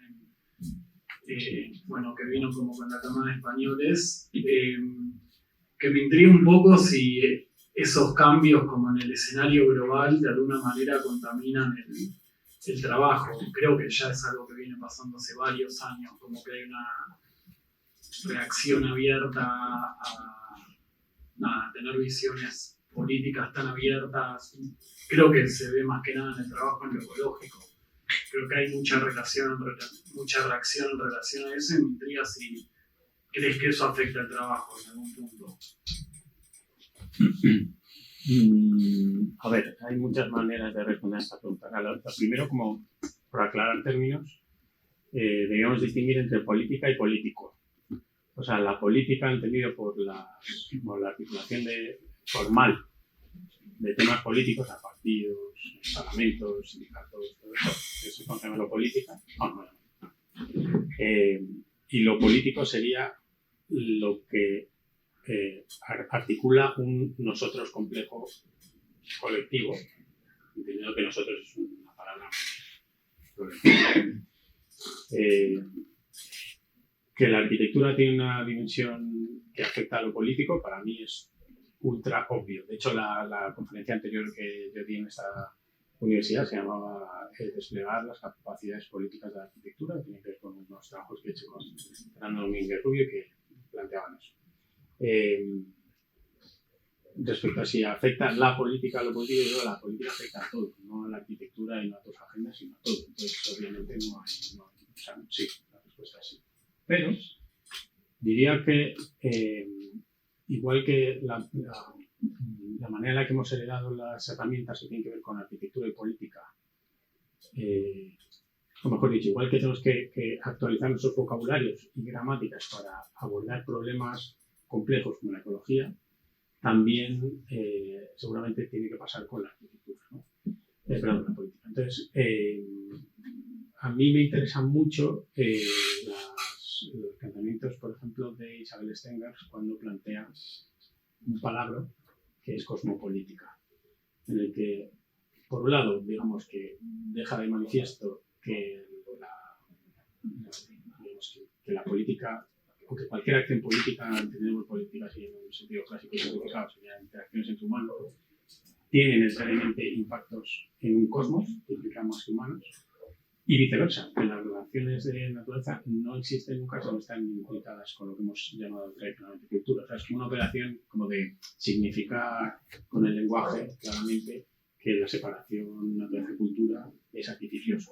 S8: que vino como con la Cámara de Españoles, que me intriga un poco si esos cambios como en el escenario global de alguna manera contaminan el trabajo. Creo que ya es algo que viene pasando hace varios años, como que hay una reacción abierta a tener visiones políticas tan abiertas. Creo que se ve más que nada en el trabajo en lo ecológico. Creo que hay mucha reacción en relación a eso, y me intriga si crees que eso afecta el trabajo en algún punto.
S3: A ver, hay muchas maneras de responder a esta pregunta. Primero, como por aclarar términos, debemos distinguir entre política y político. O sea, la política entendido por la articulación formal de temas políticos a partidos, parlamentos, sindicatos, todo eso se considera lo política. Y lo político sería lo que articula un nosotros complejo colectivo, entendiendo que nosotros es una palabra que la arquitectura tiene una dimensión que afecta a lo político, para mí es ultra obvio. De hecho, la conferencia anterior que yo di en esta universidad se llamaba Desplegar las capacidades políticas de la arquitectura, que tiene que ver con unos trabajos que he hecho con Fernando Domínguez Rubio que planteaban eso. Respecto a si afecta la política a lo político, yo creo que la política afecta a todo, no a la arquitectura y no a tus agendas, sino a todo. Entonces, obviamente, no hay, o sea, sí, la respuesta es sí. Pero diría que igual que la manera en la que hemos heredado las herramientas que tienen que ver con arquitectura y política, o mejor dicho, igual que tenemos que actualizar nuestros vocabularios y gramáticas para abordar problemas complejos como la ecología, también seguramente tiene que pasar con la arquitectura, ¿no? Perdón, la política. Entonces, a mí me interesan mucho los planteamientos, por ejemplo, de Isabel Stengers cuando plantea un palabra que es cosmopolítica, en el que por un lado, digamos que deja de manifiesto que la política, o que cualquier acción política, entendemos política así en un sentido clásico y simplificado, serían interacciones entre humanos, tiene necesariamente impactos en un cosmos que implican más que humanos, y viceversa, que las relaciones de naturaleza no existen nunca si no están vinculadas con lo que hemos llamado tradicionalmente cultura. O sea, es como una operación como de significar con el lenguaje claramente que la separación naturaleza-cultura es artificioso.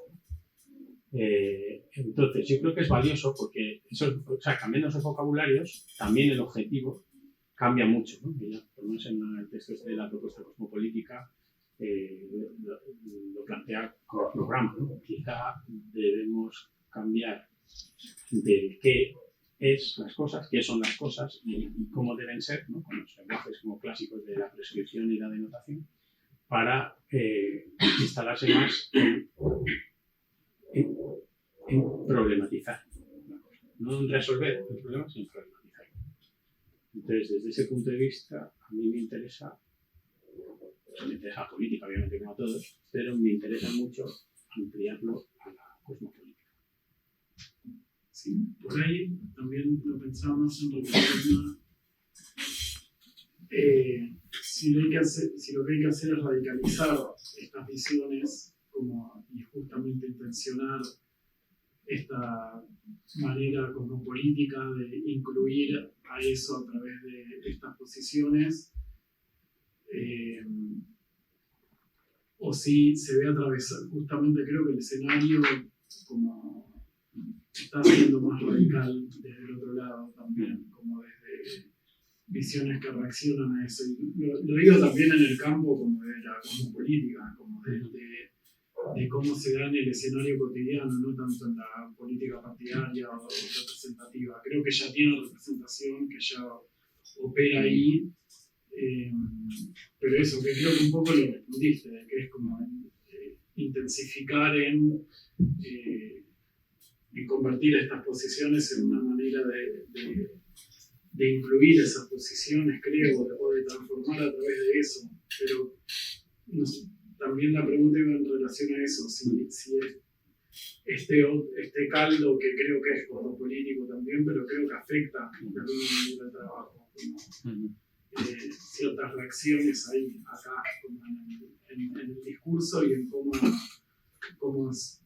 S3: Entonces, yo creo que es valioso porque cambiando esos vocabularios, también el objetivo cambia mucho, ¿no? Que ya, por lo menos en el texto de la propuesta cosmopolítica lo plantea como programa, ¿no? Quizá debemos cambiar de qué es las cosas, qué son las cosas y cómo deben ser, ¿no? Con los lenguajes como clásicos de la prescripción y la denotación, para instalarse más en problematizar, no en resolver el problema, sino en problematizar. Entonces, desde ese punto de vista, a mí me interesa la política, obviamente, como a todos, pero me interesa mucho ampliarlo a la cosmopolítica.
S8: Sí, por ahí también lo pensábamos en relación a si lo que hay que hacer es radicalizar estas visiones y justamente intencionar esta manera cosmopolítica de incluir a eso a través de estas posiciones, o si se ve atravesar, justamente creo que el escenario como está siendo más radical desde el otro lado también, como desde visiones que reaccionan a eso. Y lo digo también en el campo como de la cosmopolítica, como de cómo se da en el escenario cotidiano, no tanto en la política partidaria o representativa. Creo que ya tiene representación, que ya opera ahí, pero eso, que creo que un poco lo respondiste, que es como intensificar en convertir estas posiciones en una manera de incluir esas posiciones, creo, o de transformar a través de eso. Pero no sé, también la pregunta iba en relación a eso, si este caldo que creo que es cosmopolítico también, pero creo que afecta de alguna manera el trabajo, como, ciertas reacciones ahí, acá, como en el discurso y en cómo es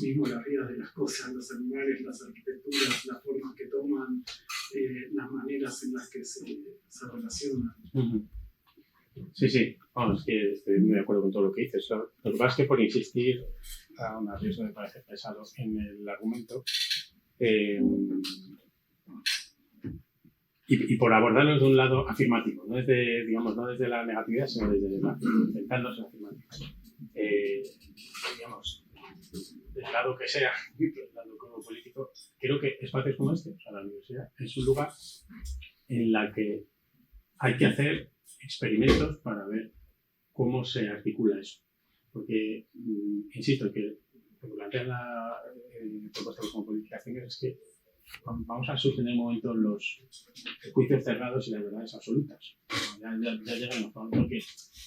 S8: mismo las vidas de las cosas, los animales, las arquitecturas, las formas que toman, las maneras en las que se relacionan.
S3: Sí. Bueno, es que estoy muy de acuerdo con todo lo que dices. Lo que pasa es que por insistir, a un riesgo de parecer pesado en el argumento, y por abordarlo desde un lado afirmativo, no desde la negatividad, sino desde intentándose afirmativo. Digamos, del lado que sea, del lado como político, creo que espacios como este, o sea, la universidad, es un lugar en el que hay que hacer experimentos para ver cómo se articula eso. Porque, insisto, que lo que plantea la propuesta como políticas es que vamos a sostener un momento los juicios cerrados y las verdades absolutas. Ya llegaremos a un momento que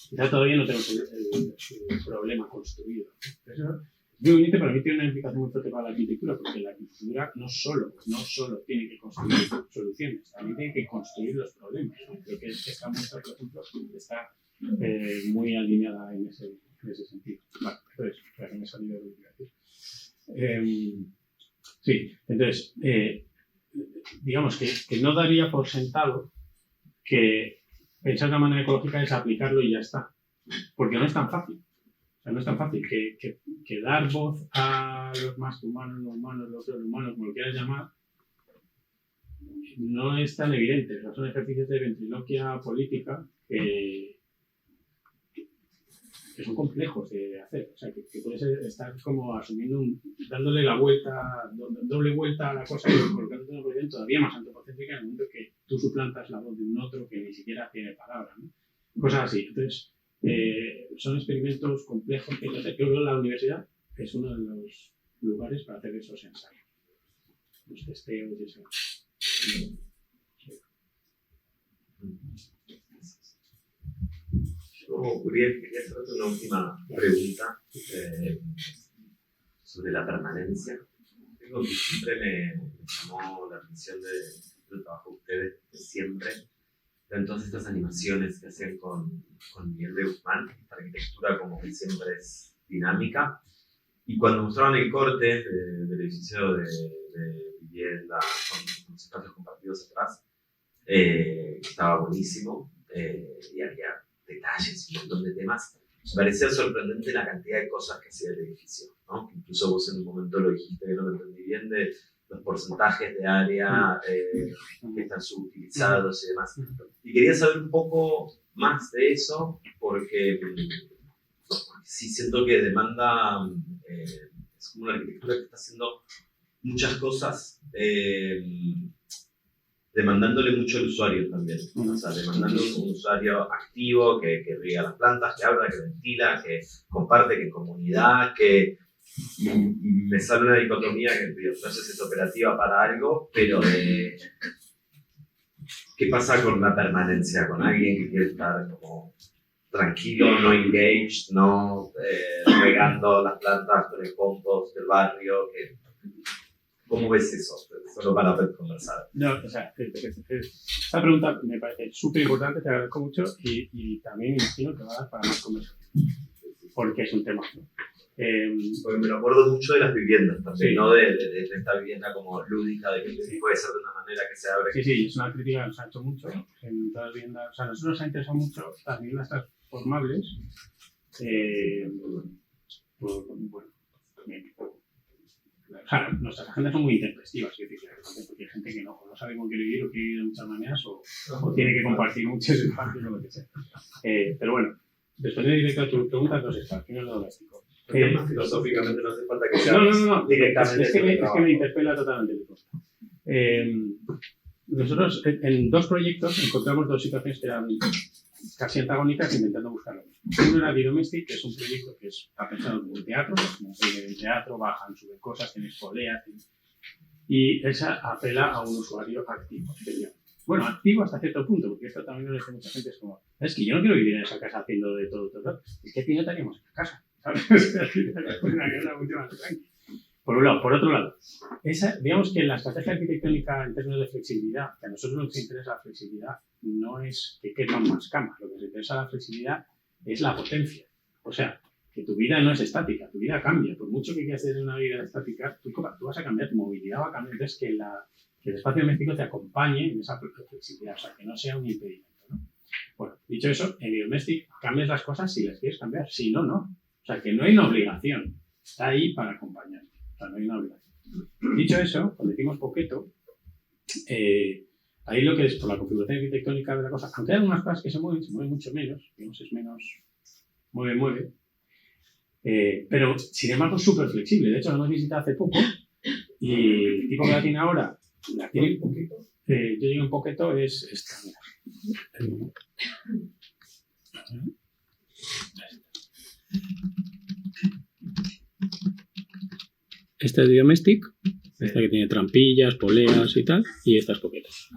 S3: quizá todavía no tenemos el problema construido. Eso es muy bonito, pero a mí tiene una implicación muy fuerte para la arquitectura, porque la arquitectura no solo tiene que construir soluciones, también tiene que construir los problemas. Creo que esta muestra, por ejemplo, está muy alineada en ese sentido. Vale, entonces, me he salido de lo que iba a decir. Sí, entonces, digamos que no daría por sentado que pensar de una manera ecológica es aplicarlo y ya está, porque no es tan fácil. O sea, no es tan fácil que dar voz a los más humanos, los humanos, los otros humanos, como lo quieras llamar, no es tan evidente. O sea, son ejercicios de ventriloquia política que son complejos de hacer. O sea, que puedes estar como asumiendo dándole la vuelta, doble vuelta a la cosa y colocándote una posición todavía más antropocéntrica en el momento que tú suplantas la voz de un otro que ni siquiera tiene palabra, ¿no? Cosas así. Entonces, son experimentos complejos que yo creo que la universidad es uno de los lugares para hacer esos ensayos. Los testeos y eso.
S1: Uriel, quería hacerte una última pregunta sobre la permanencia. Algo que siempre me llamó la atención del trabajo de ustedes, de siempre, en todas estas animaciones que hacen con Miguel de Guzmán, esta arquitectura como que siempre es dinámica. Y cuando mostraban el corte del edificio de vivienda con los espacios compartidos atrás, estaba buenísimo y había detalles y un montón de temas. Me parecía sorprendente la cantidad de cosas que hacía el edificio, ¿no? Incluso vos en un momento lo dijiste, que no lo entendí bien, de los porcentajes de área que están subutilizados y demás. Y quería saber un poco más de eso, porque sí siento que demanda, es como una arquitectura que está haciendo muchas cosas, demandándole mucho al usuario también. O sea, demandando un usuario activo que riega las plantas, que habla, que ventila, que comparte, que comunidad, que me sale una dicotomía que no sé si es operativa para algo, pero ¿qué pasa con la permanencia? Con alguien que quiere estar como tranquilo, no engaged, no regando las plantas con el compost del barrio. ¿Cómo ves eso? Solo para poder conversar.
S3: No, o sea, esta pregunta me parece súper importante, te agradezco mucho y también imagino que va a dar para más conversación, porque es un tema, ¿no?
S1: Porque me lo acuerdo mucho de las viviendas también,
S3: sí.
S1: ¿no? De esta vivienda como lúdica, de que sí. Puede ser de una manera que se abre.
S3: Sí, es una crítica que nos ha hecho mucho en todas las viviendas. O sea, a nosotros nos ha interesado mucho las viviendas transformables. Bueno, también. O sea, nuestras agendas son muy intempestivas, porque hay gente que no sabe cómo quiere vivir o quiere vivir de muchas maneras o tiene que compartir muchos espacios o lo que sea. Pero bueno, después de directo a tu pregunta, dos espacios domésticos.
S1: Filosóficamente no hace falta que sea
S3: no.
S1: directamente.
S3: Es que me interpela totalmente el pregunta. Nosotros en dos proyectos encontramos dos situaciones que eran casi antagónicas intentando buscar lo mismo. Uno era Bidomestic, que es un proyecto que está pensado como un teatro, como un teatro, bajan, suben cosas, tienes poleas, y esa apela a un usuario activo. Bueno, activo hasta cierto punto, porque esto también lo dice mucha gente, es como, es que yo no quiero vivir en esa casa haciendo de todo, es que a ti no teníamos esa casa, ¿sabes? Una casa mucho más tranquila. Por un lado. Por otro lado, digamos que la estrategia arquitectónica en términos de flexibilidad, que a nosotros nos interesa la flexibilidad, no es que quepan más camas, lo que nos interesa la flexibilidad es la potencia. O sea, que tu vida no es estática, tu vida cambia. Por mucho que quieras tener una vida estática, tú vas a cambiar, tu movilidad va a cambiar. Entonces, que el espacio doméstico te acompañe en esa flexibilidad, o sea, que no sea un impedimento, ¿no? Bueno, dicho eso, en Bidomestic cambias las cosas si las quieres cambiar, si no, no. O sea, que no hay una obligación, está ahí para acompañar. O sea, no hay una obligación. Dicho eso, cuando decimos Poqueto, ahí lo que es por la configuración arquitectónica de la cosa, aunque hay algunas cosas que se mueven mucho menos, digamos, es menos mueve, pero sin embargo es súper flexible. De hecho, lo hemos visitado hace poco y el tipo que la tiene ahora, la tiene un poquito. Yo digo un Poqueto es esta, mira. Esta es Bidomestic, esta que tiene trampillas, poleas y tal, y estas Poquetos.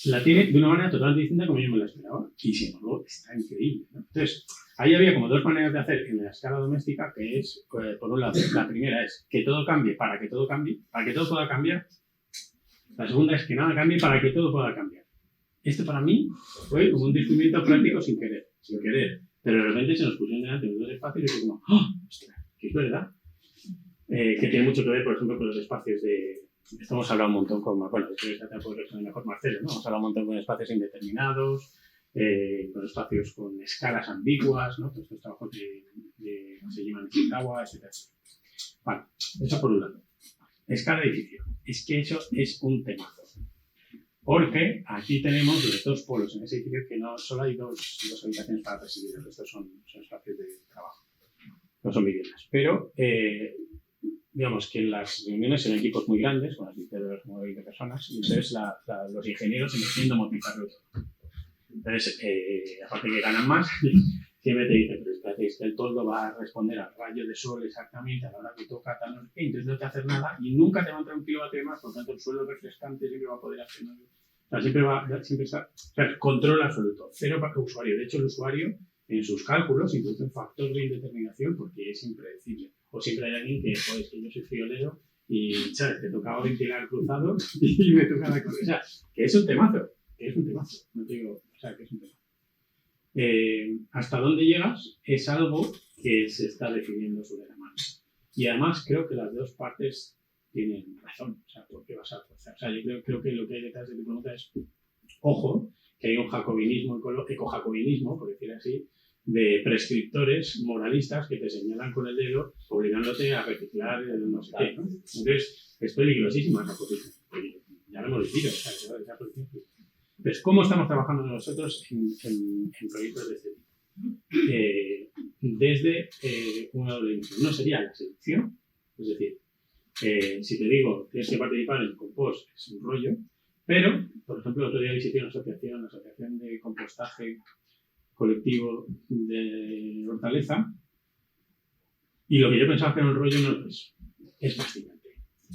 S3: La tiene de una manera totalmente distinta como yo me la esperaba, y sin embargo está increíble, ¿no? Entonces, ahí había como dos maneras de hacer en la escala doméstica, que es, por un lado, la primera es que todo cambie para que todo cambie, para que todo pueda cambiar. La segunda es que nada cambie para que todo pueda cambiar. Esto para mí fue como un descubrimiento práctico sin querer. Pero de repente se nos pusieron delante los dos espacios y fue como, ¡oh! ¡Ostras! Que es verdad. Que tiene mucho que ver, por ejemplo, con los espacios de... Esto hemos hablado un montón con... Bueno, de hecho, esta te puedo responder mejor Marcelo, ¿no? Hemos hablado un montón con espacios indeterminados, con espacios con escalas ambiguas, ¿no? Todos estos trabajos de se llaman Chicago, etc. Vale, eso por un lado. Escala de edificio. Es que eso es un temazo. Porque aquí tenemos los dos polos en ese edificio que no solo hay dos habitaciones para recibir, estos son espacios de trabajo. No son viviendas. Pero, digamos que las reuniones son equipos muy grandes, con las visitas de 20 personas, y entonces los ingenieros se empiezan a domotizarlo todo. Entonces, aparte que ganan más, siempre te dicen, pero espérate, es que el toldo va a responder al rayo de sol exactamente a la hora que toca, tal, no sé qué, entonces no te hace nada y nunca te va a entrar un kilovatio de más, por lo tanto el suelo refrescante siempre va a poder hacer. O sea, siempre está, o sea, control absoluto, cero para el usuario. De hecho, el usuario en sus cálculos introduce un factor de indeterminación porque es impredecible. O siempre hay alguien que, joder, que yo soy friolero y, ¿sabes? Te tocaba ventilar cruzado y me toca la cosa. O sea, que es un temazo, no te digo, o sea, que es un temazo. Hasta dónde llegas es algo que se está definiendo sobre la marcha. Y además creo que las dos partes tienen razón. O sea, ¿por qué vas a forzar? O sea, yo creo que lo que hay detrás de tu pregunta es, ojo, que hay un jacobinismo, ecojacobinismo, por decir así, de prescriptores moralistas que te señalan con el dedo obligándote a reciclar el no sé qué, ¿no? Entonces, es peligrosísima esa posición. Ya lo hemos dicho, o sea, esa posición. Entonces, ¿cómo estamos trabajando nosotros en proyectos de este tipo? Desde una doble dimensión. Uno sería la selección, es decir, si te digo tienes que participar en el compost, es un rollo, pero, por ejemplo, el otro día visité una asociación de compostaje colectivo de Hortaleza, y lo que yo pensaba que era un rollo no es fascinante.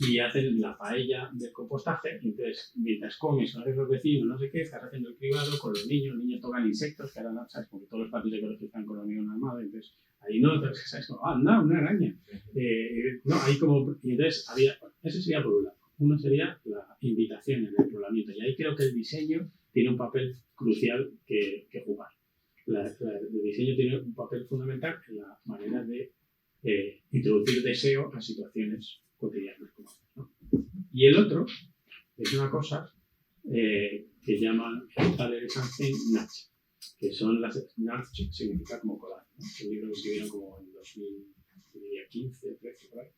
S3: Y hacen la paella del compostaje, y entonces, mientras comes con los vecinos, no sé qué, estás haciendo el cribado con los niños tocan insectos, que ahora, ¿sabes? Porque todos los patios ecológicos están con hormigón armado, entonces, ahí no, ¿sabes? Anda, una araña. No, hay como, y entonces, eso sería por un lado. Uno sería la invitación en el enrolamiento, y ahí creo que el diseño tiene un papel crucial que jugar. El diseño tiene un papel fundamental en la manera de introducir deseo a situaciones cotidianas como estas, ¿no? Y el otro es una cosa que llaman something nudge, que son las nudge, significa como colar, ¿no? Es un libro que escribieron como en 2015, 13, por ahí,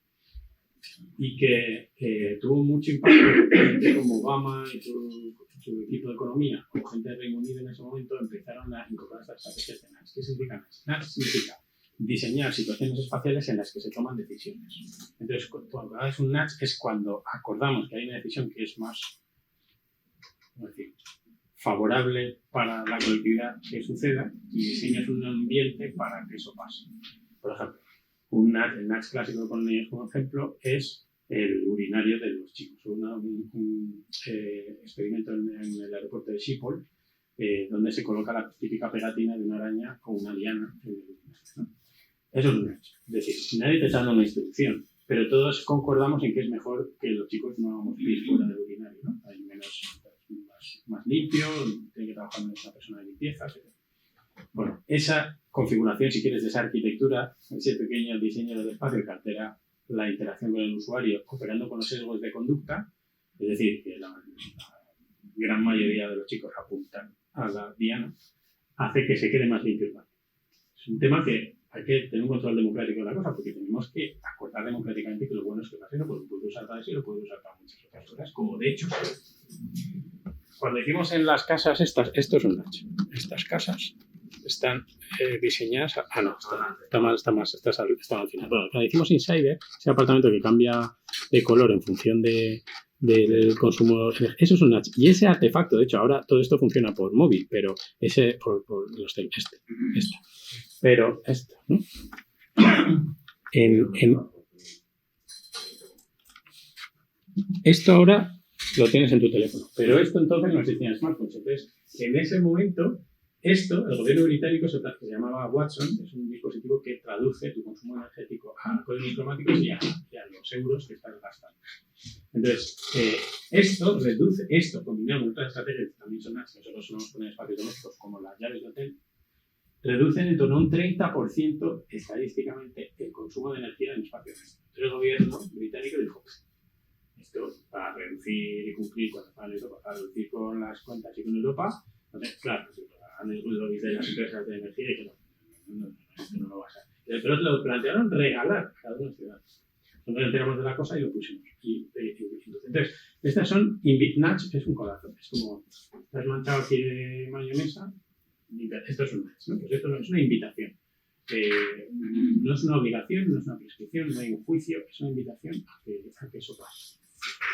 S3: y que tuvo mucho impacto. Gente como Obama y su equipo de economía o gente del Reino Unido en ese momento empezaron a incorporar estas estrategias de nudge. ¿Qué significa nudge? Nudge significa diseñar situaciones espaciales en las que se toman decisiones. Entonces, cuando haces un nudge es cuando acordamos que hay una decisión que es más, ¿cómo decir?, favorable para la colectividad que suceda y diseñas un ambiente para que eso pase. Por ejemplo, el nudge clásico con niños como ejemplo es el urinario de los chicos. Un experimento en el aeropuerto de Schiphol, donde se coloca la típica pegatina de una araña o una liana en el urinario, ¿no? Eso es un nudge. Es decir, nadie te está dando una instrucción, pero todos concordamos en que es mejor que los chicos no hagamos pis fuera del urinario, ¿no? Hay más limpio, tiene que trabajar menos una persona de limpieza, etc. Bueno, esa configuración, si quieres, de esa arquitectura, ese pequeño diseño del espacio que altera la interacción con el usuario, operando con los sesgos de conducta, es decir, que la gran mayoría de los chicos apuntan a la diana, hace que se quede más limpio el patio. Es un tema que hay que tener un control democrático de la cosa, porque tenemos que acordar democráticamente que lo bueno es que pase, no lo puede usar para eso y lo puede usar para muchas otras cosas, como de hecho, cuando hicimos en las casas estas, esto es un nudge. Estas casas están diseñadas, no, está mal al final. Bueno, cuando hicimos Insider, ese apartamento que cambia de color en función del consumo, eso es un nudge. Y ese artefacto, de hecho, ahora todo esto funciona por móvil, pero ese, por los pero esto, ¿no? Esto ahora lo tienes en tu teléfono, pero esto entonces no existía en smartphones. Entonces, en ese momento, el gobierno británico se llamaba Watson, es un dispositivo que traduce tu consumo energético a códigos cromáticos y a los euros que estás gastando. Entonces, esto combinado con otras estrategias que también son las que nosotros solemos poner en espacios domésticos, como las llaves de hotel, reducen en torno a un 30% estadísticamente el consumo de energía en espacios domésticos. Entonces, el gobierno británico dijo, esto para reducir y cumplir para reducir con las cuentas y con Europa, entonces, claro, han el lobby de las empresas de energía y que esto no lo va a ser. Pero lo plantearon regalar a cada una de las ciudades. Nosotros nos enteramos de la cosa y lo pusimos. Entonces, estas son, nudge es un corazón, es como, te has manchado aquí de mayonesa, esto es un nudge, ¿no? Pues esto es una invitación. No es una obligación, no es una prescripción, no hay un juicio, es una invitación a que eso pase.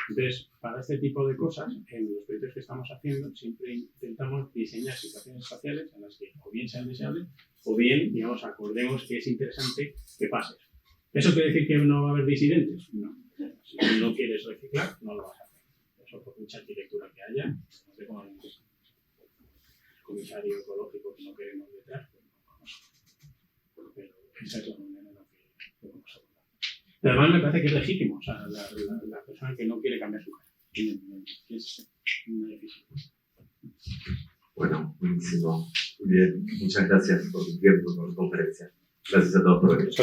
S3: Entonces, para este tipo de cosas, en los proyectos que estamos haciendo, siempre intentamos diseñar situaciones espaciales en las que o bien sean deseables o bien, digamos, acordemos que es interesante que pase. ¿Eso quiere decir que no va a haber disidentes? No. Si no quieres reciclar, no lo vas a hacer. o por mucha arquitectura que haya, no sé cómo un comisario ecológico que no queremos detrás, pues no vamos. Pero esa es la manera en la que lo vamos a abordar. Pero además me parece que es legítimo, o sea, la persona que no quiere cambiar su cara. Es una decisión.
S1: Bueno, buenísimo. Muy bien. Muchas gracias por tu tiempo, por tu conferencia. Gracias a todos por venir.